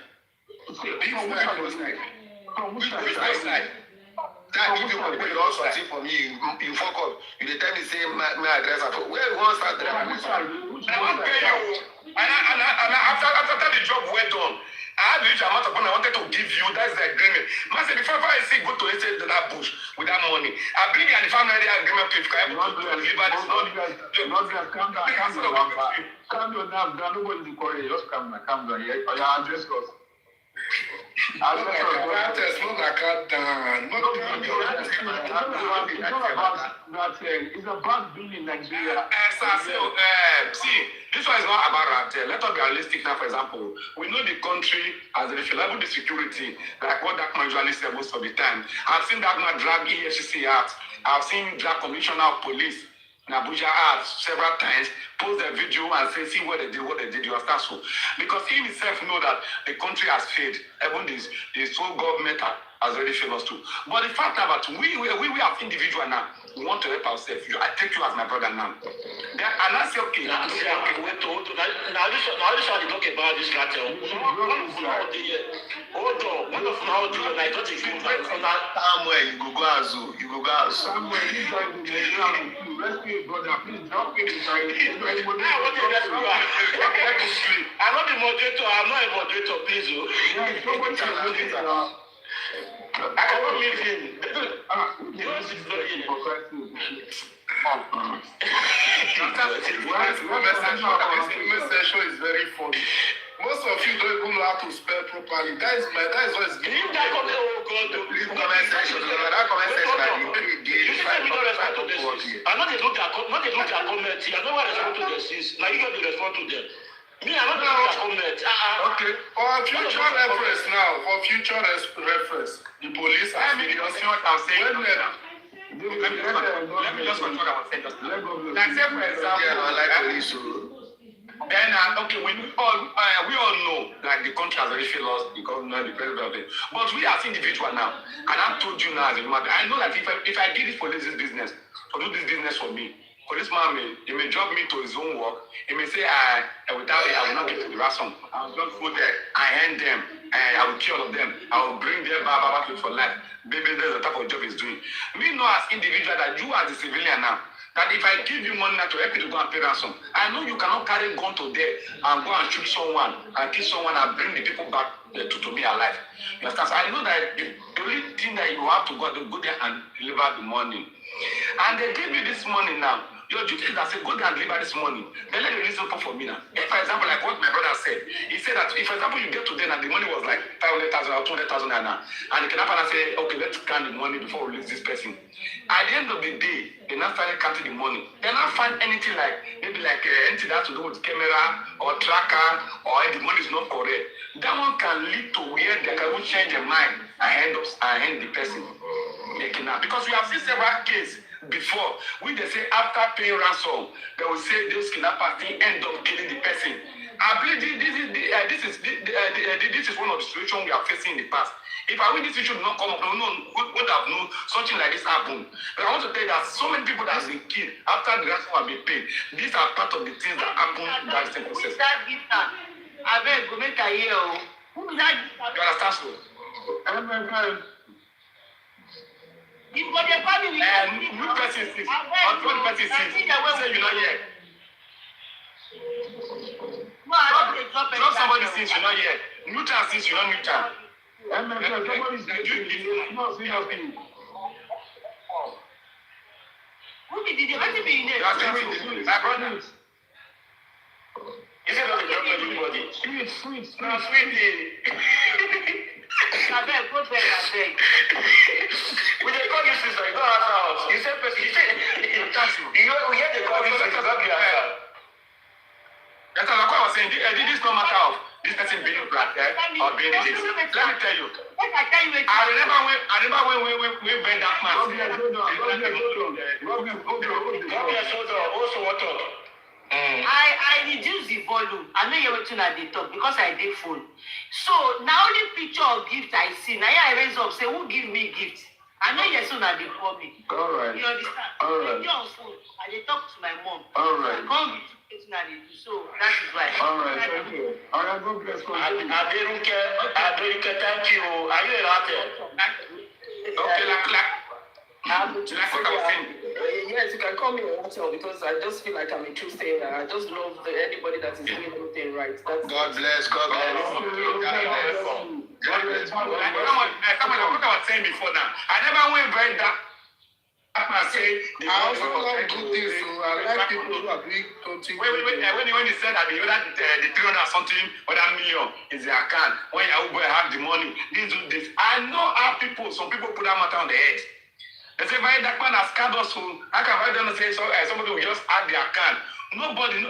From which side? That if you will also see for me, you fuck up. You tell me say my address. Where you want to start there? I won't pay you. And after the job went on, I had the huge amount of money I wanted to give you. That's the agreement. Man said, before I say go to that bush with that money, I bring you and the family agreement to deliver this money. Calm down now. Nobody is calling. Just calm down. Your address was. It's about being in Nigeria. See, this one is not about Raptel. Let us be realistic now, for example. We know the country as a level the security, like what that man usually says most of the time. I've seen that man drag EFCC out. I've seen drag commissioner of police in Abuja out several times, post their video and say, see what they did, you understand so. Because he himself know that the country has failed. Even this whole government has already failed us too. But the fact that we have individual now, we want to help ourselves. I take you as my brother now. Then, and I say, okay. Now, this one they talk about this matter. Hold on. One of now, I thought if you went from that somewhere, you go Azu. Somewhere, you guys will rescue brother. Please drop it. I'm not the moderator. I'm not a moderator, please. I cannot meet him. Session is very funny. Most of you don't even know how to spell properly. That is what is giving. That comment section. That comment section. You said we don't respond to this. I know they look at comment. I know what respond to this. Now you got to respond to them. Me, I'm not going to comment. Okay. For future reference now, the police are see what I'm saying. Let me just control what I'm saying. Like, say, for example, like police. Then, okay, we all know that the country has already failed us, the government, the president of it. But we as individuals now, and I've told you now as a human being, I know that if I did this police business, to do this business for me, policeman may drop me to his own work. He may say, without it, I will not get to the ransom. I will just go there, I hand them, and I will kill all of them. I will bring them back for life. Maybe that's the type of job he's doing. We know as individual that you as a civilian now, that if I give you money now to help you to go and pay ransom, I know you cannot carry gun to there and go and shoot someone and kill someone and bring the people back to me alive. You understand? So I know that the only thing that you have to go there and deliver the money. And they give you this money now. Your duty is that say, go there and deliver this money. Then let the reason open for me now. If, for example, like what my brother said, he said that if, for example, you get to them and the money was like 500,000 or 200,000 naira, and the kidnapper say, okay, let's count the money before we release this person. At the end of the day, they now started counting the money. They not find anything like, maybe like anything that has to do with camera or tracker, or the money is not correct. That one can lead to where they can even change their mind and hand the person. Because we have seen several cases before, when they say after paying ransom, they will say those kidnappers end up killing the person. I believe this is one of the situations we are facing in the past. If I win this issue not come up, no would have known something like this happen. But I want to tell you that so many people that have been killed after the ransom have been paid. These are part of the things that happen in that same process. Who is that giver? I beg, go make a year. Who is that giver? You understand so? If for the family, new person six, or 20 person six, say you not here. Drop somebody since you not here. Neutral since you not neutral. Who did it? What did you name? My brother. You said don't drop everybody. Sweet. No, sweetie. I beg, go there, I beg. We dey call you sister, you don't answer us. You say person, we hear they call you sister, don't be answer. That's what I was saying. This no matter of this person being black or being this. Let me tell you. I remember when we bend that man. Also what up? I reduce the volume. I know you're waiting at the top because I did full. So now only picture of gift I see. Now I raise up, say who give me gift? I know you're soon at the for me. All right. You understand? All right. You're on phone. I dey talk to my mom. All right. I can't be waiting at the so that is why. All right, thank you. All right, God bless you. Aderuke, thank you. Are you a rapper? Okay, like what I was saying. Yes, you can call me a hotel because I just feel like I'm a true sayer. I just love anybody that is doing everything right. That's God bless. God bless. What I was saying before now. I never went very dark. I also love good things, so I like people who are doing something. When he said that the 300 something other million is the account, when Yahoo boy have the money, this. I know how some people put that matter on the head. They say, "Why that man has scammed us? How can I don't say so? Somebody will just add the account." Nobody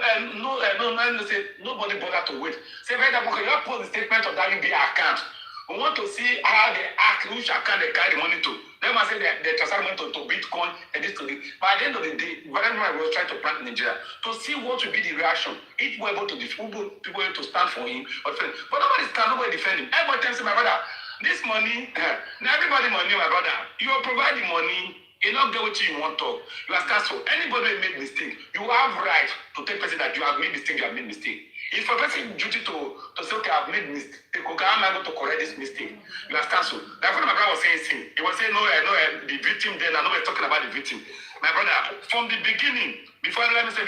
bother to wait. Say, "Why that man? You post the statement of that UBA account. We want to see how they act, which account they carry the money to." They must say they transfer money to Bitcoin and this to this. But at the end of the day, Vladimir was trying to plant Nigeria to see what will be the reaction. If we're able to defend, people able to stand for him or defend. But nobody defend him. Everybody tells him, my brother, this money, now everybody money, my brother. You will provide the money. You don't get what you want to. You are cancelled. Anybody who made mistake, you have right to take person that you have made mistake. You have made mistake. It's for person duty to say, okay, I've made mistake. Okay, how am I going to correct this mistake? You are cancelled. That's what my brother was saying. He was saying, no, the victim. Then I know we're talking about the victim. My brother, from the beginning, before Harrison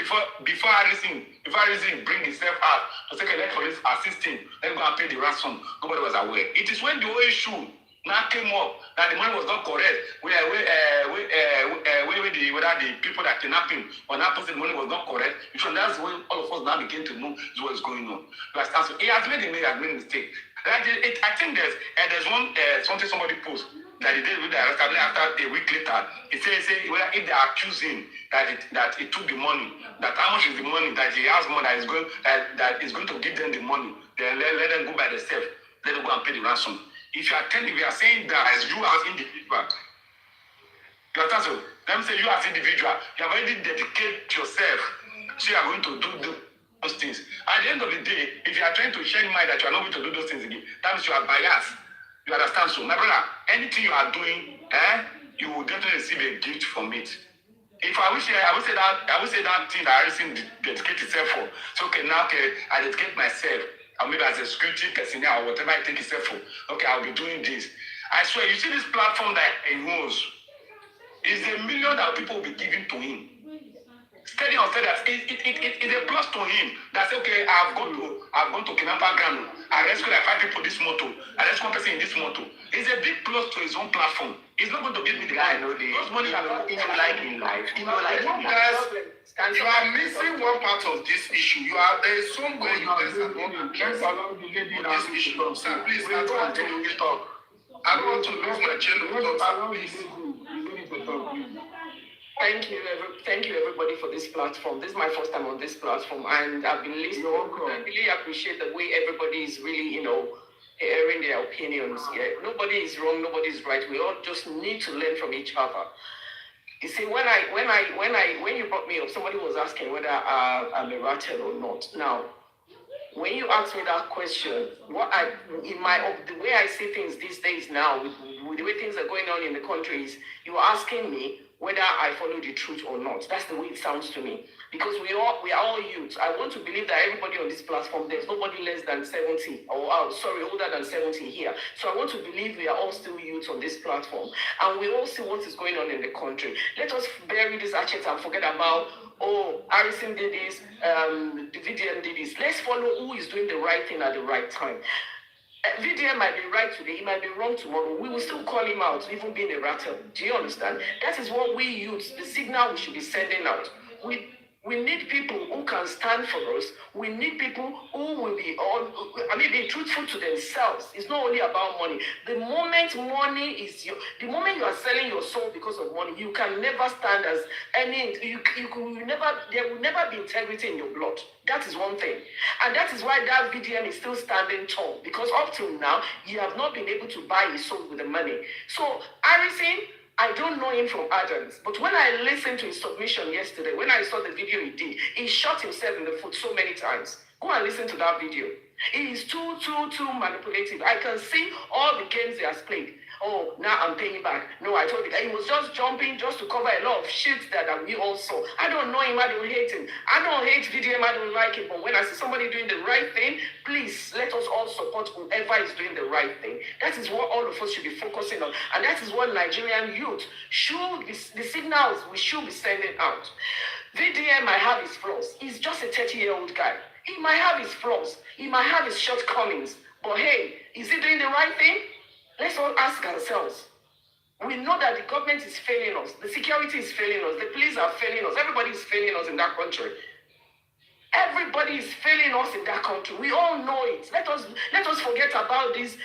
bring himself out to say, okay, let police assist him. Let go and pay the ransom. Nobody was aware. It is when the whole issue now came up that the money was not correct. Whether the people that kidnapped him or now the money was not correct. So that's when all of us now begin to know what is going on. So he has made a mistake. I think there's one something somebody post that he did with the arrest after a week later. He says if they accuse him that he took the money, that how much is the money that he has money that is going to give them the money, then let them go by themselves. Let them go and pay the ransom. If you are saying that as you as individual, you are so let me say you as individual, you have already dedicated yourself, so you are going to do those things. At the end of the day, if you are trying to share in mind that you are not going to do those things again, that means you are biased. You understand? So, my brother, anything you are doing, you will definitely receive a gift from it. If I would say that thing that Harrison dedicate itself for. So I dedicate myself. Or maybe as a security person or whatever I think itself for. Okay, I'll be doing this. I swear, you see this platform that he owns, is a million that people will be giving to him. Steady on steady, it's a plus to him. That's okay. I've gone to Kinampa Grano. I rescue like 5 people this motto. I rescue one person in this motto. It's a big plus to his own platform. He's not going to give me the guy. Those money are not in life. You are missing one part of this issue. There is some way you guys are not addressing this issue. Sir, please, I don't want to talk. I don't want to lose my chain of thought. Please. Thank you everybody for this platform. This is my first time on this platform, and I've been listening. I really appreciate the way everybody is really, airing their opinions. Yeah, nobody is wrong, nobody is right. We all just need to learn from each other. You see, when you brought me up, somebody was asking whether I'm a rattle or not. Now, when you ask me that question, the way I see things these days now, with the way things are going on in the country, is you're asking me whether I follow the truth or not. That's the way it sounds to me. Because we are all youths. I want to believe that everybody on this platform, there's nobody less than 70, older than 70 here. So I want to believe we are all still youths on this platform. And we all see what is going on in the country. Let us bury these hatchets and forget about, Harrison did this, the VDM did this. Let's follow who is doing the right thing at the right time. VDM might be right today, he might be wrong tomorrow. We will still call him out, even being a rattle. Do you understand? That is what we use, the signal we should be sending out. We need people who can stand for us. We need people who will be be truthful to themselves. It's not only about money. The moment you are selling your soul because of money, you can never stand as there will never be integrity in your blood. That is one thing. And that is why that VDM is still standing tall. Because up till now, you have not been able to buy his soul with the money. So, Harrison, I don't know him from Adams, but when I listened to his submission yesterday, when I saw the video he did, he shot himself in the foot so many times. Go and listen to that video. He is too manipulative. I can see all the games he has played. Oh, now I'm paying back. No, I told you. He was just jumping just to cover a lot of shit that we all saw. I don't know him. I don't hate him. I don't hate VDM. I don't like him. But when I see somebody doing the right thing, please let us all support whoever is doing the right thing. That is what all of us should be focusing on. And that is what Nigerian youth should be, the signals we should be sending out. VDM might have his flaws. He's just a 30-year-old guy. He might have his flaws. He might have his shortcomings. But hey, is he doing the right thing? Let's all ask ourselves, We know that the government is failing us. The security is failing us. The police are failing us. Everybody is failing us in that country. Everybody is failing us in that country. We all know it. Let us forget about this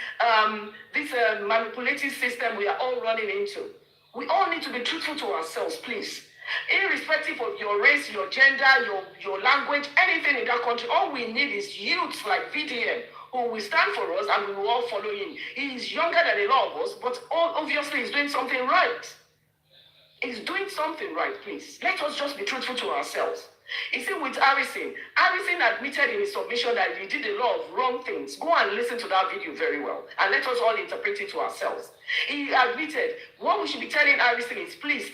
manipulative system we are all running into. We all need to be truthful to ourselves, please. Irrespective of your race, your gender, your language, anything in that country, all we need is youths like VDM who will stand for us and we will all follow him. He is younger than a lot of us, but obviously he's doing something right. He's doing something right, please. Let us just be truthful to ourselves. You see, with Harrison admitted in his submission that he did a lot of wrong things. Go and listen to that video very well, and let us all interpret it to ourselves. He admitted, what we should be telling Harrison is, please,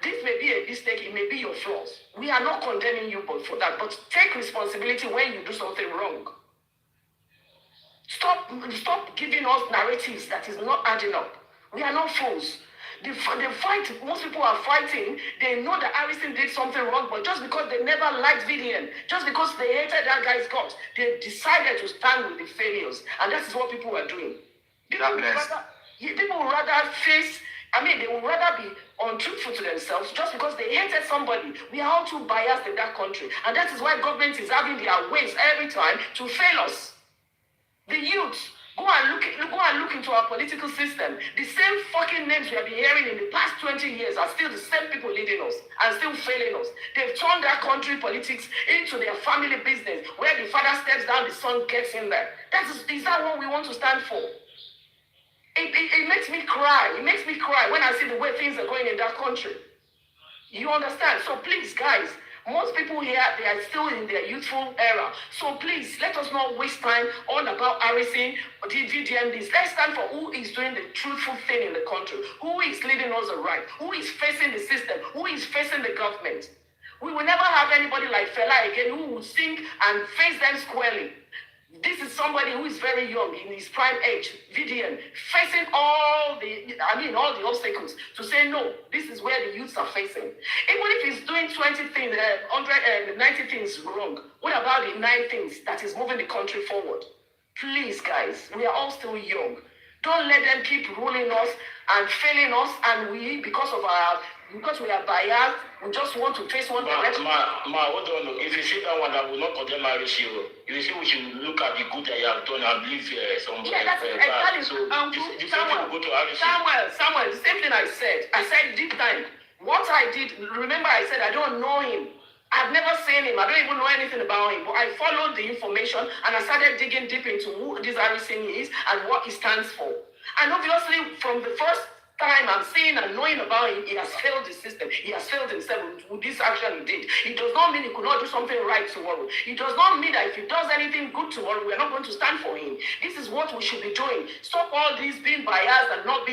this may be a mistake, it may be your flaws. We are not condemning you for that, but take responsibility when you do something wrong. Stop giving us narratives that is not adding up. We are not fools. The fight, most people are fighting, they know that Harrison did something wrong, but just because they never liked VDN, just because they hated that guy's guts, they decided to stand with the failures. And that is what people are doing. People would rather face, they would rather be untruthful to themselves just because they hated somebody. We are all too biased in that country. And that is why government is having their ways every time to fail us. The youth, go and look into our political system. The same fucking names we have been hearing in the past 20 years are still the same people leading us and still failing us. They've turned that country politics into their family business, where the father steps down, the son gets in there. Is that what we want to stand for? It makes me cry. It makes me cry when I see the way things are going in that country. You understand? So please, guys, most people here, they are still in their youthful era. So please, let us not waste time on about Harrison or VDM this. Let's stand for who is doing the truthful thing in the country, who is leading us right, who is facing the system, who is facing the government. We will never have anybody like Fela again who will sing and face them squarely. This is somebody who is very young, in his prime age, VDM, facing all the obstacles to say, no, this is where the youths are facing. Even if he's doing 20 things, 90 things wrong, what about the 9 things that is moving the country forward? Please, guys, we are all still young. Don't let them keep ruling us and failing us, and because we are biased, we just want to face one direction. Hold on. If you see that one, I will not condemn Harrison. You see, we should look at the good that you have done and leave some. Yeah, that's exactly. So Samuel, the same thing I said deep time. What I did, remember I said I don't know him. I've never seen him. I don't even know anything about him. But I followed the information and I started digging deep into who this Harrison is and what he stands for. And obviously, from the first time I'm seeing and knowing about him, he has failed the system. He has failed himself with this action he did. It does not mean he could not do something right tomorrow. It does not mean that if he does anything good tomorrow, we are not going to stand for him. This is what we should be doing. Stop all this being biased and not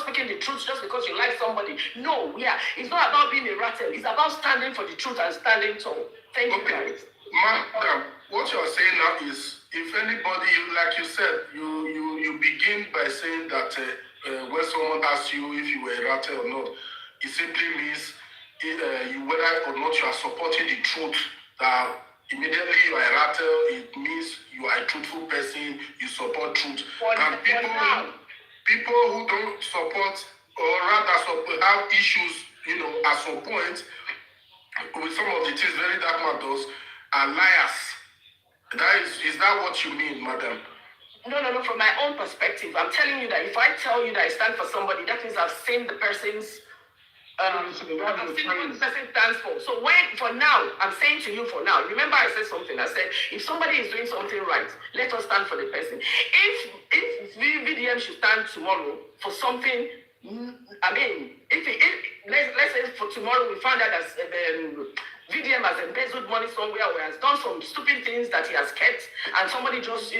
speaking the truth just because you like somebody. No, it's not about being a rattle. It's about standing for the truth and standing tall. Thank you, guys. Madam, what you're saying now is, if anybody, like you said, you begin by saying that when someone asks you if you were a rattle or not, it simply means whether or not you are supporting the truth. That immediately you are a rattle, it means you are a truthful person, you support truth. And people who don't support, or rather have issues, at some point with some of the things very dark matters, are liars. Is that what you mean, madam? No. From my own perspective, I'm telling you that if I tell you that I stand for somebody, that means I've seen the person's. I've seen what the person stands for. So for now, I'm saying to you for now. Remember, I said something. I said if somebody is doing something right, let us stand for the person. If VDM should stand tomorrow for something, let's say for tomorrow we found out that VDM has embezzled money somewhere or has done some stupid things that he has kept, and somebody just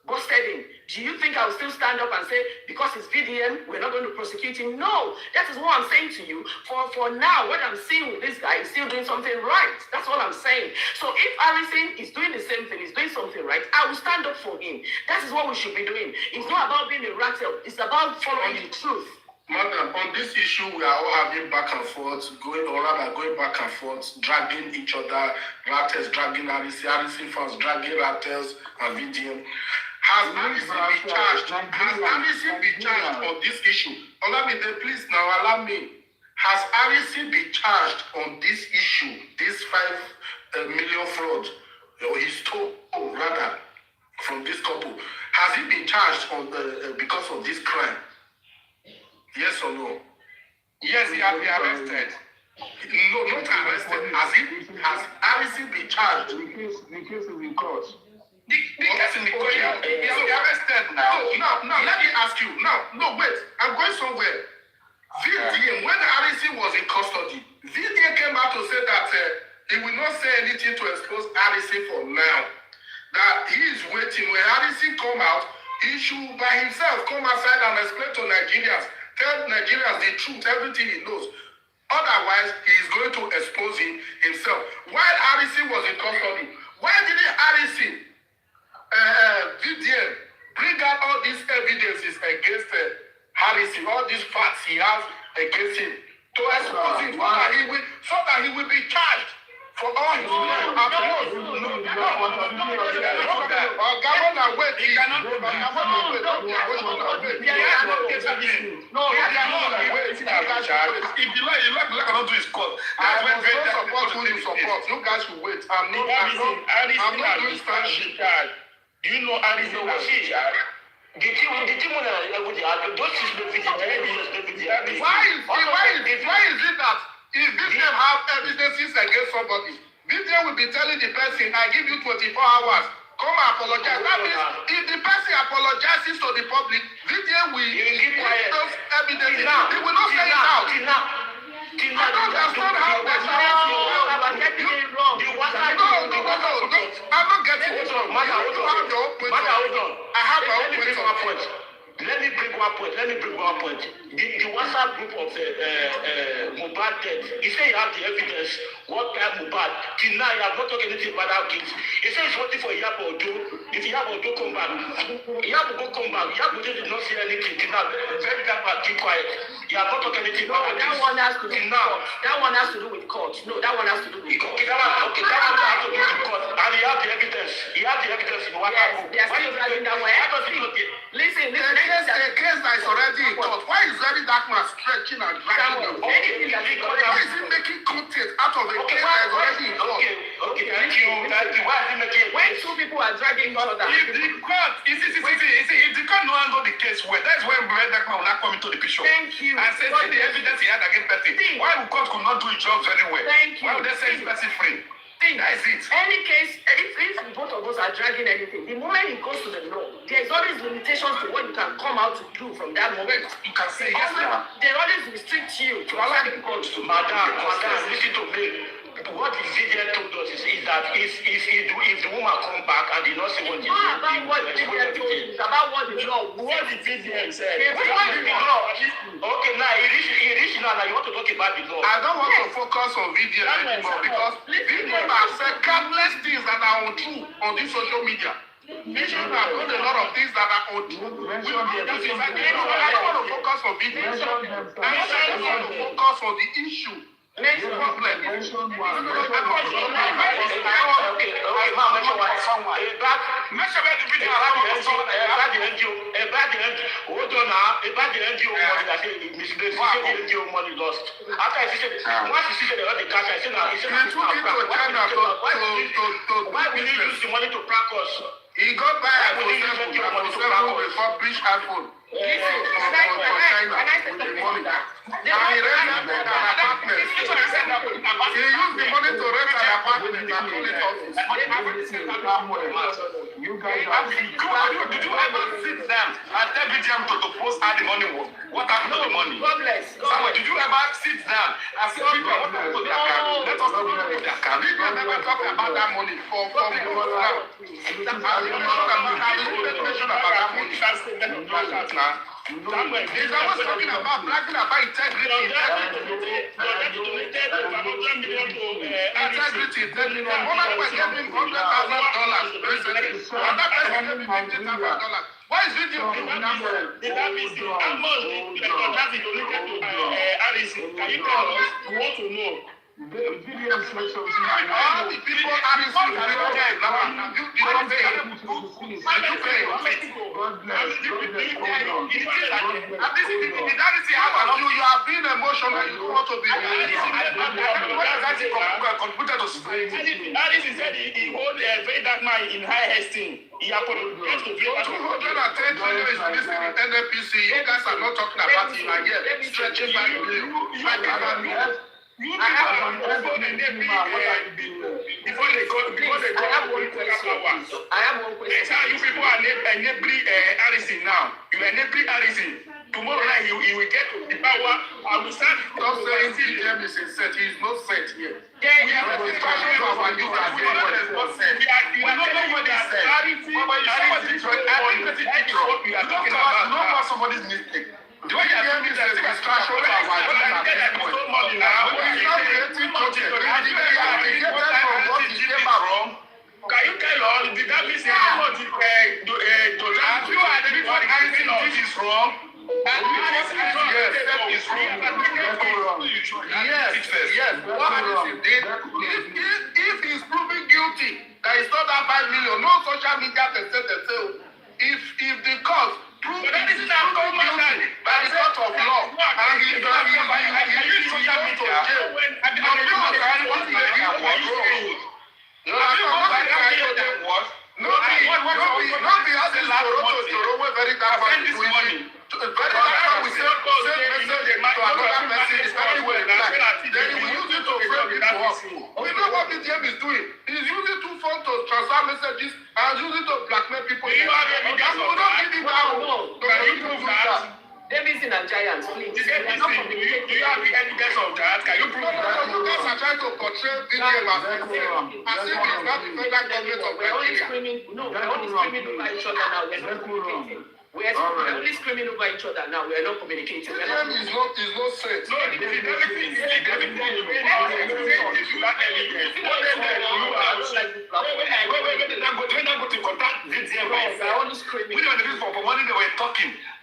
busted him. Do you think I'll still stand up and say, because it's VDM, we're not going to prosecute him? No, that is what I'm saying to you. For now, what I'm seeing with this guy is still doing something right. That's all I'm saying. So if Harrison is doing the same thing, he's doing something right, I will stand up for him. That is what we should be doing. It's not about being a rattle. It's about following the truth. Madam, on this issue, we are all having back and forth, going back and forth, dragging each other, rattles, dragging Harrison fans, dragging rattles and VDM. Has Harrison been charged? Has Harrison been charged on this issue? Allow me, please now allow me. Has Harrison been charged on this issue, this 5 million fraud, or he stole rather from this couple? Has he been charged on because of this crime? Yes or no? Yes, he has been arrested. No, not arrested. Has Harrison been charged? The case is in court. The case in the court. He has been arrested now. Now, let me ask you. No, wait. I'm going somewhere. VDM, when Harrison was in custody, VDM came out to say that he will not say anything to expose Harrison for now. That he is waiting. When Harrison come out, he should by himself come outside and explain to Nigerians, tell Nigerians the truth, everything he knows. Otherwise, he is going to expose himself. While Harrison was in custody, why didn't Harrison, VDM, bring out all these evidences against Harrison, all these facts he has against him, to expose him so that he will be charged for all his You guys should wait. I'm not doing stand. Do you know Harrison was in charge? Why is it that if VDM have evidences against somebody, VDM will be telling the person, I give you 24 hours, come and apologize. That means if the person apologizes to the public, VDM will give those evidences. He will not say it out. I don't understand how that's wrong. I'm not getting it wrong. I have my own point. Let me bring one point. The WhatsApp group of Mohbad death, he said he have the evidence. What time Mohbad? Till now, he has not talked anything about that kids. He said he's waiting for Iyabo Ojo. If Iyabo Ojo come back, Iyabo Ojo come back. Iyabo Ojo did not say anything. Till now, very that part, keep quiet. He has not talked anything about that. That one has to do with court. That one has to do with court. No, that one has to do with court. Okay, that one has to do with court. And he has the evidence. He has the evidence in WhatsApp group. They are still dragging that one. Listen. A case that is already in court. Why is very dark man stretching and dragging? Why is he making content out of a case that is already in court? Okay, thank you. Why is he making? When two people are dragging each other, if the court, if the court no handle the case well, that's when very dark man will not come into the picture. Thank you. And say the evidence he had against person. Why the court could not do its job very well? Thank you. Why would they say it's person free? That's it. Any case, if both of us are dragging anything, the moment it goes to the law, there's always limitations to what you can come out to do from that moment. You can say yes, ma'am. They always restrict you to allow the court to madam, listen to me. What the VDM told us is that if the woman come back and did not say what the VDM told us, it's about what the law, what the VDM said. Okay, now he reached now you want to talk about the law. I don't want to focus on VDM anymore because VDM have said countless things that are untrue on this social media. VDM have done a lot of things that are untrue. I don't want to focus on VDM. I want to focus on the issue. Next problem. Mention one. money lost. After I see once you see the cash, I said, why will you use the money to prank us? He got by refurbished iPhone. He used the money to rent an apartment and pull it off. You guys did you ever sit down and tell BGM to post how the money was? What happened to the money? Samuel, did you ever sit down and say people what happened to their account? Let us know their account. People never talk about that money for months now. He's always talking about bragging about integrity. Integrity. Woman was getting $100,000 recently. Another person gave $50,000. Why is it you? Did that mean how much the contract is donated to Harrison? Can you tell us? We want to know. VDM said something. All the people are the ones that don't get now. You don't pay. You pay. God bless. You are being emotional. You don't want to be. Contributed to society. Alice said he hold a very dark man in high esteem. He apologized to 210 trillion is missing in NNPC. You guys are not talking about it. And yet, stretching back the bill. Before they go, I have one question. You people are enabling Allison now. You are enabling Allison. Tomorrow night he will get to the power. I will start. Stop saying CDM is a set. He is not set here. We are not discussing about you. We are not set. We don't know what is said. You don't know somebody's mistake. The way you are doing this is trash over our money now. It's not creating content. Can you tell us, did that mean say how much have you identified anything this is wrong? Yes. What Harrison did, if he's proven guilty, that is not that 5 million, no social media can say themselves. If the court prove guilty by the court of law, and he is social media, we know what the GM is doing. He's using two phones to transfer messages and using to blackmail people. Do you have evidence of that? Davidson and Giants, please. Do you have the evidence of that? Can you prove that? You guys are trying to portray VDM as if it's not the federal government of We're only screaming over each other now. We're only screaming over each other now. We're not communicating. VDM is not set. No, everything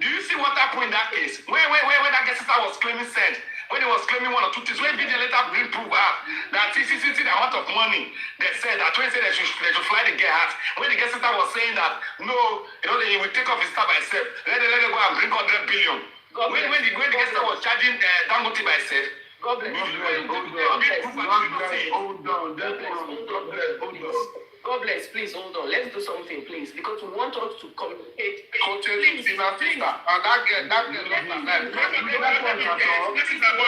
Do you see what happened in that case? When that guest sister was claiming said, when he was claiming one or two things, when video later bring proof out that the amount of money they said that when they said they should fly the girl out, when the guest sister was saying that no, he will take off his star by himself, let it go and bring 100 billion. When the guest sister was charging Dangote by himself, Hold on. God bless, please hold on. Let's do something, please, because we want us to communicate. But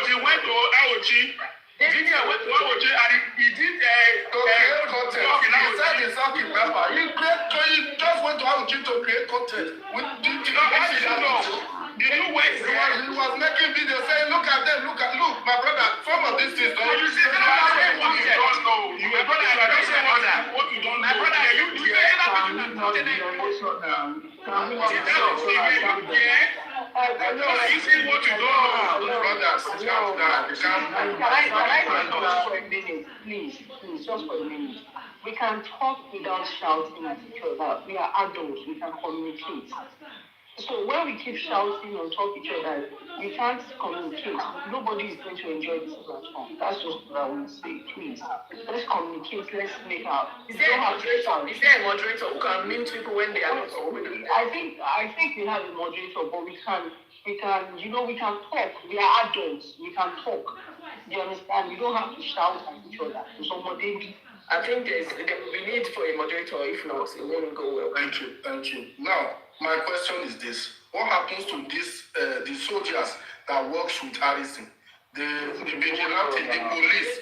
he went to Aochi. Junior went to Aochi and he did content. He said the circuit member. He just went to Aochi to create content. He was making videos saying, look at them, look, my brother, some of these things don't know. You don't know. You are brother, I don't say what you don't know. My brother, you do you see what you don't know, brothers. Please, just for a minute. We can talk without shouting at each other. We are adults, we can communicate. So when we keep shouting and talk each other, we can't communicate. Nobody is going to enjoy this platform. That's just what I want to say. Please, let's communicate. Let's make out. Is there a moderator who can mute people when they are not talking? I think we have a moderator, but we can talk. We are adults. We can talk. You understand? We don't have to shout at each other. Somebody. I think there will be need for a moderator. If not, it won't go well. Thank you. Now, my question is this: what happens to the soldiers that works with Harrison? The vigilante, the police.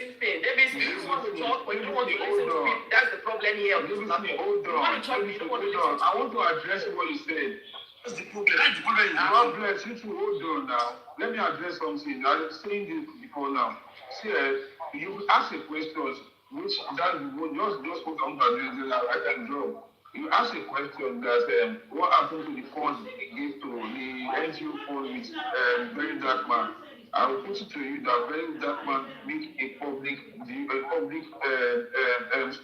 You want to talk, but you don't want to listen to people. That's the problem here. Hold on. I want to address what you said. That's the problem. God bless you to hold on now. Let me address something. I was saying this before now. See, you ask a question which just put on the right and job. You ask a question that what happened to the funds they gave to the NGO fund with Very Dark Man. I will put it to you that Very Dark Man make a public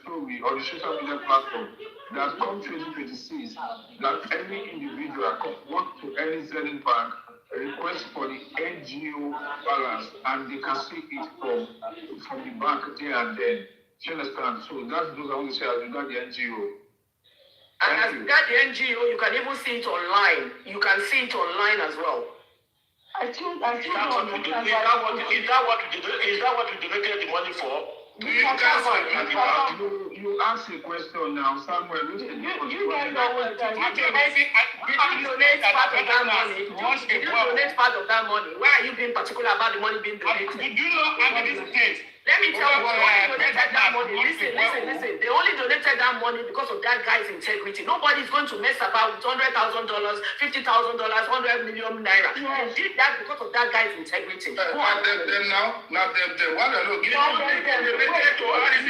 story on the social media platform that come 2026 that any individual can walk to any selling bank request for the NGO balance, and they can see it from the bank there and then. Do you understand? So that's those I want to say as regard the NGO. And as regard the NGO, you can even see it online. You can see it online as well. Is that what we donated the money for? You ask a question now, Samuel. You guys always did you donate part of that money? Did you donate part of that money? Why are you being particular about the money being donated? Do you know how many things? Let me tell you, they only donated that money. Listen. They only donated that money because of that guy's integrity. Nobody's going to mess about with $100,000, $50,000, 100 million naira. They did that because of that guy's integrity. Them now. What are you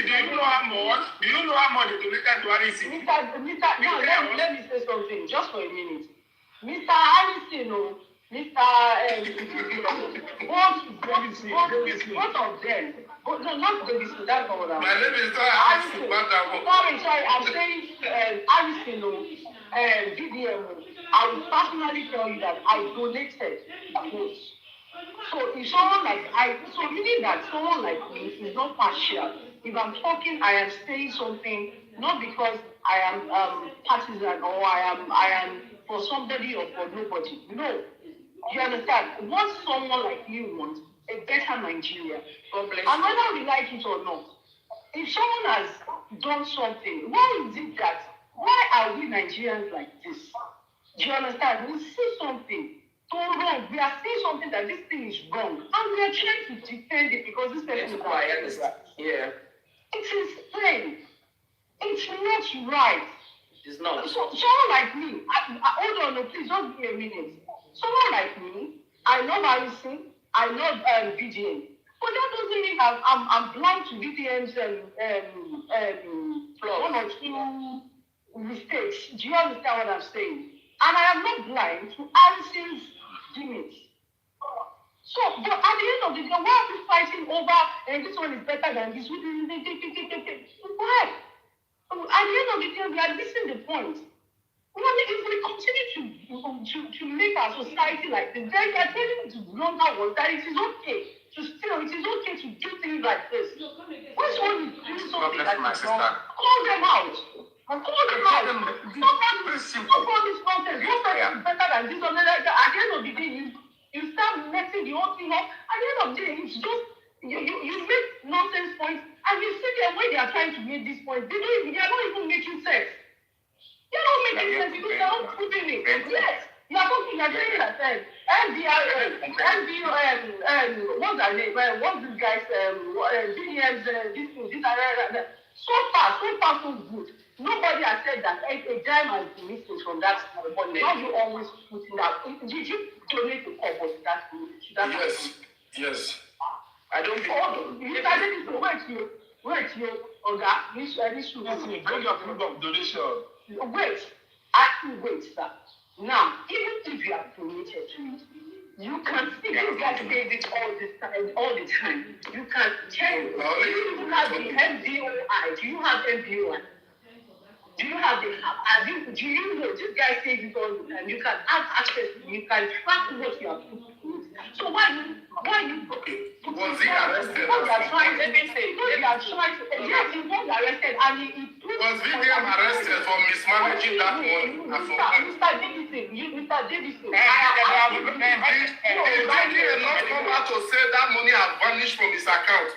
Do you know how much? Do you know how much they donated to REC? Now let me say something just for a minute. Mr. Harrison, both of them. No, not the that's not what I'm saying. My name is Harrison. Sorry, I'm saying Harrison, VDM. I will personally tell you that I donated votes. So if someone meaning that someone like me is not partial. If I'm talking, I am saying something not because I am partisan or I am for somebody or for nobody. No, you understand? What someone like you wants, a better Nigeria. God bless you. And whether we like it or not, if someone has done something, why is it that? Why are we Nigerians like this? Do you understand? We see something so wrong. We are seeing something that this thing is wrong, and we are trying to defend it because this person is right. Yeah. It is plain. It's not right. It's not. So someone like me, hold on, no, please don't give me a minute. Someone like me, I know Harrison, I know VDM, but that doesn't mean I'm blind to VDM's one or two mistakes. Do you understand what I'm saying? And I am not blind to Harrison's gimmicks. So, but at the end of the day, why are we fighting over and this one is better than this? Why? At the end of the day, we are missing the point. If we continue to make our society like this, then we are telling the younger ones that it is okay to steal, it is okay to do things like this. When someone is doing something like this, call them out. Stop all this nonsense. One person is better than this. At the end of the day, you start messing the whole thing up. At the end of the day, it's just you make nonsense points, and you see them when they are trying to make these points. They are not even making sense. They are not making sense because they are not proving it. Yes, you are talking. You are saying that what's that name? What's this guy's BDM's this so far so good. Nobody has said that a dime has been missing from that but now you always put in that. Did you donate to couple to that? Yes. I don't think wait, you Oga, this bring your proof of donation. Wait, sir. Now, even if you are donated to it, you can see these guys say this all the time. You can tell. Do you have the MBOI? Do you have MBOI? Do you have do you know this guy says it all the time? You can have access to it, you can track what you are put to it. So why you was he arrested? Yes, he was arrested and he was VDM arrested for mismanaging that money? Mr. Davidson. Did VDM not come out to say that money has vanished from his account?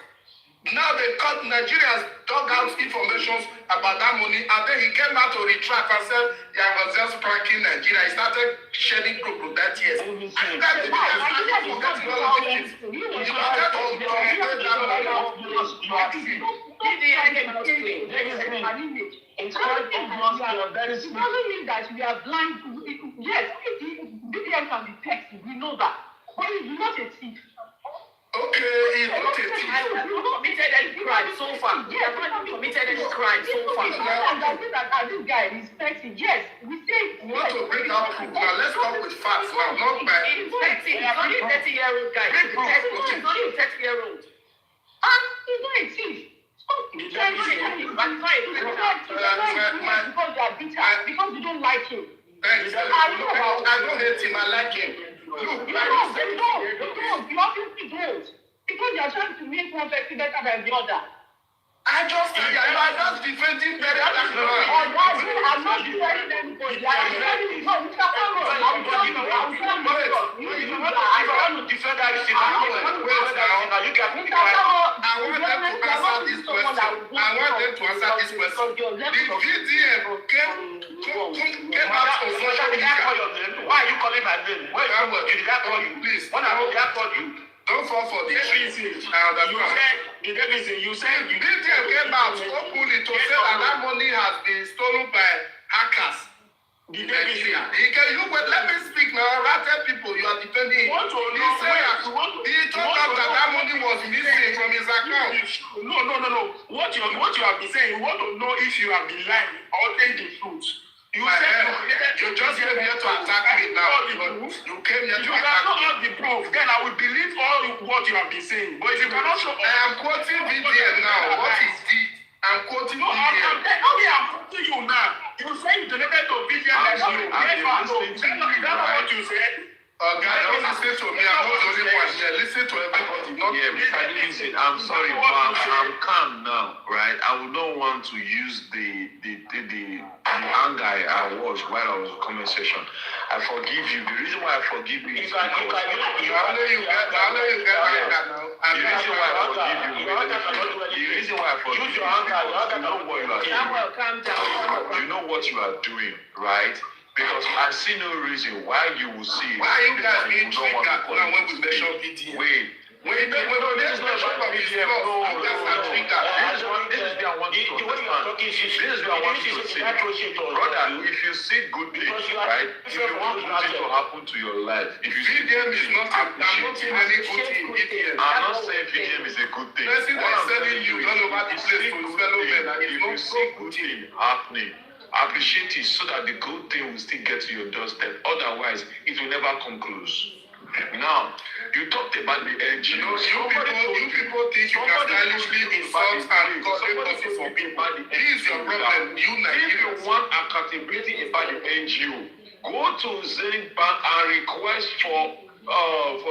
Now the Nigerians dug out information about that money, and then he came out to retract and said he was just pranking Nigeria. He started shedding crocodile tears. It doesn't mean that we are blind to it. Yes, BDM can be texting, we know that. But he's not a thief. Okay, he's not a thief. I have not committed any crime so far. Yes, I have not committed any crime so far. This guy is texting. Yes, we say we want to bring out proof. Now let's talk with facts now, not by. He's only a 30-year-old guy. He's only a 30-year-old. And he's not a thief. Because you don't like him. Thanks. I don't hate him, I like him. You obviously don't. Because you are trying to make one person better than the other. I just said you are just defending better than the other. I'm not defending anybody. I'm defending no, Mr. Congo. I'm telling you. If you want to defend that issue, you can Mr. Congo, I want them to answer this question. The VDM came out of social media. Why are you calling my name? Why did I call you? Please, when I called you, don't fall for the reason. You said the VDM came out openly to say that money has been stolen by hackers. The Nigeria. Let me speak now. Rather people, you are defending. He told us that money was missing from his account. No. What you have been saying, you want to know if you have been lying or telling the truth. You just came here to attack me now. You came here to attack me. You cannot have the proof. Then I will believe all what you have been saying. But if you cannot show, I am quoting VDM now. What he did. I'm quoting VDM. I'm quoting you now. You say you donated to VDM. Is that not what you said? Guys, don't listen to me. I'm not the only one here. Listen to everybody. Listen, I'm sorry, but I'm calm now, right? I would not want to use the anger I was while I was in the comment section. I forgive you. The reason why I forgive you is because the reason why I forgive you is because you know what you are doing. You know what you are doing, right? Because I see no reason why you will see. Why are you guys being triggered now when we mention VDM? This is not about VDM. This is where I want to say. Brother, if you see good things, right? If you want good things to happen to your life, if you see VDM is not, I'm not seeing any good thing in VDM. I'm not saying VDM is a good thing. Person that is selling you all over the place to fellow men, and if you see good thing happening, appreciate it so that the good thing will still get to your doorstep. Otherwise, it will never come close. Now, you talked about the NGOs. You people think you can stylishly insult and call empathy for people. This is your problem. If you want accountability about the NGO, go to Zenith Bank and request for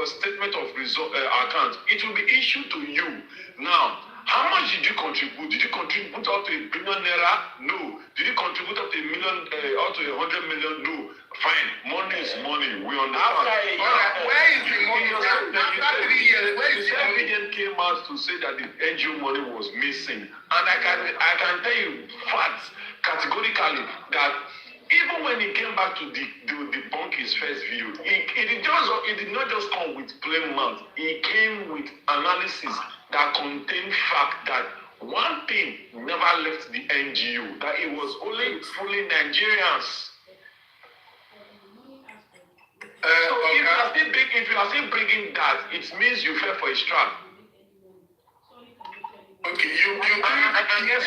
statement of account. It will be issued to you. Now, how much did you contribute? Did you contribute up to $1 billion? No. Did you contribute up to up to 100 million? No. Fine. Money is money. We understand. Where is the money? After 3 years, where is the money? VDM came out to say that the NGO money was missing, and I can tell you facts categorically that even when he came back to debunk his first video, it did not just come with plain mouth. He came with analysis that contained fact that one thing never left the NGO, that it was only fooling Nigerians. So if you are still bringing that, it means you fell for his trap. Okay, and guess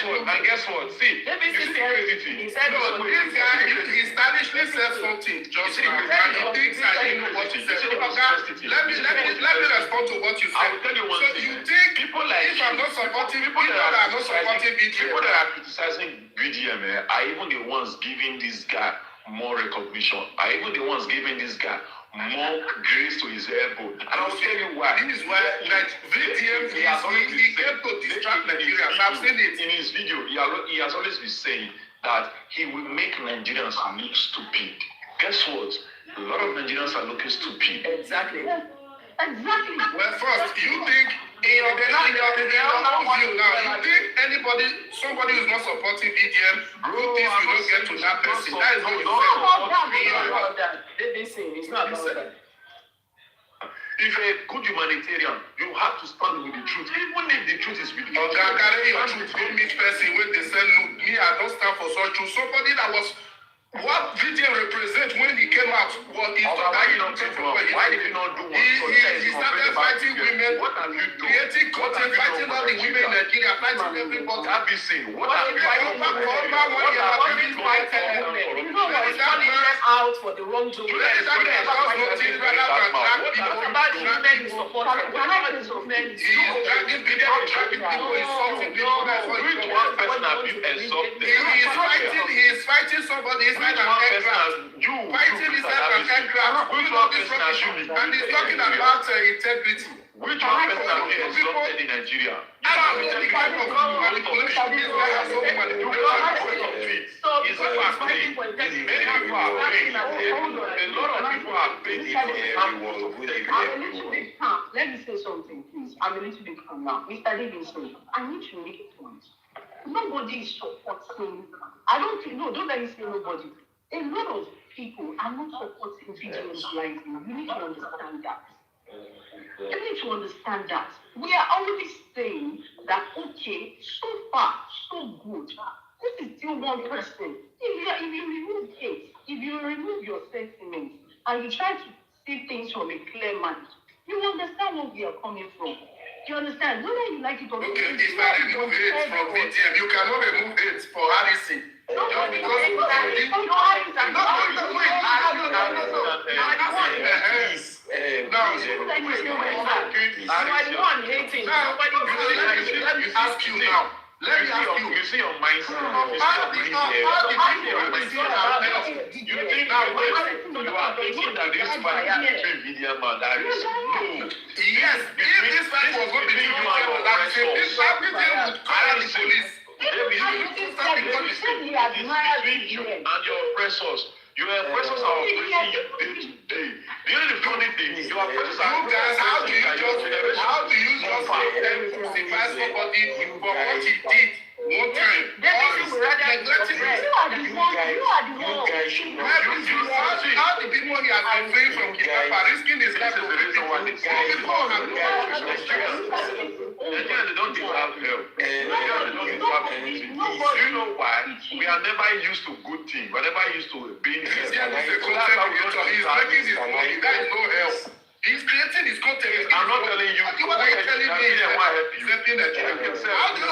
what? See, you see the crazy thing. This guy, he stylishly said something just now, and he thinks I know what he said. Let me respond to what you said. I will tell you one thing. So you think people like if I'm not supporting people that are not supporting VDM, people that are criticizing VDM are even the ones giving this guy more recognition, are even the ones giving this guy more grace to his elbow. And I'll tell you why. This is why VDM he came to distract Nigerians. I've seen it in his video. He has always been saying that he will make Nigerians look stupid. Guess what? A lot of Nigerians are looking stupid. Exactly. Well, first, you think in your own view now, you think somebody who's not supporting VDM, good things will not get to that person. That is what you say. It's not about that. If a good humanitarian, you have to stand with the truth, even if the truth is with you. Carry your truth, go meet person when they say, look, me, I don't stand for such truth. Somebody that was what VDM represent when he came out was why did you not do one? He started fighting women. have you done? Creating content, fighting all the women in Nigeria, fighting everybody. Have you seen? What have you done? You know what's calling them out for the wrongdoing. Talking about the women who support them. dragging people, insulting people. Which one person have you insulted? He is fighting somebody inside an aircraft. Fighting inside an aircraft. Which one person have you? And he's talking about integrity. Which one person have you insulted in Nigeria? I don't know the kind of manipulation this guy has so manipulated. It's a fact. Many people are paying. A lot of people are paying. I'm a little bit calm. Let me say something, please. I'm a little bit calm now. Mr. Davidson, I need to make a point. Nobody is supporting. I don't think, no, don't let me say nobody. A lot of people are not supporting videos like you. You need to understand that. You need to understand that. We are already saying that, okay, so far, so good. This is still one person. If you remove hate, if you remove your sentiments, and you try to see things from a clear mind, you understand where we are coming from. You understand? Whether you like it or not. Okay, if I remove hate from VTM, you cannot remove hate for Harrison. Just Let me ask you. You see your mindset. You think you are thinking that this fight between Vidian man, that is no. Yes, if this fight was going between you and your oppressor, this fight would call the police. Between you and your oppressors. Your oppressors are oppressing you day to day. The only funny thing is your oppressors are. You guys, how do you just crucify somebody for what he did one time? How the people he has been free from kidnapper risking his life to They don't deserve help. They don't deserve anything. You know why? We are never used to good things. We are never used to being here. He's making his money. There is no help. He's creating his content. I'm not telling you. What are you telling me? How do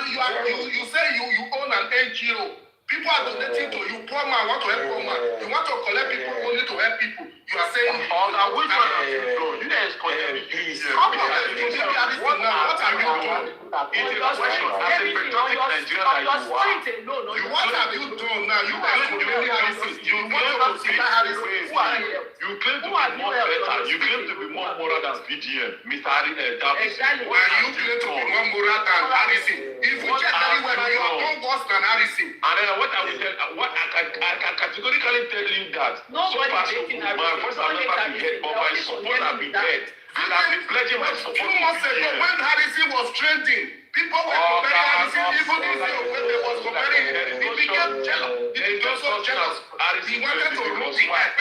you help people? You say you own an NGO. People are donating to you. Poor man want to help poor man. You want to collect people only to help people. You are saying which one have you done? You guys condemn me. What have you done? It's a question as a patriotic Nigerian that you are. What have you done now? You claim to be Harrison. You want to consider Harrison. You claim to be more better. You claim to be more moral than VGM, Mr. Davis. Exactly. And you claim to be more moral than Harrison. If we check anywhere, you are more worse than Harrison. And then what I will tell, what I can categorically tell you that so far so good, my voice has never been heard, but my support has been heard. And I've been pledging my support. 2 months ago, when Harrison was trending, people were comparing Harrison. Even this year, when they was comparing, he became jealous. He became so jealous. He wanted to roast the guy.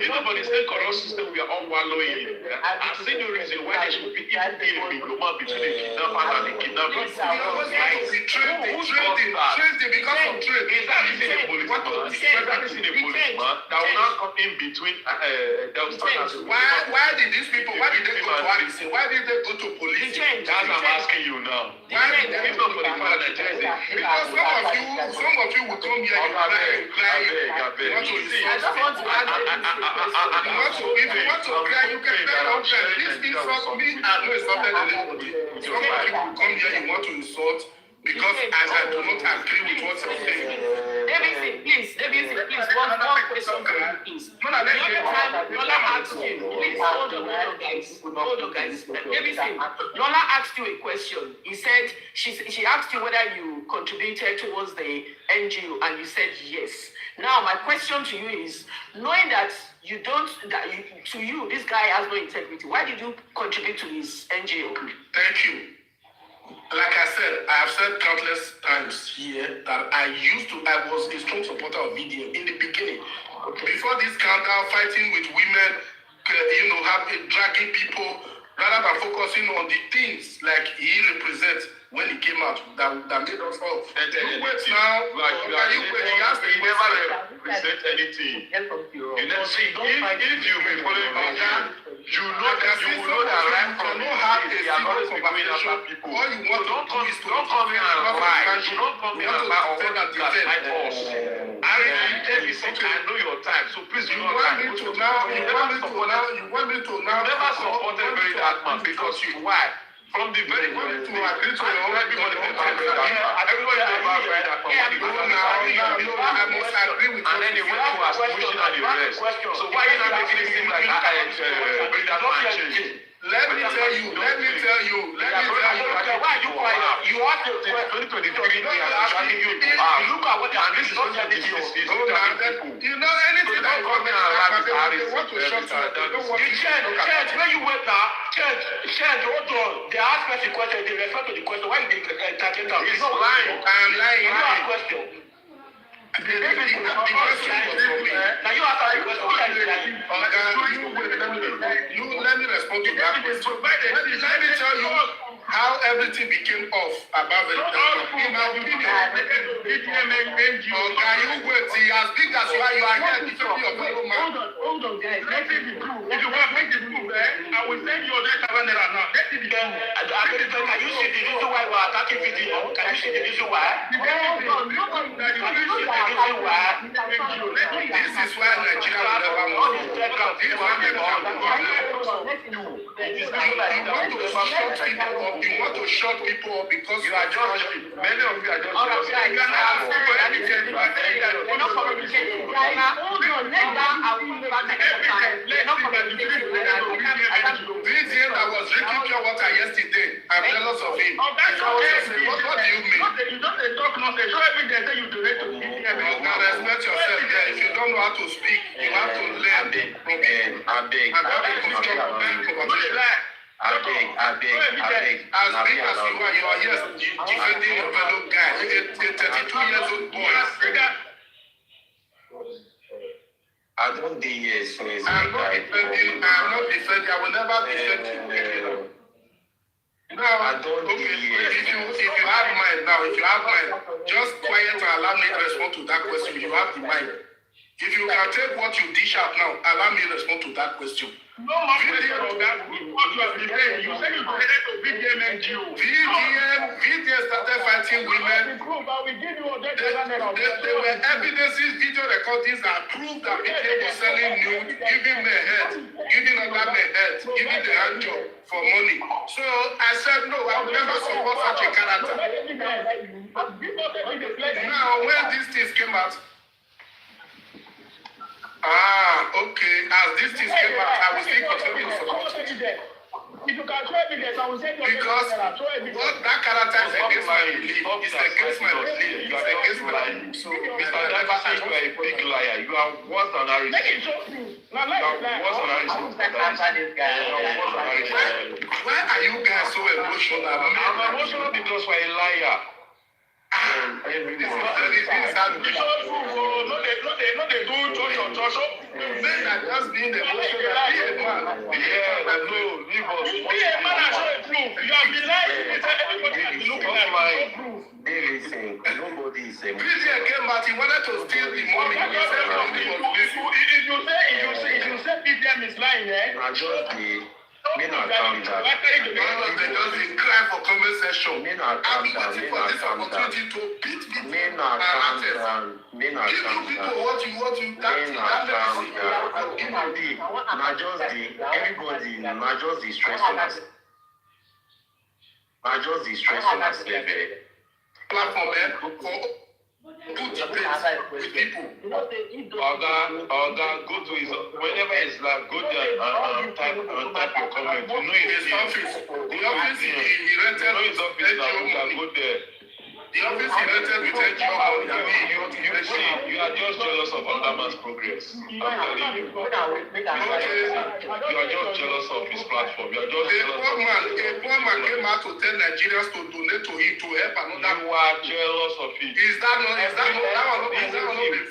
Nobody say corrupt system we are all wallowing in. I see no reason why there should be even be a middleman between the kidnapper and the kidnapper. Trending because of trade. Is that in a policeman? Is that in a policeman that will not come in between Why did these people, why did they go to Harrison? Why did they go to police? That's what I'm asking you now. Why did they go to the because some of you will come here and cry. You want to if you want to cry, you can cry out there. This insult me, I know it's not anybody. Some of you will come here, you want to insult because I do not agree with what you're saying. Davidson, please, one question for you, please. Lola asked you, please, hold on, guys. Davidson, Lola asked you a question. He said, she asked you whether you contributed towards the NGO, and you said yes. Now, my question to you is, knowing that to you, this guy has no integrity, why did you contribute to his NGO? Thank you. Like I said, I have said countless times here that I was a strong supporter of VDM in the beginning. Before this countdown, fighting with women, dragging people, rather than focusing on the things like he represents when he came out that made us all. You never represent anything. You never see if you be following me, you will know that are always be going after people. All you want don't come here and lie. Don't come here and lie or gaslight us. I really tell you something. I know your time, so please do not lie. You want me to now never supported very that man because you why? From the very beginning, to agree to your own everybody never read that from I must agree with you. And then he went to us pushing and the rest. So why are you not making it seem like bring that man change? Let me tell you. Why are you quiet? You have to 2023 they are asking you to look at what and this is not the you know anything that come in and they want to shut Church, where you went now, Church, hold on. They ask us a question, they refer to the question. Why you didn't target them? He's lying. I am lying. You have a question. The question was now you ask the question. Let me respond to that question. Let me tell you how everything became off about the in my opinion. You wait, see, as big as you are here, defending your fellow man. Hold on, guys. Let me be true. If you want to make the proof, I will send you that calendar now. Let it be done. Can you see the reason why we are attacking video? Can you see the reason why? This is why Nigeria will never move. This one you want to shut people up because you are just many of you are just that was drinking pure water yesterday. I'm jealous of him. What do you mean? You don't talk nonsense. Show evidence that you donate to BDM. Now respect yourself there. If you don't know how to speak, you have to learn from him. I beg. As big as you are here defending your fellow guy, a 32-year-old boy. I don't do yes. I'm not defending. I will never defend you. Now, okay, if you have mind, just quiet and allow me to respond to that question. You have the mind. If you can take what you dish out now, allow me to respond to that question. No more question of that. What you have been saying, you said you connected to VDM NGO. VDM started fighting women. There were evidences, video recordings that proved that VDM was selling nude, giving men head, giving other men head, giving the hand job for money. So I said, no, I will never support such a character. Now, when these things came out, okay. As this thing came out, I will still continue to support it. If you can show evidence, I will say because what that character is against my belief. It's against my belief. You are against my belief. So, Mr. Never says you are a big liar. You are worse than Harrison. Make it show proof. You are worse than Harrison. Why are you guys so emotional? I'm emotional because you are a liar. Just being emotional. Nobody is a came out, he wanted to steal the money. If you say BDM is lying, I just did. Men are calm down. They just cry for comment section. Men are calm down. Men are calm down. Men are calm down. Men are calm down. Not just the everybody. Not just the stress on us. Not just the stress on us. Platform put debate with people. Go to his whenever it's like go there and type your comment. You know his office. The office he rented his office now. You can go there. The office he rented with NGO. You are just jealous of Underman's progress. I'm telling you. You are just jealous of his platform. You are just jealous of a poor man came out to tell Nigerians to donate to him to help another. You are jealous of it. Is that not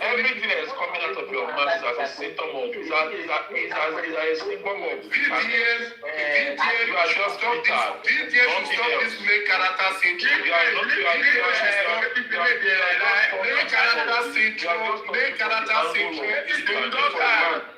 everything that is coming out of your mouth is as a symptom of is a symptom of VDM. You are just bitter. VDM should stop this main character syndrome. You are not main character syndrome is going to man.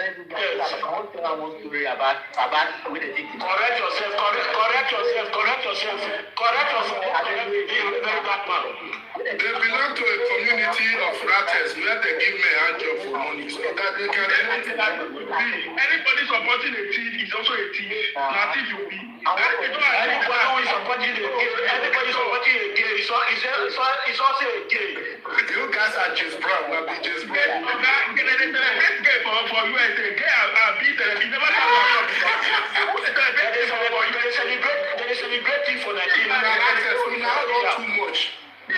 one thing I want to worry about with the thing. Correct yourself. Very black man. They belong to a community of ratters where they give me a hand job for money so that they can Anybody supporting a thief is also a thief. Not if you be. Anybody supporting a gay is also a gay. You guys are just brown, not be just brown. For USA, gay are beat and he never They celebrate for Nigeria. We now not too much. For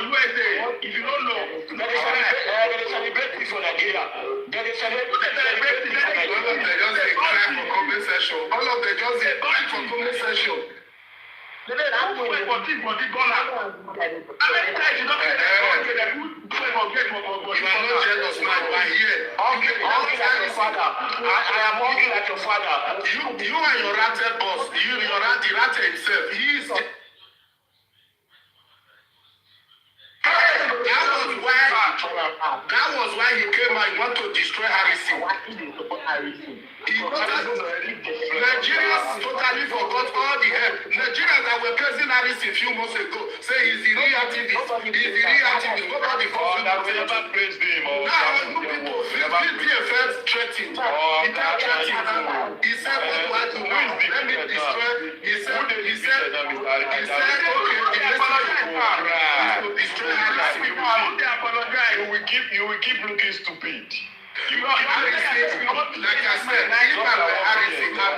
USA, if you don't know, they celebrate for Nigeria. They celebrate for Nigeria. All of them just a cry for comment section. All of them just a cry for comment section. They don't wait for $1. How many times you don't get that? You are not jealous, man. You are here. Hungry like your father. I am hungry like your father. You are your ratted boss. The ratter himself. He is. That was why he came and he wanted to destroy Harrison. Nigerians totally forgot all the help. Nigerians that were praising Harrison a few months ago say he's the real activist. Nobody never praised him. Now, you people felt threatened. He said, what do I do now? Let me destroy. He said, okay, destroy Harrison. You will keep looking stupid. Like I said, if I were Harrison, I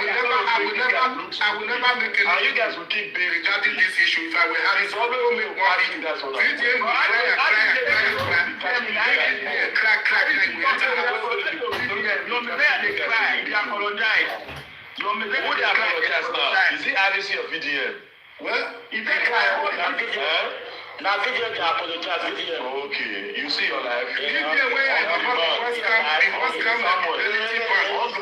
will never make and you guys will keep being regarding this issue. If I were Harrison, I will make one video. VDM will Is it Harrison or VDM? Well, if they cry, now video they apologize video. Okay, you see your life. Video where was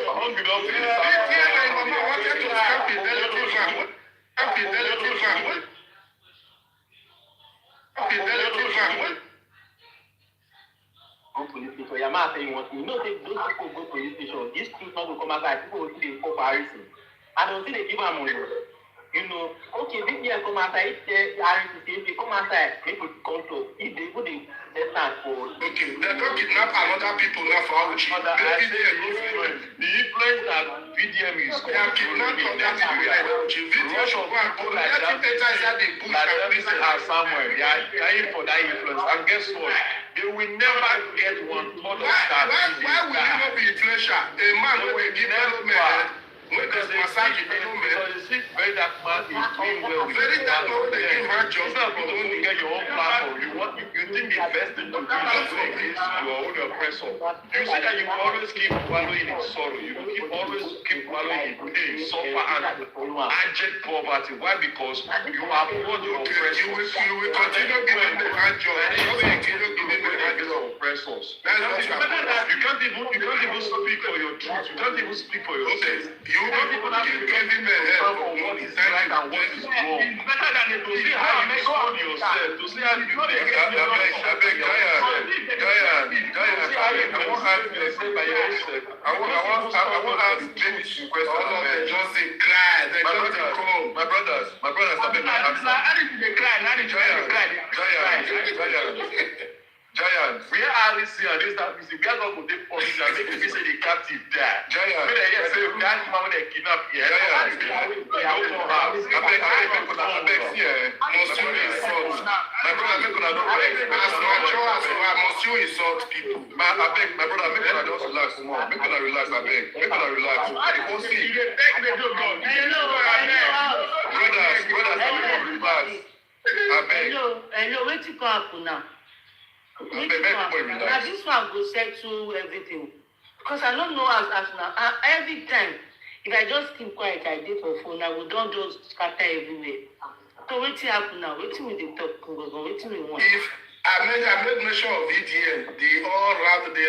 go police station. Your man saying what you know those people go police station. These things not go come outside. People will see the comparison. And they'll see they give them money. You know, okay, this year come outside, if they come outside, make it come to, if they put the stand for. Okay, they don't kidnap another people now for which the influence that VDM is they are kidnapping other people like that somewhere. They are dying for that influence. And guess what? They will never get one third of that. Why will you not be influential? A man who will give development. Because they massage development. Very dark man is doing well. Very dark man they give her job. It's not because you get your own platform. You think the best thing to do is to against your own oppressor. You see that you always keep wallowing in sorrow. You always keep wallowing in pain, suffer, and abject poverty. Why? Because you are born your oppressors. You will continue giving the hand job. You will continue giving the hand job. Oppressors. You can't even speak for your truth. You can't even speak for yourself. You don't even keep giving the help for what is right and what is wrong. It's better than to see how you make fun yourself, to see how you make I want to ask Dennis a question. All of them just they cry. They just they come. My brothers, Giant, we are Alice and this that music. We are not going to punish and make me say the captive die. Giant, when they say that man they kidnap here. Giant, my brother, make una don't vex. Must you insult people? My brother, make una just relax more. Make una relax, I beg. Make una relax. Brothers, relax. I beg. Hello, wait to come up now. Now this one go settle everything because I don't know as now every time if I just keep quiet I did for phone I will don't just scatter everywhere. So what's happen now? What's with the talk? What's we want? If I made mention of VDM, they rounded me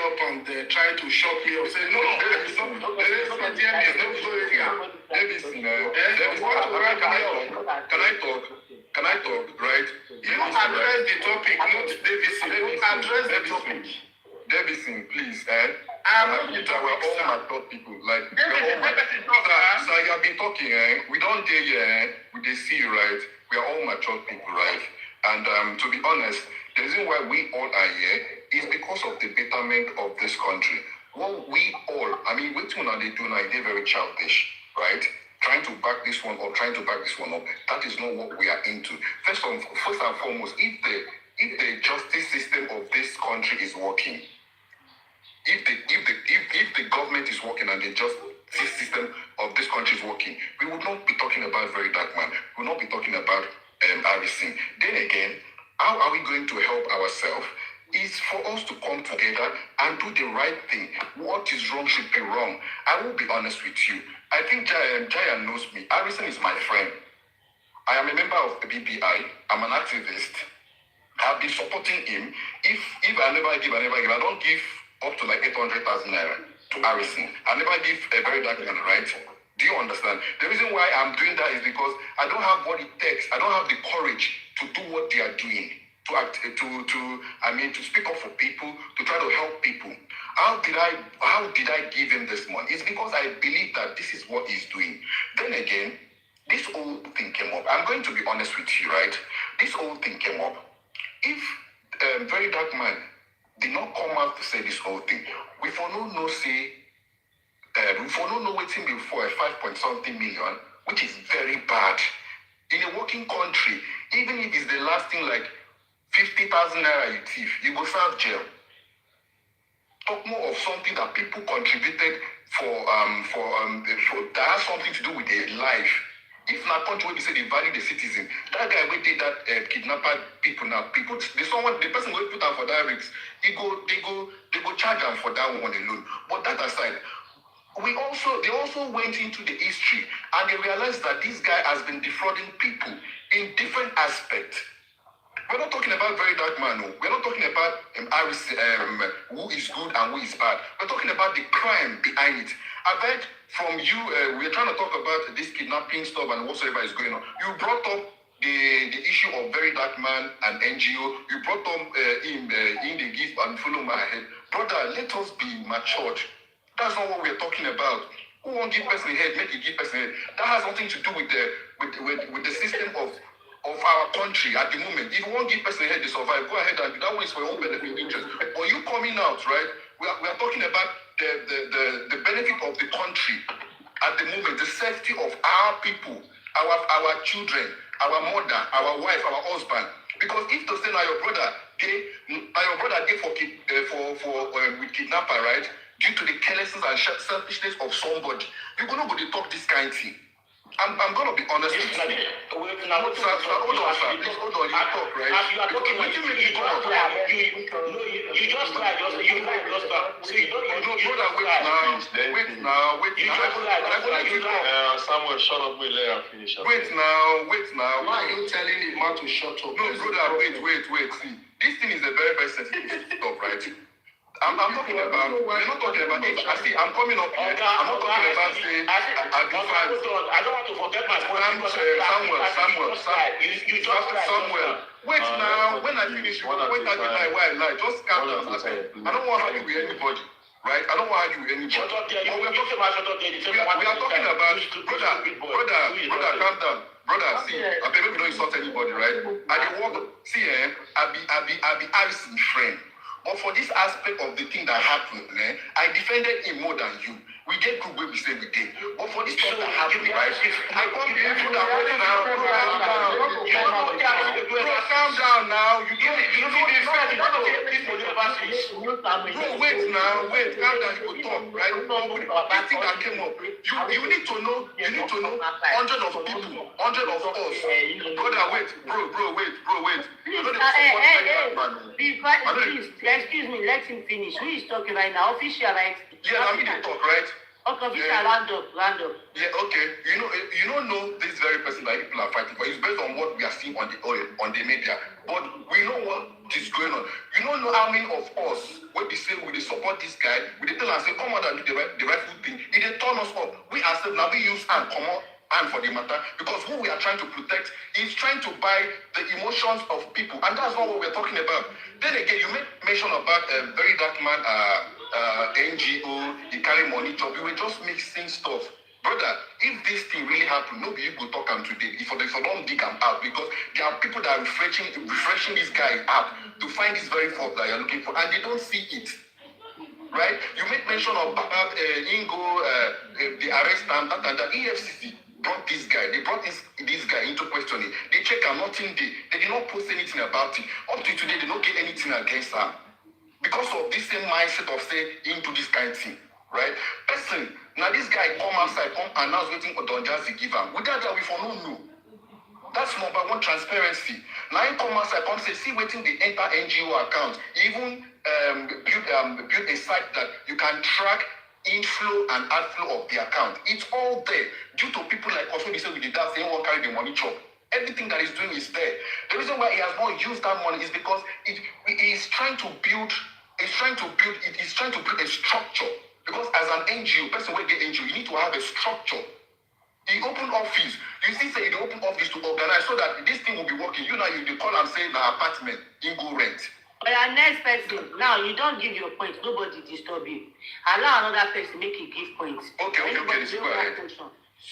up and they tried to shock me up. Say no, there is no VDM is no area. Can I talk? Right? You address the topic, not Davidson. You address the topic. Davidson, please, we're all Davidson, mature people. Like, Davidson, so you have been talking, we don't dare here, we dey see you, right? We are all mature people, right? And to be honest, the reason why we all are here is because of the betterment of this country. What we all, I mean, what they do now, they're very childish, right? Trying to back this one up, trying to back this one up. That is not what we are into. First and foremost, if the justice system of this country is working, if the government is working and the justice system of this country is working, we would not be talking about Very Dark Man. We would not be talking about Harrison. Then again, how are we going to help ourselves? Is for us to come together and do the right thing. What is wrong should be wrong. I will be honest with you. I think Jaya knows me. Harrison is my friend. I am a member of the BBI. I'm an activist. I've been supporting him. If I never give, I don't give up to like 800,000 naira to Harrison. I never give a Very Dark Man, right? Do you understand? The reason why I'm doing that is because I don't have what it takes. I don't have the courage to do what they are doing. To speak up for people, to try to help people. How did I give him this money? It's because I believe that this is what he's doing. Then again, this whole thing came up. I'm going to be honest with you, right? This whole thing came up. If Very Dark Man did not come out to say this whole thing, we for no waiting before a 5-point-something million, which is very bad. In a working country, even if it's the last thing like 50,000 naira you thief, you go serve jail. Talk more of something that people contributed for that has something to do with their life. If not country where we say they value the citizen, that guy who did that kidnapper people now, the person who put down for that risk, they go charge them for that one alone. But that aside, they also went into the history and they realized that this guy has been defrauding people in different aspects. We're not talking about Very Dark Man, no. We're not talking about who is good and who is bad. We're talking about the crime behind it. I've heard from you, we're trying to talk about this kidnapping stuff and whatsoever is going on. You brought up the issue of Very Dark Man and NGO. You brought up in the gift and follow my head. Brother, let us be matured. That's not what we're talking about. Who won't give person a head, make a give person a head. That has nothing to do with the system of our country at the moment. If you won't give person a head to survive, go ahead and do that one is for your own benefit interest. But you coming out, right? We are talking about the benefit of the country at the moment, the safety of our people, our children, our mother, our wife, our husband. Because if to say now your brother gave with kidnapper, right? Due to the carelessness and selfishness of somebody, you're gonna go to talk this kind of thing. I'm gonna be honest with you. Hold on, sir. Please hold on. You talk, right? Okay, when you make me talk, you just lie. You lie just now. So you don't. Brother, wait now. Samuel, shut up. Let her finish. Wait now. Why are you telling him man to shut up? No, brother, wait. See, this thing is a very, very sensitive stuff, right? I'm talking about, we're not talking about it. I see, I'm coming up here. I'm not talking about saying, I don't want to forget my point. Samuel. Wait now, when I finish, wait until I lie. Just calm down. I don't want to argue with anybody, right? I don't want to argue with anybody. Shut up there. We are talking about, brother, calm down. Brother, see, I maybe we don't insult anybody, right? I be Harrison friend. But for this aspect of the thing that happened, I defended him more than you. We get group where we say we did. But for this stuff that happened, right? I come here to that right now. Calm down now. You don't need wait now. Calm down. You go talk, right? This thing that came up. You need to know. Hundreds of people, hundreds of us. Brother, wait, bro, wait. Excuse me, let him finish. Who is talking right now? Official, right? Yeah, I'm going to talk, right? Okay, official, round up. Yeah, okay. You don't know this very person that people are fighting for. It's based on what we are seeing on the media. But we know what is going on. You don't know how many of us, when we say we support this guy, we tell and say, come out and do the rightful thing. He didn't turn us up. We ourselves now we use and come out hand for the matter, because who we are trying to protect is trying to buy the emotions of people, and that's not what we're talking about. Then again, you make mention about a very dark man, NGO, he carry money job. You were just mixing stuff. Brother, if this thing really happened, nobody will talk him today. If I don't dig him out, because there are people that are refreshing this guy up to find this very fault that you're looking for, and they don't see it. Right? You make mention of Ingo, the arrest and that, and the EFCC brought this guy. They brought this guy into questioning. They check her, nothing did. They did not post anything about it. Up to today, they don't get anything against her. Because of this same mindset of say into this kind of thing. Right? Person, now this guy come outside, come announce waiting for Don Jazzy give him. Without that, we for no know. That's number one, transparency. Now he come outside, come say, see waiting the enter NGO account. Even build a site that you can track inflow and outflow of the account. It's all there. Due to people like us, when they say we did that, they won't carry the money chop. Everything that he's doing is there. The reason why he has not used that money is because he is trying to build a structure. Because as an NGO, person will get NGO, you need to have a structure. He opened office. You see, say he open office to organize so that this thing will be working. You know, you call and say the apartment, you go rent. But next person, now you don't give your point, nobody disturb you. Allow another person make a give points. Okay, go ahead.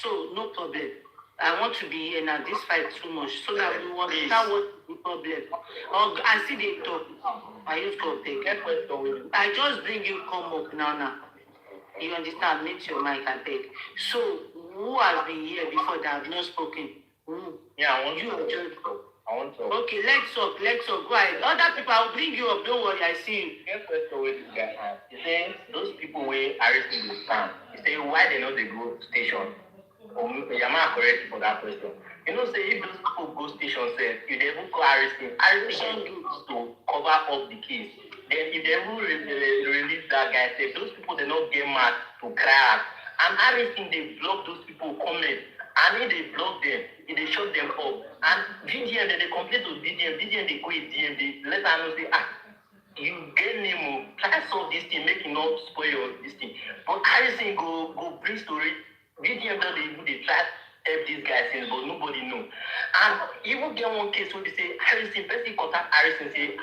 So, no problem. I want to be here now, this fight too much, so that we will understand what the problem. I see they talk. I used to take. I just bring you come up now. You understand? Mute your mic and take. So, who has been here before that have not spoken? Who? Yeah, I want you. I want to. Okay, let's talk. Go ahead. Other people, I'll bring you up. Don't worry, I see you. Get first away this guy. He say those people where arresting the stand. He say why they know they go station. Yama correct for that question. You know, say if those people go station, say if they even call arresting to cover up the case. Then if they will release that guy, say those people they not get mad to cry. And arresting they block those people comment. And if they block them, if they shut them up, and VDM, they complain to VDM they go with DM, they let her know, say, you get Nemo, try to solve this thing, make it not spoil this thing. But Harrison go bring story, VDM they try to help these guys, but nobody know. And even get one case where they say, Harrison, person contact Harrison, say,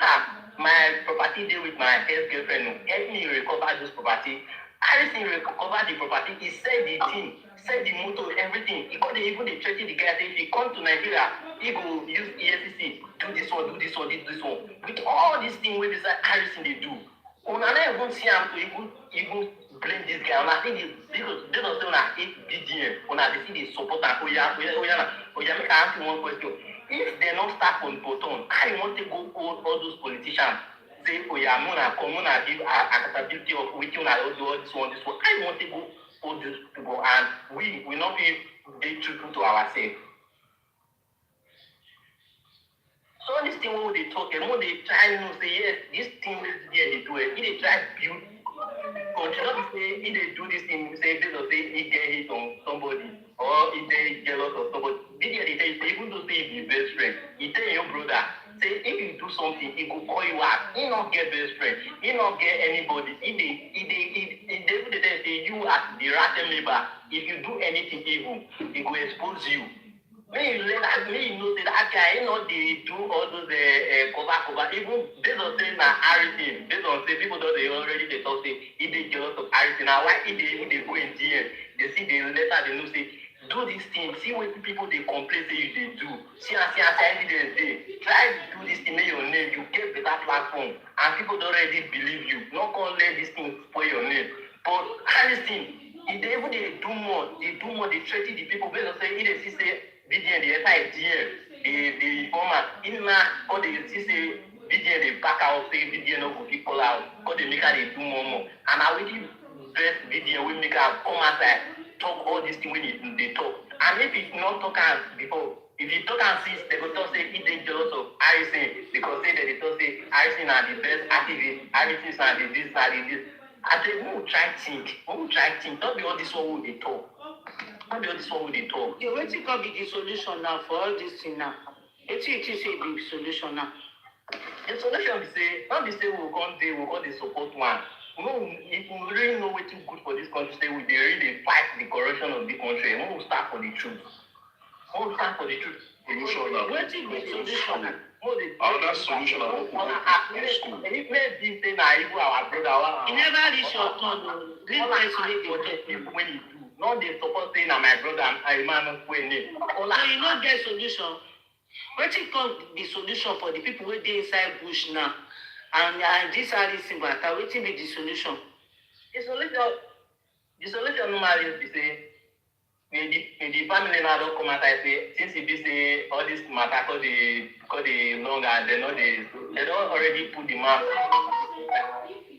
my property deal with my ex-girlfriend, help me recover this property. Harrison recovered the property, he said the thing, said the motor, everything. He got even the threaten the guy, if he come to Nigeria, he go use EFCC, do this one. With all these things where beside Harrison they do. When I even see him to even blame this guy, and I think they don't say on a BDM, when I see they support and make I ask you one question. If they not start on bottom, I want to go hold all those politicians. Say, give accountability of which one I do this one. I want to go all these people, and we will not be true to ourselves. So this thing when they talk, and when they try to say, yes, this thing they do it. If they try to build, country, not say if they do this thing, say they don't say he get hit on somebody, or if they jealous of somebody. They tell you, even though say he be best friend, he tell your brother, say if you do something, he go call you out. He not get best friend. He not get anybody. If they say you as the rat neighbor, if you do anything evil, he go expose you. May you know that guy, they do all those cover. Even they don't say na everything. They don't say people don't they already they talk say if they jealous of everything. Now why if they go in DM, they see the letter they know say do this thing. See what people they complain say you they do. See evidence they try to do this thing make your name. You get better platform and people don't already believe you. Not gonna let this thing spoil your name. But everything if they even they do more. They threaten the people. Based on say if they see say. VDN, the entire DM, the format, in now, they see say VDN, they back out, say VDN no go people out, because they make her they do more. And I really best VDN, we make her come outside, talk all these things when they talk. And if it's not talk as before, if you talk and since, they go talk say it's dangerous of Harrison, because say that they talk say Harrison are the best activists, Harrison are the this. I say, we will try to think, not be all this one will they talk. Not be all this one will they talk. The waiting can be the solution now for all this thing now. It's say the solution now. The solution be say, not be say we'll come the support one. No, if we really know what's good for this country, say we dey really fight the corruption of the country, and we will start for the truth. We will start for the truth. What is the solution? Another solution I hope we go school. Maybe say na even our brother. You never reach your turn. Leave person for the people when you do. Not they suppose say na my brother and I man when name. So you not get solution. Wetin come the solution for the people wey dey inside bush now? And this Harrison matter, wetin be the solution? The solution normally is say the family now don't come out and say since it be say all this matter cause the long and they don't already put the map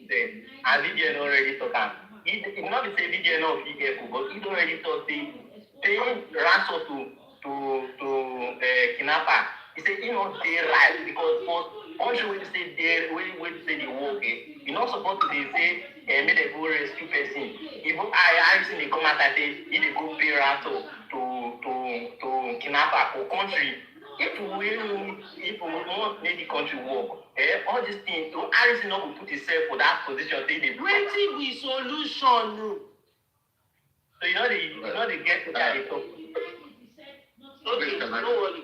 there and VDN already talk am. It not be say VDN not be careful, but it already talk say paying ransom to kidnapper. He say he not dey right because for country wey say dey wey say the war you not supposed to dey say make dem go rescue person. Even I seen dey come out and say he dey go pay ransom to kidnapper for country. If we want make the country work, all these things, so Harrison not go put himself for that position. Say they wetin be solution? So you know they get to that talk. Okay, no worry.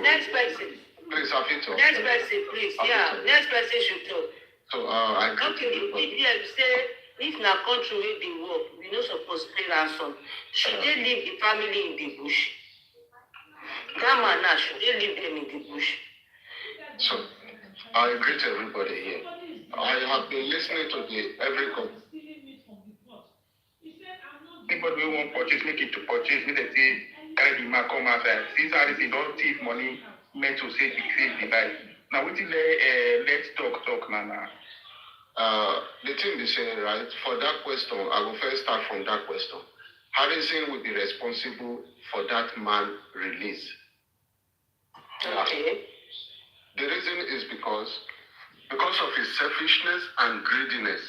Next person. Please, have it talk. Next person, please. Yeah, next person should talk. So, I okay, if say if na country wey dey work, we no suppose pay ransom. Should they leave the family in the bush? That man now, should they leave them in the bush? So, I greet everybody here. I have been listening to every comment. Anybody who want purchase, make it to purchase. Make they say, carry the man come outside. Since Harrison don't thief money, meant to say the device. Now, what is let's talk now. The thing is saying, right, for that question, I will first start from that question. Harrison will be responsible for that man release. Okay. The reason is because of his selfishness and greediness.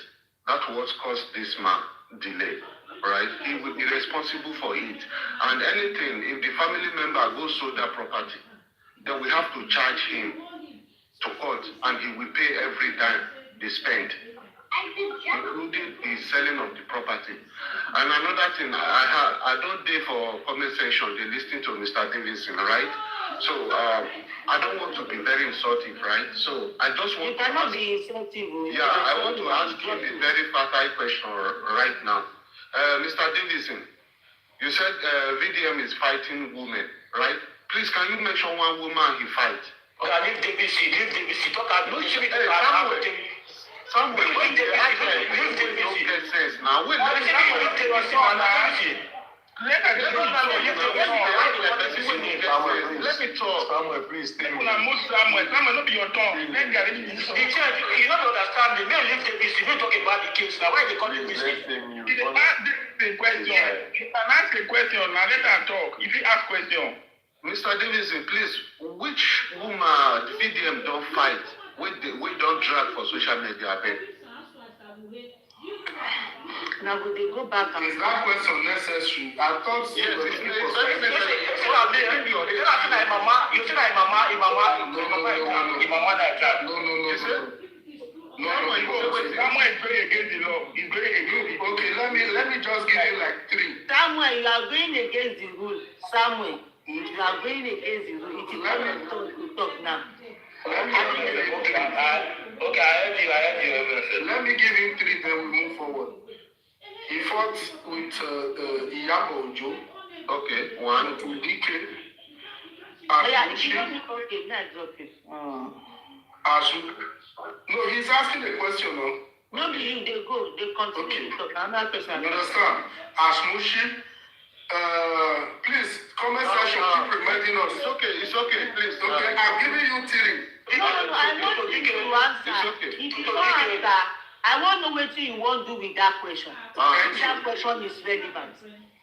That's what caused this man delay, right? He will be responsible for it. And anything, if the family member goes sold that property, then we have to charge him to court, and he will pay every time they spend, including the selling of the property. And another thing, I don't dare for comment section, they listen to Mr. Davidson, right? So I don't want to be very insulting, right? So I just want to ask, be insulting. Yeah, I want to ask him a very fertile question right now. Mr. Davidson, you said VDM is fighting women, right? Please, can you mention one woman he fights? Okay, leave DBC, talk about Samuel, leave get sense now. Wait, let me talk. Samuel, please stay with me. Samuel, not be your tongue. Let me the church, you don't understand me. Leave DBC, you talk about the case now. Why they call you mistake? The question. You can ask a question, now let her talk. If you ask question. Mr. Davidson, please, which woman the VDM don't fight? We don't drag for social media, babe. Now would they go back and is that question necessary? I thought so. Yes, it's necessary. Samuel is going against the law. He's going against the law. Okay, let me just give you like 3. Samuel, you are going against the rule. Samuel, you are going against the rule. It is not to talk now. Let me give him 3, then we move forward. He fought with Iyabo Ojo. Okay, 1. With DK. No, he's asking a question. No, they go. They continue to talk. Another person. You understand? Asmushi. Please, comment section, keep reminding us. It's okay, please. Okay, I'm giving you 3. No, I want you to answer. It's okay. If you don't answer, I want to know what you want to do with that question. That question is relevant.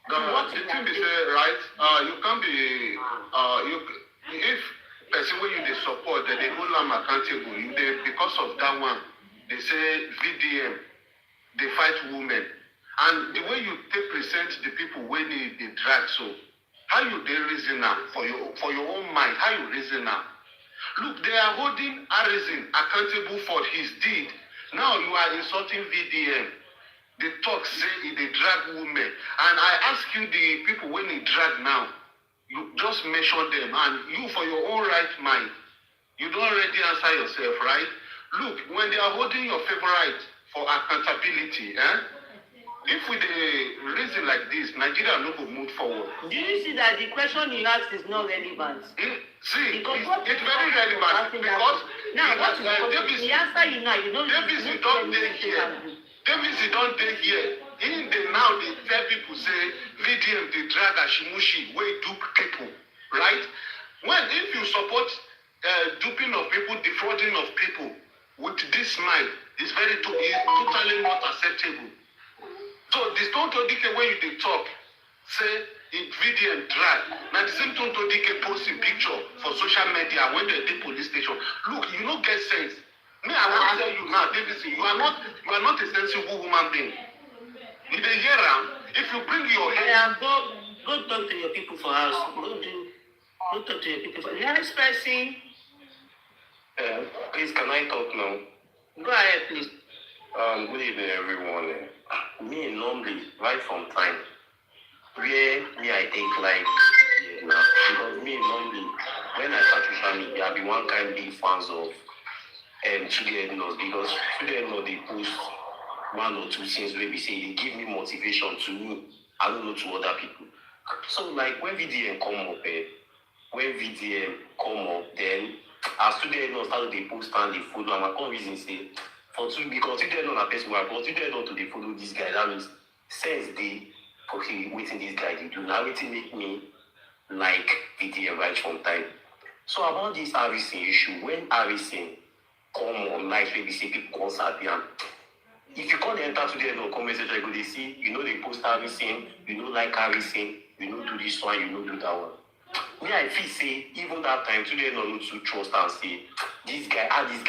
The thing is, right? You can't be. If person when you support, they hold them accountable. Because of that one, they say VDM, they fight women. And the way you present the people when they drag, so how you they reason now for your own mind? How you reason now? Look, they are holding Harrison accountable for his deed. Now you are insulting VDM. The talk say they drag women. And I ask you the people when they drag now, you just mention them. And you for your own right mind, you don't already answer yourself, right? Look, when they are holding your favorite for accountability, if we reason like this, Nigeria no go move forward. Do you see that the question you asked is not relevant? See, it's very relevant because now the answer you know, you know, Davis, you don't take here. Davis, you don't take here. In the now, they tell people say VDM they drag Ashimushi way dupe people, right? When if you support duping of people, defrauding of people with this mind, it's totally not acceptable. So this Tonto Dike when you talk, say it VDM drag. Now the same Tonto Dike posting picture for social media when they did police station. Look, you don't get sense. Me, I want to tell you now, Davis, you are not a sensible human being. In the year round, if you bring your head, yeah, go talk to your people for us. Go talk to your people for next person. Please, can I talk now? Go ahead, please. Good evening, everyone. Me, normally, right from time, where me, I think like, now, because me, normally, when I start social media, I be one kind big fans of today knows because today know they post one or two things where we say they give me motivation to me, I don't know to other people. So like when VDM come up, then as today know started they post and they follow and I can't reason say because today know na person why but today know to they follow this guy, that means sense they okay waiting this guy they do now waiting make me like VDM right from time. So about this Harrison issue, when Harrison come on live, maybe say people come sabi am. If you can't enter today, no comment section, you go they see, you know they post Harrison, you know like Harrison, you know do this one, you know do that one. Me, I feel say even that time today no need to trust and say this guy, how this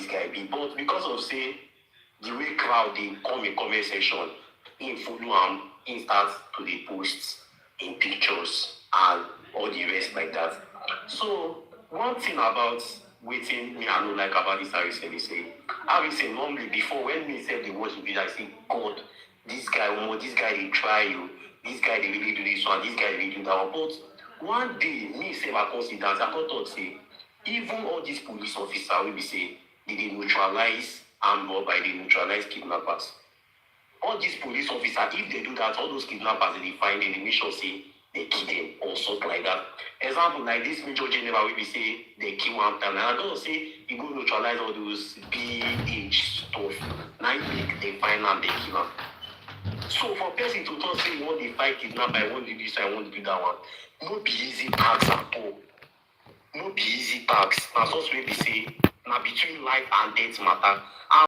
guy be. But because of say the way crowd they come in comment section, in follow in start to the posts in pictures and all the rest like that. So one thing about waiting me I don't like about this Harrison they say normally before when me said they watch the video I say God this guy they try you, this guy they really do this one, this guy they really do that one. But one day me say I consider I thought say even all these police officers will be say they neutralize armed robbery, they neutralize kidnappers. All these police officers, if they do that, all those kidnappers they find in the mission say they kill them or something like that. Example like this Major General we say they kill one time. And I don't say you go neutralize all those BH stuff. Now make they find and they kill them. So for person to talk say you want to fight kidnap, I want to do this, I want to do that one. No be easy tax at all. No be easy tax. Now so we say now between life and death matter.